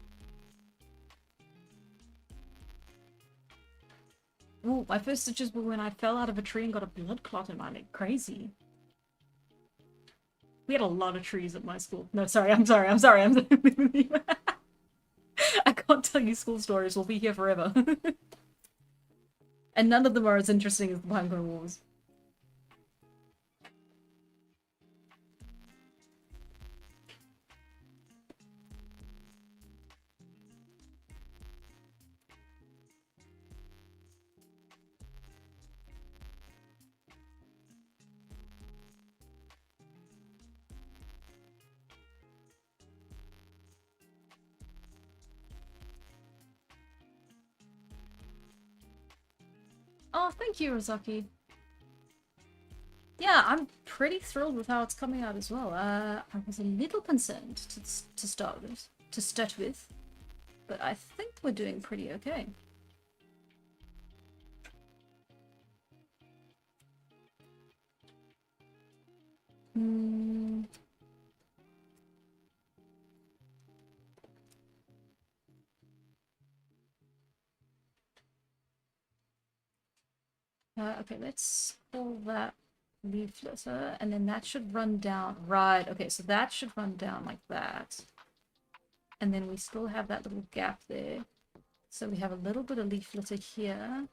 Ooh, my first stitches were when I fell out of a tree and got a blood clot in my leg. Crazy. We had a lot of trees at my school. No, sorry. I'm sorry. I can't tell you school stories. We'll be here forever. And none of them are as interesting as the Pinecone Wars. Oh, thank you, Rozaki. Yeah, I'm pretty thrilled with how it's coming out as well. I was a little concerned to start with, but I think we're doing pretty okay. Okay, let's pull that leaf litter, and then that should run down. Right, okay, so that should run down like that. And then we still have that little gap there. So we have a little bit of leaf litter here.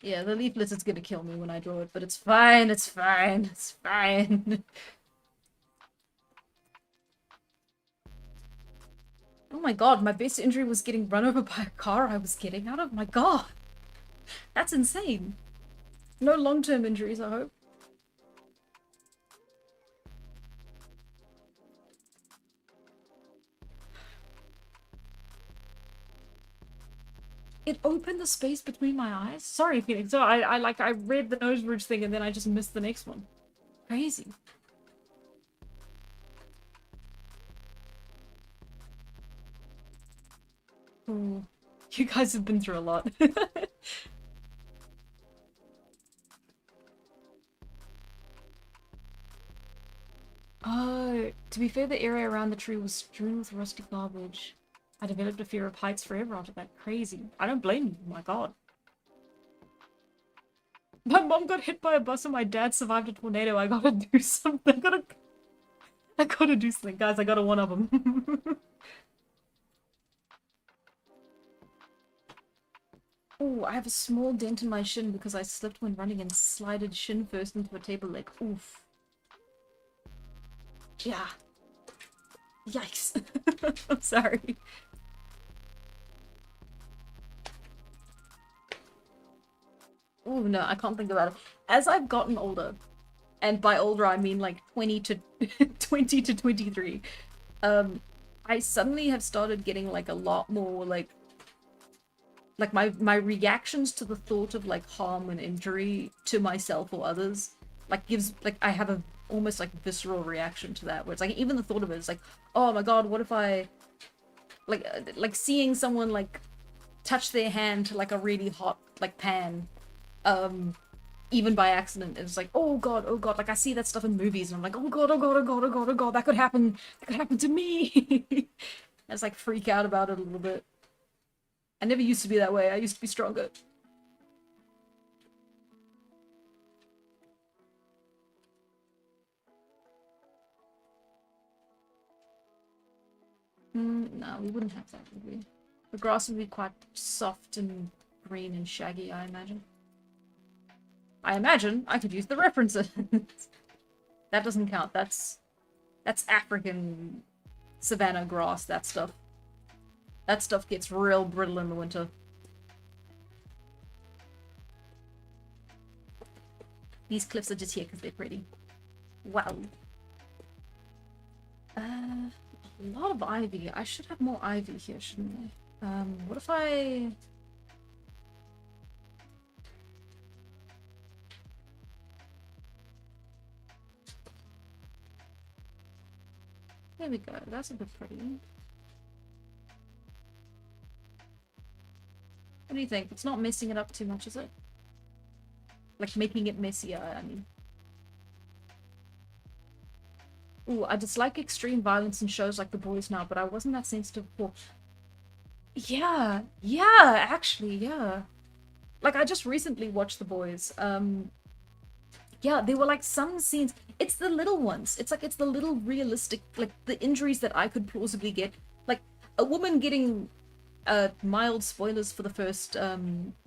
Yeah, the leaf litter's gonna kill me when I draw it, but it's fine, it's fine, it's fine. Oh my god, my best injury was getting run over by a car I was getting out of. My god, that's insane. No long-term injuries, I hope. It opened the space between my eyes. Sorry, Phoenix. So I read the nose ridge thing and then I just missed the next one. Crazy. Ooh, you guys have been through a lot. Oh, to be fair, the area around the tree was strewn with rusty garbage. I developed a fear of heights forever after that. Crazy. I don't blame you. My god. My mom got hit by a bus and my dad survived a tornado. I gotta do something. I gotta do something. Guys, I gotta one of them. Oh, I have a small dent in my shin because I slipped when running and slided shin first into a table leg. Oof. Yeah. Yikes. I'm sorry. Oh no, I can't think about it. As I've gotten older, and by older I mean like 20 to 20 to 23, I suddenly have started getting like a lot more like my reactions to the thought of like harm and injury to myself or others like gives like I have a almost like visceral reaction to that where it's like even the thought of it is like, oh my god, what if I like seeing someone like touch their hand to like a really hot like pan even by accident. It's like, oh god, like I see that stuff in movies and I'm like, oh god, oh god, oh god, oh god, oh god, that could happen to me. I just like freak out about it a little bit. I never used to be that way. I used to be stronger. No, we wouldn't have that, would we? The grass would be quite soft and green and shaggy, I imagine. I imagine I could use the references. That doesn't count. That's African savanna grass, that stuff. That stuff gets real brittle in the winter. These cliffs are just here because they're pretty. Wow. A lot of ivy. I should have more ivy here, shouldn't I? What if I... There we go. That's a bit pretty. What do you think? It's not messing it up too much, is it? Like, making it messier, I mean. Ooh, I dislike extreme violence in shows like The Boys now, but I wasn't that sensitive before. Yeah, actually, yeah. Like, I just recently watched The Boys. Yeah, there were, like, some scenes... It's the little ones. It's like, it's the little realistic, like, the injuries that I could plausibly get. Like, a woman getting... mild spoilers for the first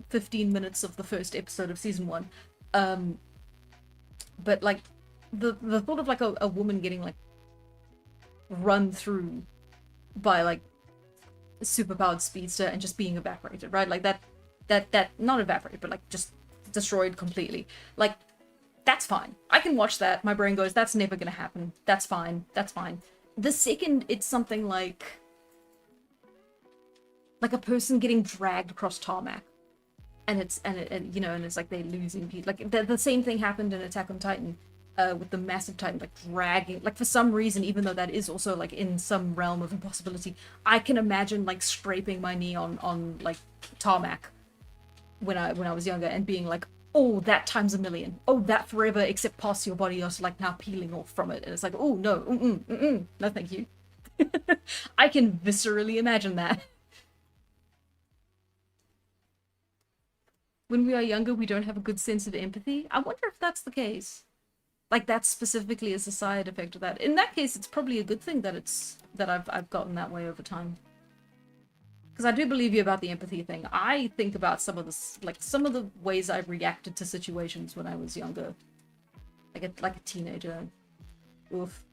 15 minutes of the first episode of season 1. But like the thought of like a woman getting like run through by like a superpowered speedster and just being evaporated, right? Like that not evaporated, but like just destroyed completely. Like that's fine. I can watch that. My brain goes, that's never gonna happen. That's fine. That's fine. The second it's something like a person getting dragged across tarmac, and it's and you know, and it's like they're losing people. Like the same thing happened in Attack on Titan, with the massive Titan like dragging. Like for some reason, even though that is also like in some realm of impossibility, I can imagine like scraping my knee on like tarmac when I was younger and being like, oh, that times a million. Oh, that forever, except parts of your body are like now peeling off from it, and it's like, oh no, no, thank you. I can viscerally imagine that. When we are younger, we don't have a good sense of empathy. I wonder if that's the case. Like that specifically is a side effect of that. In that case, it's probably a good thing that I've gotten that way over time. Because I do believe you about the empathy thing. I think about some of the ways I reacted to situations when I was younger, like a teenager. Oof.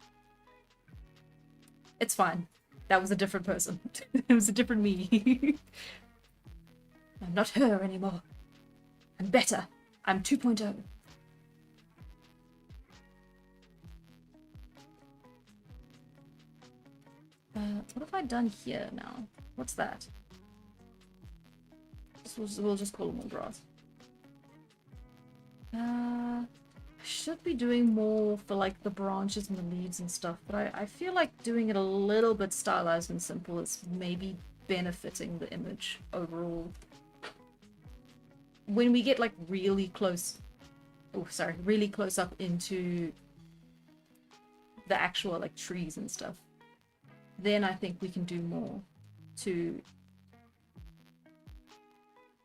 It's fine. That was a different person. It was a different me. I'm not her anymore. I'm better. I'm 2.0. What have I done here now? What's that? We'll just call them all grass. I should be doing more for like the branches and the leaves and stuff, but I feel like doing it a little bit stylized and simple is maybe benefiting the image overall. When we get like really close, really close up into the actual like trees and stuff, then I think we can do more to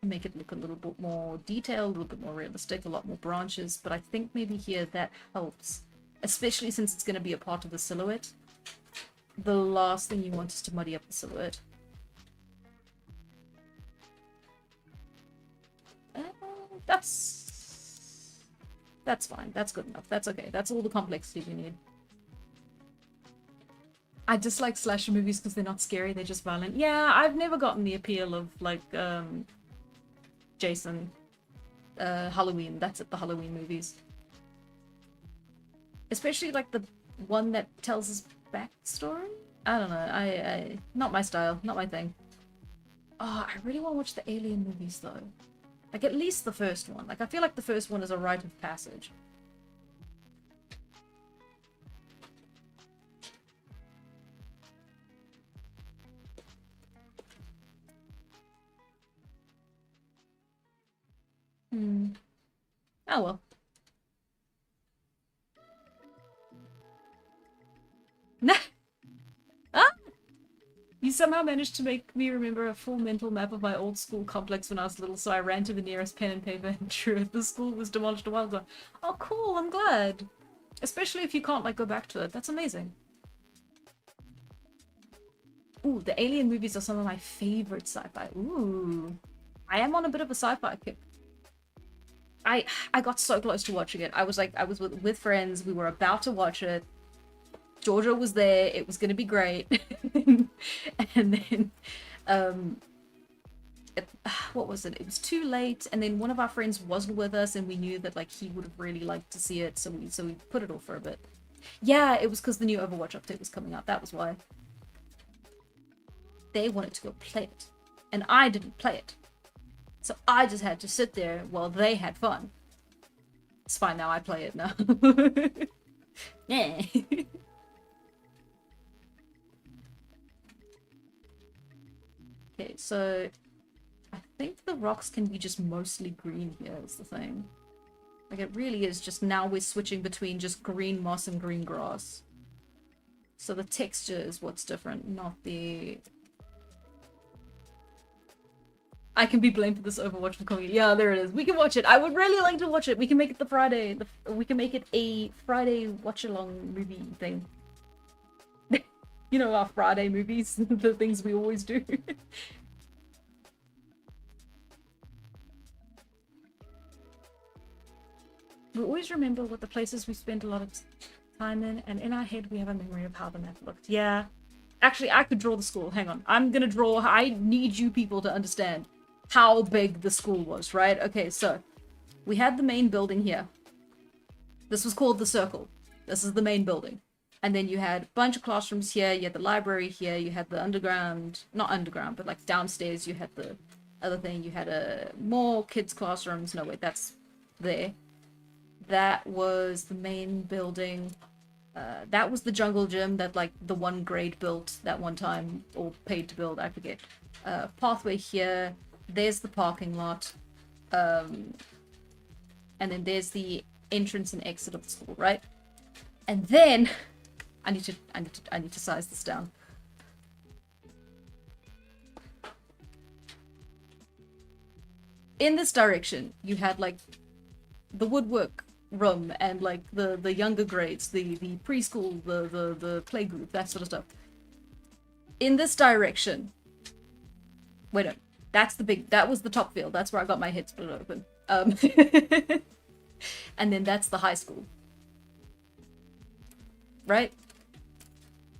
make it look a little bit more detailed, a little bit more realistic, a lot more branches. But I think maybe here that helps, especially since it's going to be a part of the silhouette. The last thing you want is to muddy up the silhouette. That's fine. That's good enough. That's okay. That's all the complexity we need. I dislike slasher movies because they're not scary, they're just violent. Yeah, I've never gotten the appeal of, like, Jason, Halloween. That's it, the Halloween movies. Especially, like, the one that tells his backstory? I don't know, not my style, not my thing. Oh, I really want to watch the Alien movies, though. Like, at least the first one. Like, I feel like the first one is a rite of passage. Oh well. Nah. Ah! You somehow managed to make me remember a full mental map of my old school complex when I was little, so I ran to the nearest pen and paper and drew it. The school was demolished a while ago. Oh, cool, I'm glad. Especially if you can't, like, go back to it. That's amazing. Ooh, the Alien movies are some of my favorite sci-fi. Ooh. I am on a bit of a sci-fi kick. I got so close to watching it. I was with friends. We were about to watch it. Georgia was there. It was gonna be great. And then, what was it? It was too late. And then one of our friends wasn't with us, and we knew that, like, he would have really liked to see it. So we put it off for a bit. Yeah, it was because the new Overwatch update was coming out. That was why. They wanted to go play it, and I didn't play it. So I just had to sit there while they had fun. It's fine now, I play it now. Yeah. Okay, so I think the rocks can be just mostly green here is the thing. Like, it really is just now we're switching between just green moss and green grass. So the texture is what's different, not the... I can be blamed for this Overwatch for coming. Yeah, there it is. We can watch it. I would really like to watch it. We can make it the Friday. We can make it a Friday watch-along movie thing. You know, our Friday movies, the things we always do. We always remember what the places we spent a lot of time in, and in our head we have a memory of how the map looked. Yeah. Actually, I could draw the school. Hang on. I'm gonna draw. I need you people to understand how big the school was, right? Okay, so we had the main building here. This was called the Circle. This is the main building. And then you had a bunch of classrooms here. You had the library here. You had the underground, not underground, but like downstairs. You had the other thing. You had more kids' classrooms. No, wait, that's there. That was the main building. That was the jungle gym that, like, the one grade built that one time, or paid to build, I forget. Pathway here. There's the parking lot. And then there's the entrance and exit of the school, right? And then I need to size this down. In this direction, you had, like, the woodwork room and, like, the younger grades, the preschool, the playgroup, that sort of stuff. In this direction, wait, no, that was the top field. That's where I got my head split open. And then that's the high school. Right?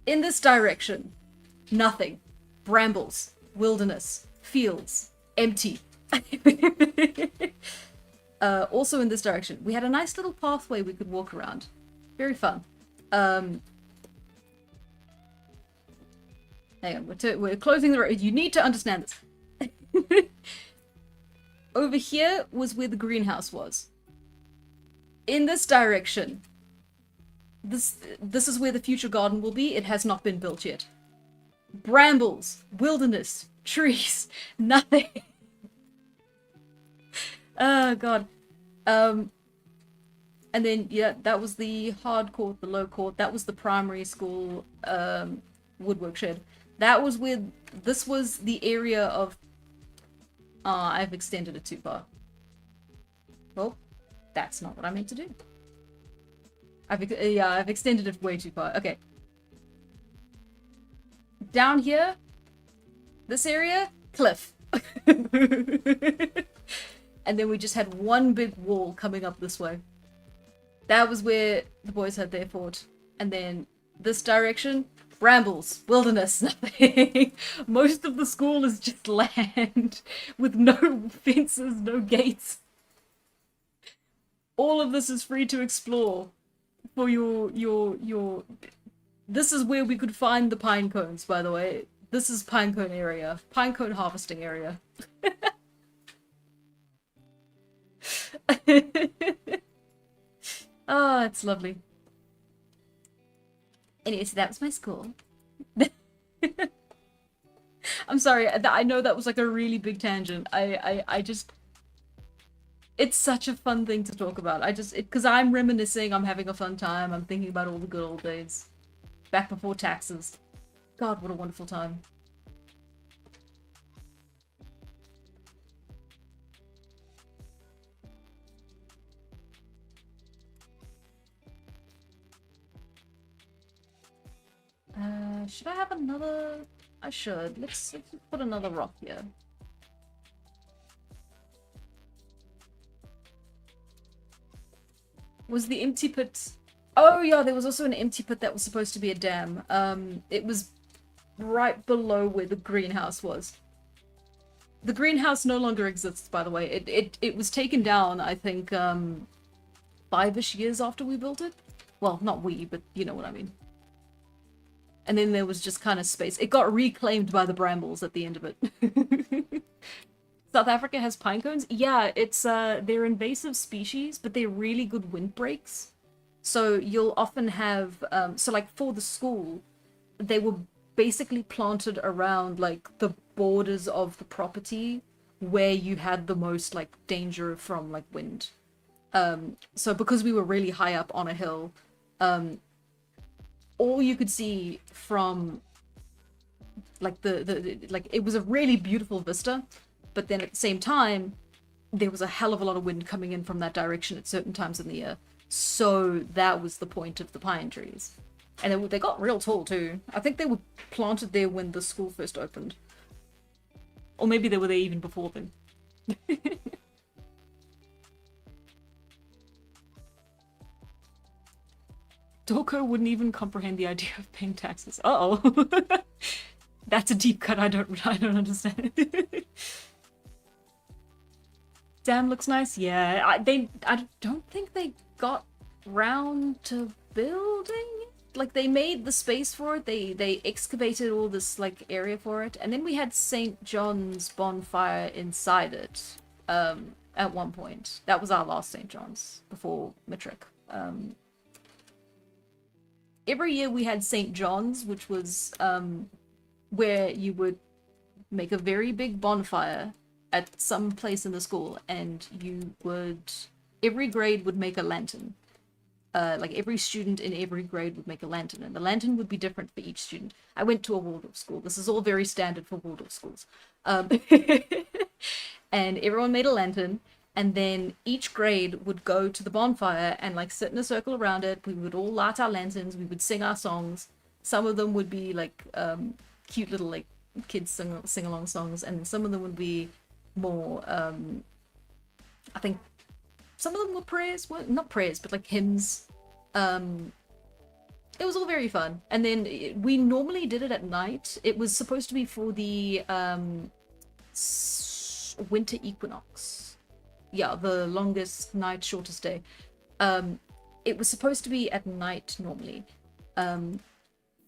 In this direction, nothing. Brambles, wilderness, fields, empty. Also in this direction, we had a nice little pathway we could walk around. Very fun. Hang on, we're closing the road. You need to understand this. Over here was where the greenhouse was. In this direction, this is where the future garden will be. It has not been built yet. Brambles, wilderness, trees, nothing. Oh god. And then, yeah, that was the hard court, the low court. That was the primary school woodwork shed. That was where, this was the area of... I've extended it too far. Well, that's not what I meant to do. I've extended it way too far. Okay. Down here, this area, cliff. and then we just had one big wall coming up this way. That was where the boys had their fort. And then this direction, brambles, wilderness, nothing. Most of the school is just land with no fences, no gates. All of this is free to explore for your. This is where we could find the pine cones, by the way. This is pinecone area, pinecone harvesting area. Oh, it's lovely. Anyway, so that was my school. I'm sorry, I know that was like a really big tangent. I just... It's such a fun thing to talk about. Because I'm reminiscing, I'm having a fun time, I'm thinking about all the good old days. Back before taxes. God, what a wonderful time. Should I have another? I should. Let's put another rock here. Was the empty pit... Oh yeah, there was also an empty pit that was supposed to be a dam. It was right below where the greenhouse was. The greenhouse no longer exists, by the way. It was taken down, I think, 5-ish years after we built it. Well, not we, but you know what I mean. And then there was just kind of space. It got reclaimed by the brambles at the end of it. South Africa has pine cones? Yeah, it's they're invasive species, but they're really good windbreaks. So you'll often have so like for the school, they were basically planted around like the borders of the property where you had the most like danger from like wind. So because we were really high up on a hill, all you could see from like the like it was a really beautiful vista, but then at the same time there was a hell of a lot of wind coming in from that direction at certain times in the year. So that was the point of the pine trees. And they got real tall too. I think they were planted there when the school first opened. Or maybe they were there even before then. Dorko wouldn't even comprehend the idea of paying taxes. Uh-oh. That's a deep cut I don't understand. Dam looks nice. Yeah, I don't think they got round to building it. Like they made the space for it. They excavated all this like area for it, and then we had St. John's bonfire inside it. At one point, that was our last St. John's before Matric. Every year we had St. John's, which was where you would make a very big bonfire at some place in the school, and every grade would make a lantern. Like every student in every grade would make a lantern, and the lantern would be different for each student. I went to a Waldorf school. This is all very standard for Waldorf schools. And everyone made a lantern, and then each grade would go to the bonfire and like sit in a circle around it. We would all light our lanterns. We would sing our songs. Some of them would be like cute little like kids sing along songs, and some of them would be more I think some of them were prayers, well, not prayers, but like hymns. It was all very fun. And then we normally did it at night. It was supposed to be for the winter equinox. Yeah, the longest night, shortest day. It was supposed to be at night normally.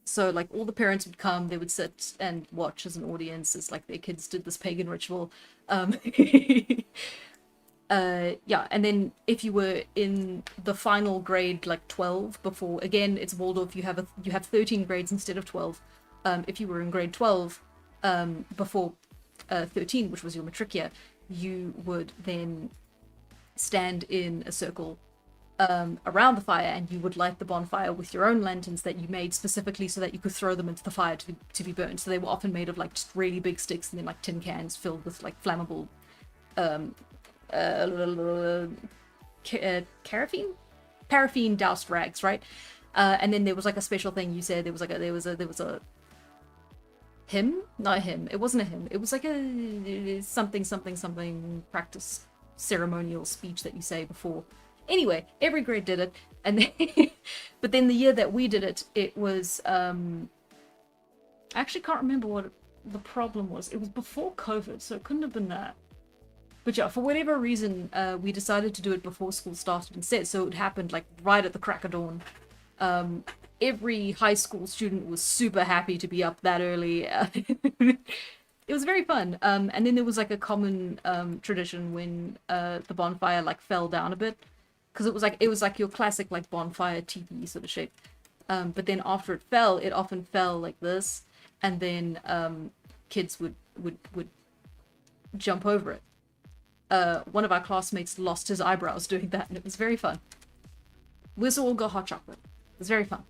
So like all the parents would come, they would sit and watch as an audience as like their kids did this pagan ritual. Yeah, and then if you were in the final grade, like 12, before, again, it's Waldorf, you have 13 grades instead of 12. If you were in grade 12, before 13, which was your matric year, you would then stand in a circle around the fire, and you would light the bonfire with your own lanterns that you made specifically so that you could throw them into the fire to be burned. So they were often made of like just really big sticks, and then like tin cans filled with like flammable paraffin doused rags, right? And then there was like a special thing you said. There was a hymn, not a hymn. It wasn't a hymn. It was like a something practice ceremonial speech that you say before. Anyway, every grade did it, and then, but then the year that we did it, it was I actually can't remember what the problem was. It was before COVID, so it couldn't have been that. But yeah, for whatever reason, we decided to do it before school started instead, so it happened like right at the crack of dawn. Every high school student was super happy to be up that early. It was very fun. And then there was like a common tradition when the bonfire like fell down a bit, because it was like your classic like bonfire teepee sort of shape. But then after it fell, it often fell like this, and then kids would jump over it. One of our classmates lost his eyebrows doing that, and it was very fun. We also all got hot chocolate. It was very fun.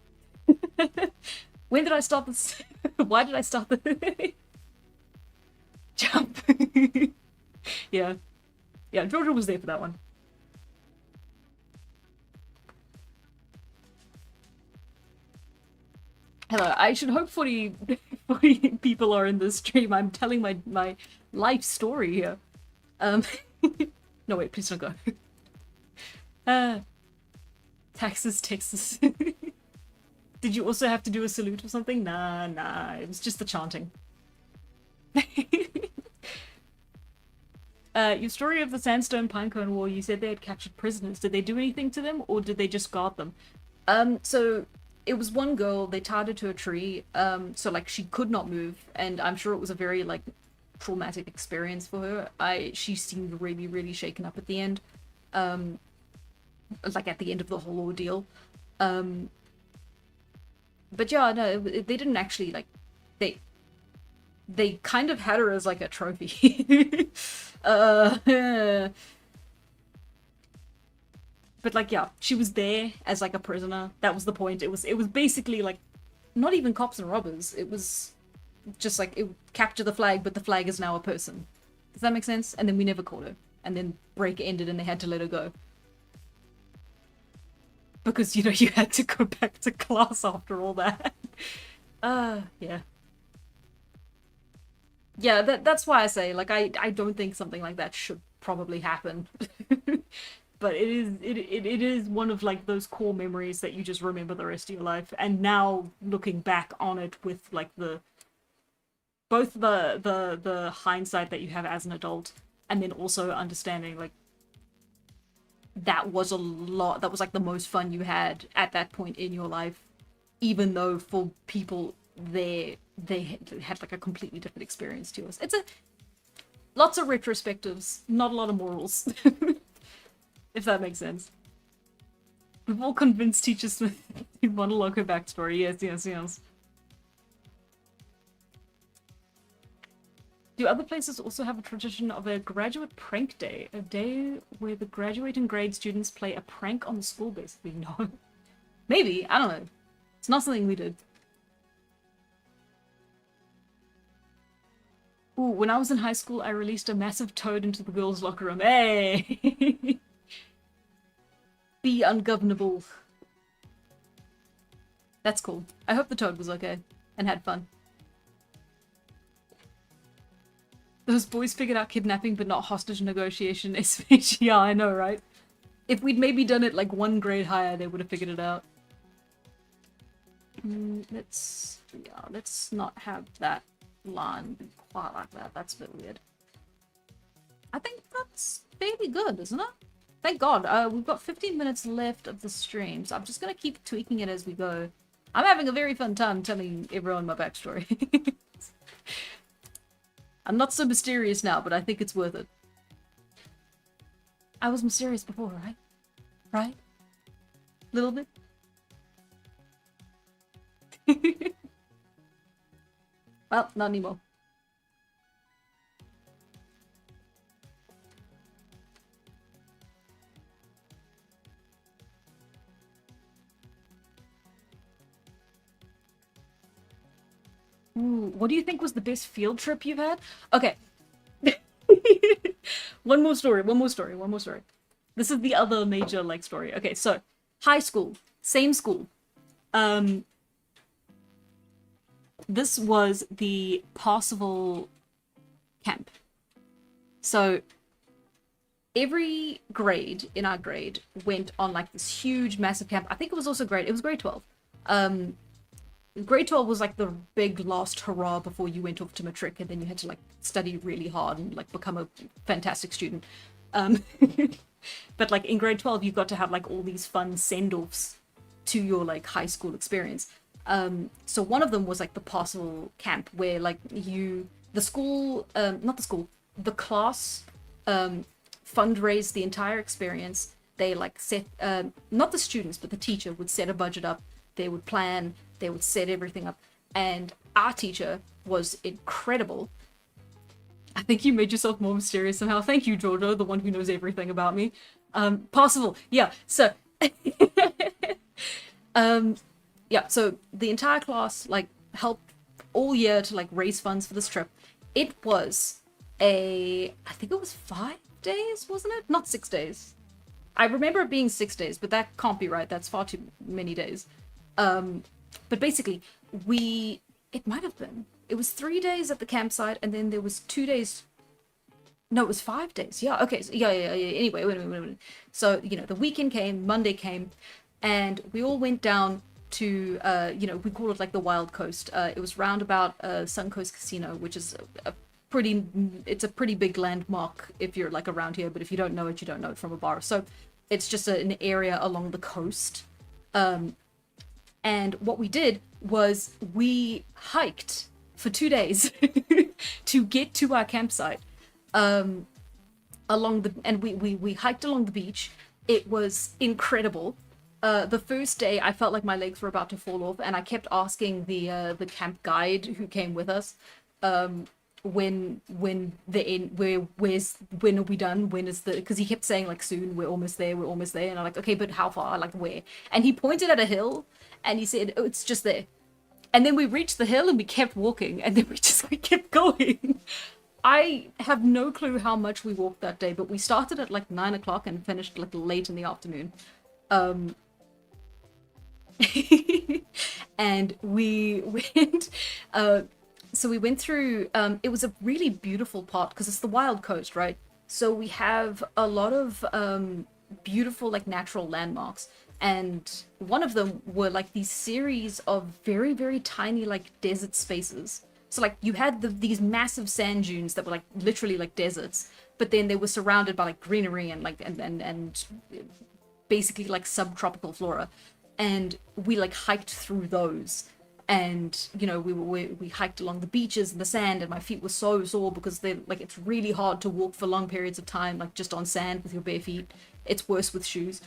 When did I start this? Why did I start the jump? Yeah. Yeah, Georgia was there for that one. Hello, I should hope 40 people are in this stream. I'm telling my life story here. No, wait, please don't go. Texas. Did you also have to do a salute or something? Nah, it was just the chanting. Your story of the Sandstone Pinecone War, you said they had captured prisoners. Did they do anything to them, or did they just guard them? So it was one girl, they tied her to a tree, so like she could not move, and I'm sure it was a very like traumatic experience for her. She seemed really, really shaken up at the end. Like at the end of the whole ordeal. But yeah, no, they didn't actually like they kind of had her as like a trophy. But like yeah, she was there as like a prisoner. That was the point. It was basically like not even cops and robbers. It was just like it capture the flag, but the flag is now a person. Does that make sense? And then we never caught her. And then break ended and they had to let her go. Because, you know, you had to go back to class after all that. Yeah. Yeah, that's why I say, like, I don't think something like that should probably happen. But it is one of, like, those core memories that you just remember the rest of your life. And now, looking back on it with, like, both the hindsight that you have as an adult, and then also understanding, like, that was like the most fun you had at that point in your life, even though for people they had like a completely different experience to us. It's lots of retrospectives, not a lot of morals. If that makes sense. We've all convinced teachers to monologue her backstory. Yes. Do other places also have a tradition of a graduate prank day? A day where the graduating grade students play a prank on the school, basically? No. Maybe. I don't know. It's not something we did. Ooh, when I was in high school, I released a massive toad into the girls' locker room. Hey! Be ungovernable. That's cool. I hope the toad was okay and had fun. Those boys figured out kidnapping, but not hostage negotiation. Yeah, I know, right? If we'd maybe done it like one grade higher, they would have figured it out. Let's not have that line be quite like that. That's a bit weird. I think that's fairly good, isn't it? Thank God. We've got 15 minutes left of the stream, so I'm just gonna keep tweaking it as we go. I'm having a very fun time telling everyone my backstory. I'm not so mysterious now, but I think it's worth it. I was mysterious before, right? Right? Little bit? Well, not anymore. Ooh, what do you think was the best field trip you've had? Okay. One more story. This is the other major, like, story. Okay, so, high school. Same school. This was the Parsifal camp. So, every grade in our grade went on like this huge massive camp. I think it was also grade, it was grade 12. um Grade 12 was like the big last hurrah before you went off to matric, and then you had to like study really hard and like become a fantastic student. um but like in grade 12 you got to have like all these fun send-offs to your like high school experience. So one of them was like the Parcel camp, where like the school, not the school, the class, fundraised the entire experience. They like set, not the students, but the teacher would set a budget up. They would plan, they would set everything up. And our teacher was incredible. I think you made yourself more mysterious somehow. Thank you, Giorgio, the one who knows everything about me. Possible. Yeah. So, yeah. So the entire class like helped all year to like raise funds for this trip. It was I think it was 5 days, wasn't it? Not 6 days. I remember it being 6 days, but that can't be right. That's far too many days. But basically, it might have been. It was 3 days at the campsite, and then there was 2 days. No, it was 5 days. Yeah, okay. So, yeah. Anyway, wait a minute. So, the weekend came, Monday came, and we all went down to, we call it like the Wild Coast. It was round about Suncoast Casino, which is it's a pretty big landmark if you're like around here, but if you don't know it, you don't know it from a bar. So it's just an area along the coast. And what we did was we hiked for 2 days to get to our campsite. And we hiked along the beach. It was incredible. The first day I felt like my legs were about to fall off, and I kept asking the camp guide who came with us, when are we done? When is because he kept saying like soon, we're almost there, and I'm like, okay, but how far? Like where? And he pointed at a hill and he said, oh, it's just there. And then we reached the hill and we kept walking, and then we kept going. I have no clue how much we walked that day, but we started at like 9 o'clock and finished like late in the afternoon. And we went, so we went through, it was a really beautiful part because it's the Wild Coast, right? So we have a lot of beautiful like natural landmarks, and one of them were like these series of very, very tiny like desert spaces. So like you had these massive sand dunes that were like literally like deserts, but then they were surrounded by like greenery and like and basically like subtropical flora. And we like hiked through those, and we hiked along the beaches and the sand, and my feet were so sore because they like it's really hard to walk for long periods of time like just on sand with your bare feet. It's worse with shoes.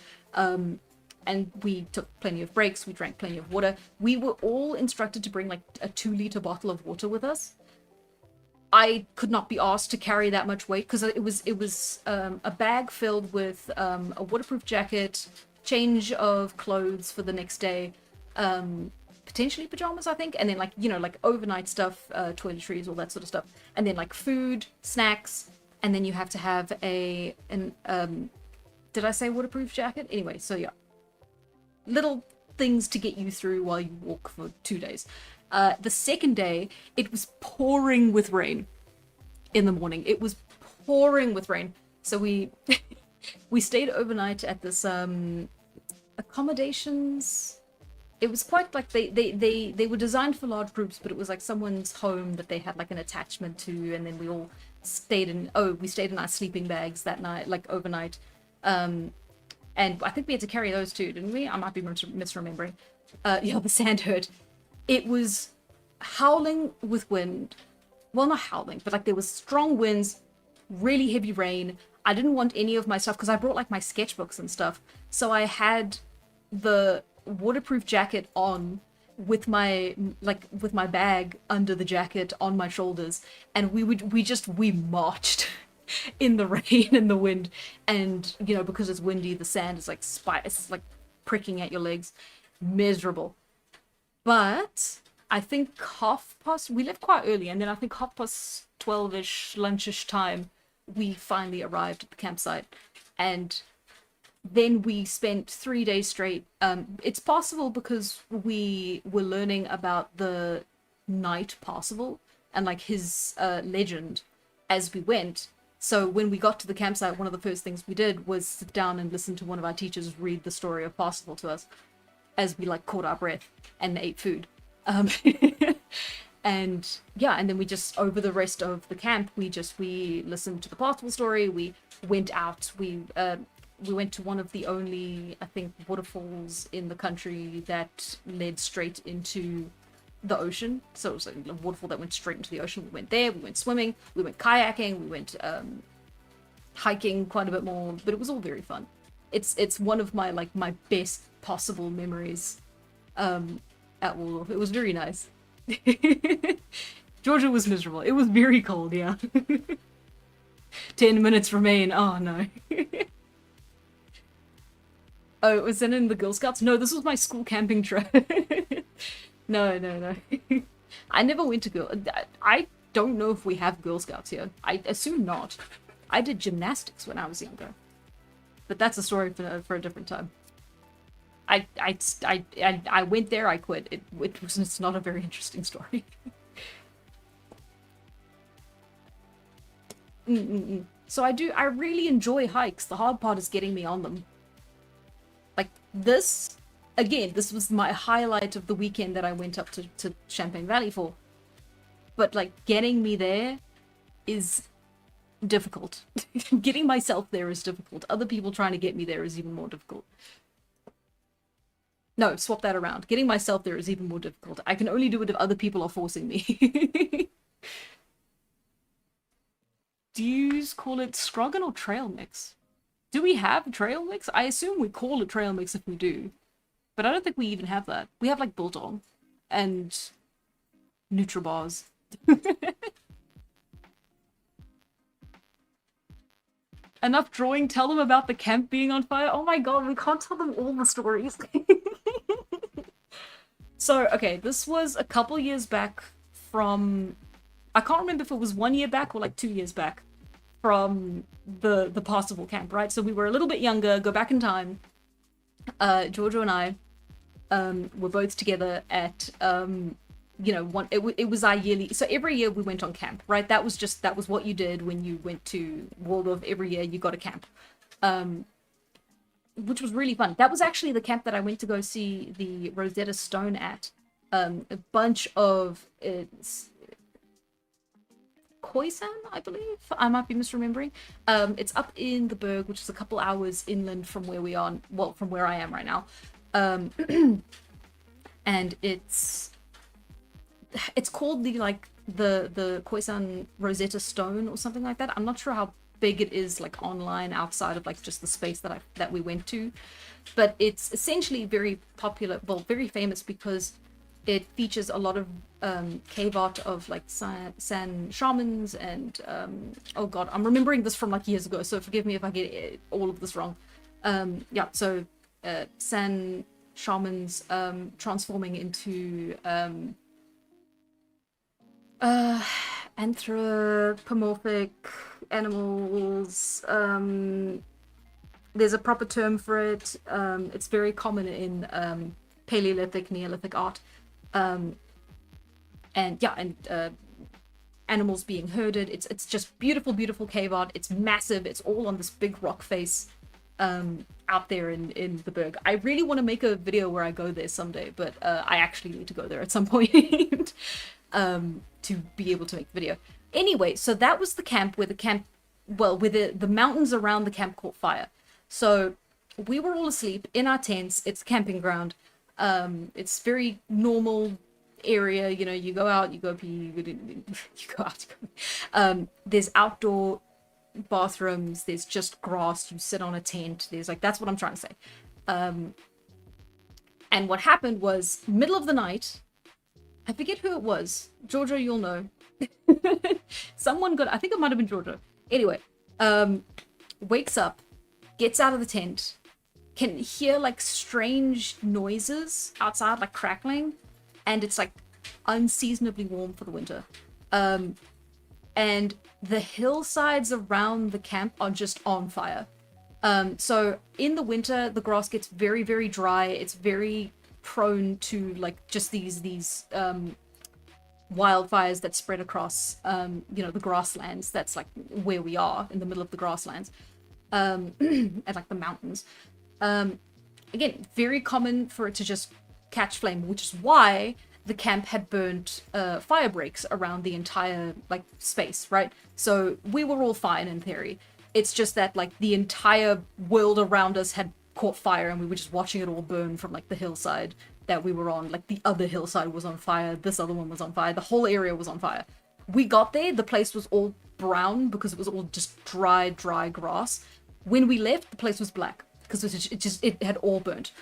And we took plenty of breaks, we drank plenty of water. We were all instructed to bring like a 2-liter bottle of water with us. I could not be asked to carry that much weight because it was a bag filled with a waterproof jacket, change of clothes for the next day, potentially pajamas, I think, and then like like overnight stuff, toiletries, all that sort of stuff, and then like food, snacks, and then you have to have an did I say waterproof jacket? Anyway, so yeah, little things to get you through while you walk for 2 days. The second day, it was pouring with rain in the morning. It was pouring with rain. So we we stayed overnight at this accommodations. It was quite like they were designed for large groups, but it was like someone's home that they had like an attachment to, and then we all stayed in our sleeping bags that night, like overnight. And I think we had to carry those too, didn't we? I might be misremembering. Yeah, the sand hurt. It was howling with wind. Well, not howling, but like there was strong winds, really heavy rain. I didn't want any of my stuff because I brought like my sketchbooks and stuff. So I had the waterproof jacket on with my bag under the jacket on my shoulders, and we marched in the rain and the wind, and because it's windy, the sand is like it's like pricking at your legs. Miserable. But I think we left quite early, and then I think 12ish, lunchish time, we finally arrived at the campsite, and then we spent 3 days straight. It's possible because we were learning about the Knight Parsifal and like his legend as we went. So when we got to the campsite, one of the first things we did was sit down and listen to one of our teachers read the story of Parsifal to us as we like caught our breath and ate food. Um, and yeah, and then we just over the rest of the camp we listened to the Parsifal story. We went out. We went to one of the only, I think, waterfalls in the country that led straight into the ocean. So it was like a waterfall that went straight into the ocean. We went there, we went swimming, we went kayaking, we went hiking quite a bit more, but it was all very fun. It's one of my like my best possible memories at Waldorf. It was very nice. Georgia was miserable. It was very cold, yeah. 10 minutes remain. Oh no. Oh, was that in the Girl Scouts? No, this was my school camping trip. No. I never went to Girl. I don't know if we have Girl Scouts here. I assume not. I did gymnastics when I was younger, but that's a story for a different time. I went there. I quit. It's not a very interesting story. So I really enjoy hikes. The hard part is getting me on them. Like this, again, this was my highlight of the weekend that I went up to Champagne Valley for. But like getting me there is difficult. Getting myself there is difficult. Other people trying to get me there is even more difficult. No, swap that around. Getting myself there is even more difficult. I can only do it if other people are forcing me. Do you call it Scroggin or trail mix? Do we have trail mix? I assume we call it trail mix if we do. But I don't think we even have that. We have like Biltong and Nutribars. Enough drawing, tell them about the camp being on fire. Oh my god, we can't tell them all the stories. So, okay, this was a couple years back from... I can't remember if it was 1 year back or like 2 years back from the Parsifal camp, right? So we were a little bit younger, go back in time. Giorgio and I were both together at, you know, it was our yearly... So every year we went on camp, right? That was what you did when you went to Waldorf. Every year you got a camp. Which was really fun. That was actually the camp that I went to go see the Rosetta Stone at. A bunch of... Khoisan, I believe. I might be misremembering. It's up in the Berg, which is a couple hours inland from where we are, well, from where I am right now. And it's called the Khoisan Rosetta Stone or something like that. I'm not sure how big it is like online outside of like just the space that we went to, but it's essentially very popular, well, very famous because it features a lot of cave art of like San shamans and oh god, I'm remembering this from like years ago, so forgive me if I get all of this wrong. Yeah, so San shamans transforming into anthropomorphic animals. There's a proper term for it. It's very common in Paleolithic, Neolithic art. And yeah, and animals being herded. It's just beautiful, beautiful cave art. It's massive. It's all on this big rock face out there in the Berg. I really want to make a video where I go there someday, but I actually need to go there at some point to be able to make the video. Anyway, so that was the camp where the mountains around the camp caught fire. So we were all asleep in our tents. It's a camping ground. It's very normal area, you know, you go out, you go pee, you go out. There's outdoor bathrooms, there's just grass, you sit on a tent, there's like, that's what I'm trying to say. And what happened was, middle of the night, I forget who it was. Georgia, you'll know. Someone got, I think it might have been Georgia. Anyway, wakes up, gets out of the tent, can hear like strange noises outside, like crackling, and it's like unseasonably warm for the winter. And the hillsides around the camp are just on fire. So in the winter, the grass gets very, very dry. It's very prone to like just these wildfires that spread across, you know, the grasslands. That's like where we are, in the middle of the grasslands, and like the mountains. Again, very common for it to just catch flame, which is why the camp had burnt fire breaks around the entire like space, right? So we were all fine in theory. It's just that like the entire world around us had caught fire, and we were just watching it all burn from like the hillside that we were on. Like the other hillside was on fire, this other one was on fire, the whole area was on fire. We got there, the place was all brown because it was all just dry grass. When we left, the place was black because it had all burnt.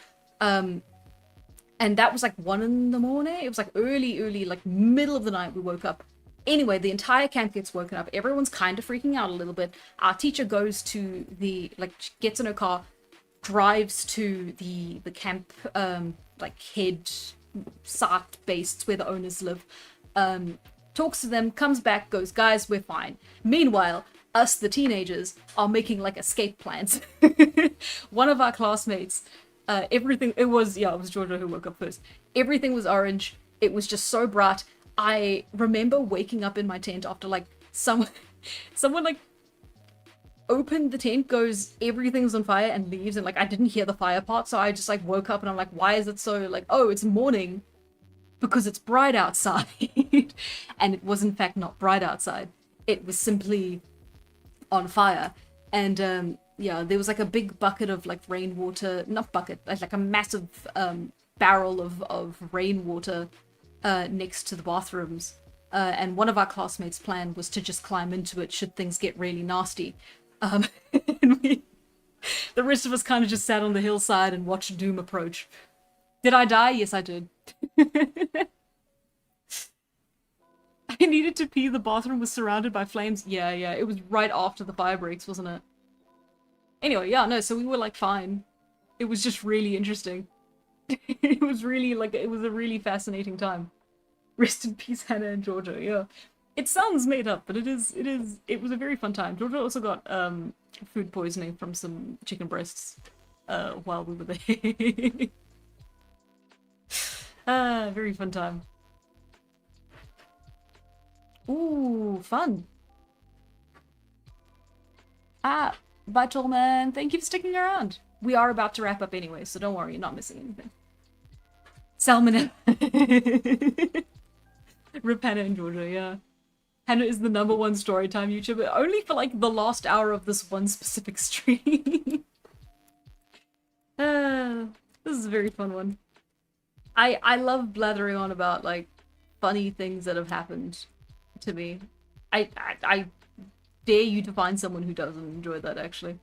And that was like 1 a.m. It was like early, like middle of the night we woke up. Anyway, the entire camp gets woken up. Everyone's kind of freaking out a little bit. Our teacher goes to the, like, gets in her car, drives to the camp, like, head site base where the owners live, talks to them, comes back, goes, guys, we're fine. Meanwhile, us, the teenagers, are making, like, escape plans. One of our classmates, it was Georgia who woke up first. Everything was orange. It was just so bright. I remember waking up in my tent after like someone like opened the tent, goes, everything's on fire, and leaves, and like I didn't hear the fire part, so I just like woke up and I'm like, why is it so like, oh, it's morning because it's bright outside. And it was in fact not bright outside. It was simply on fire. And yeah, there was like a big bucket of like rainwater, not bucket, like a massive barrel of rainwater next to the bathrooms. And one of our classmates' plan was to just climb into it should things get really nasty. And the rest of us kind of just sat on the hillside and watched doom approach. Did I die? Yes, I did. I needed to pee. The bathroom was surrounded by flames. Yeah, it was right after the fire breaks, wasn't it? Anyway, yeah, no, so we were like fine. It was just really interesting. It was really like, it was a really fascinating time. Rest in peace, Hannah and Georgia. Yeah, it sounds made up, but it was a very fun time. Georgia also got food poisoning from some chicken breasts while we were there. Very fun time. Ooh, fun. Vital Man, thank you for sticking around. We are about to wrap up anyway, so don't worry, you're not missing anything. Salmon. Rip Hannah and Georgia, yeah. Hannah is the #1 storytime YouTuber, only for like the last hour of this one specific stream. This is a very fun one. I love blathering on about like funny things that have happened to me. I dare you to find someone who doesn't enjoy that, actually.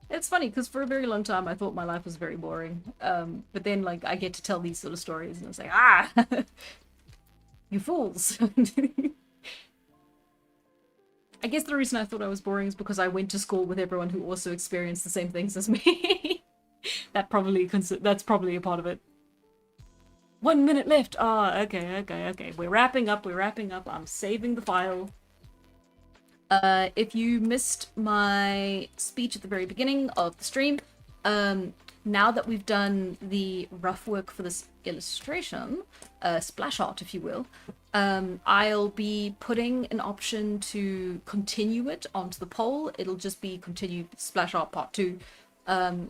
It's funny, because for a very long time I thought my life was very boring. But then, like, I get to tell these sort of stories, and it's like, ah! You fools! I guess the reason I thought I was boring is because I went to school with everyone who also experienced the same things as me. That's probably a part of it. 1 minute left. Ah, okay. We're wrapping up. I'm saving the file. If you missed my speech at the very beginning of the stream, now that we've done the rough work for this illustration, splash art, if you will, I'll be putting an option to continue it onto the poll. It'll just be continued splash art part 2.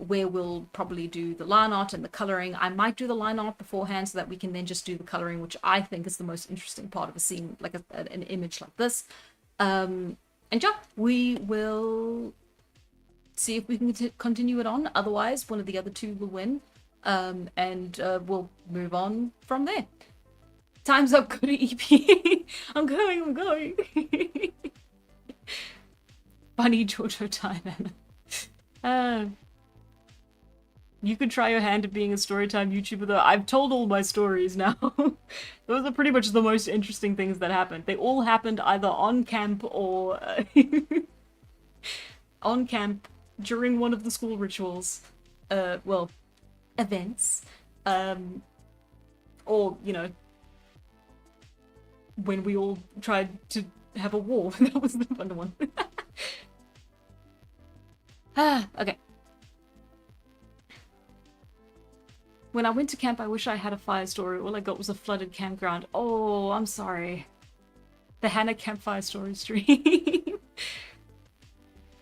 Where we'll probably do the line art and the coloring. I might do the line art beforehand so that we can then just do the coloring, which I think is the most interesting part of a scene, like an image like this. And yeah, we will see if we can continue it on. Otherwise, one of the other two will win, and we'll move on from there. Time's up, go to EP. I'm going. Funny Jojo time, Anna. You could try your hand at being a storytime YouTuber, though. I've told all my stories now. Those are pretty much the most interesting things that happened. They all happened either on camp or on camp during one of the school rituals. Well, events. Or, you know, when we all tried to have a war. That was the fun one. Okay. When I went to camp, I wish I had a fire story. All I got was a flooded campground. Oh, I'm sorry. The Hannah campfire story stream.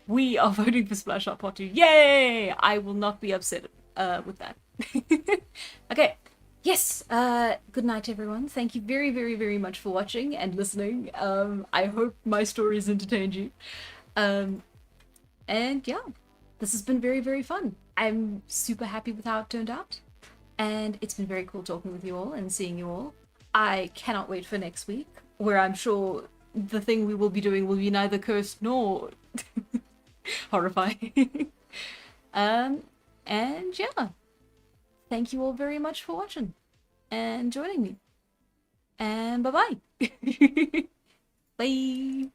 We are voting for Splash Up Pot 2. Yay! I will not be upset with that. Okay. Yes. Good night, everyone. Thank you very, very, very much for watching and listening. I hope my stories entertained you. And yeah, this has been very, very fun. I'm super happy with how it turned out. And it's been very cool talking with you all and seeing you all. I cannot wait for next week, where I'm sure the thing we will be doing will be neither cursed nor horrifying. And yeah, thank you all very much for watching and joining me. And bye-bye. Bye.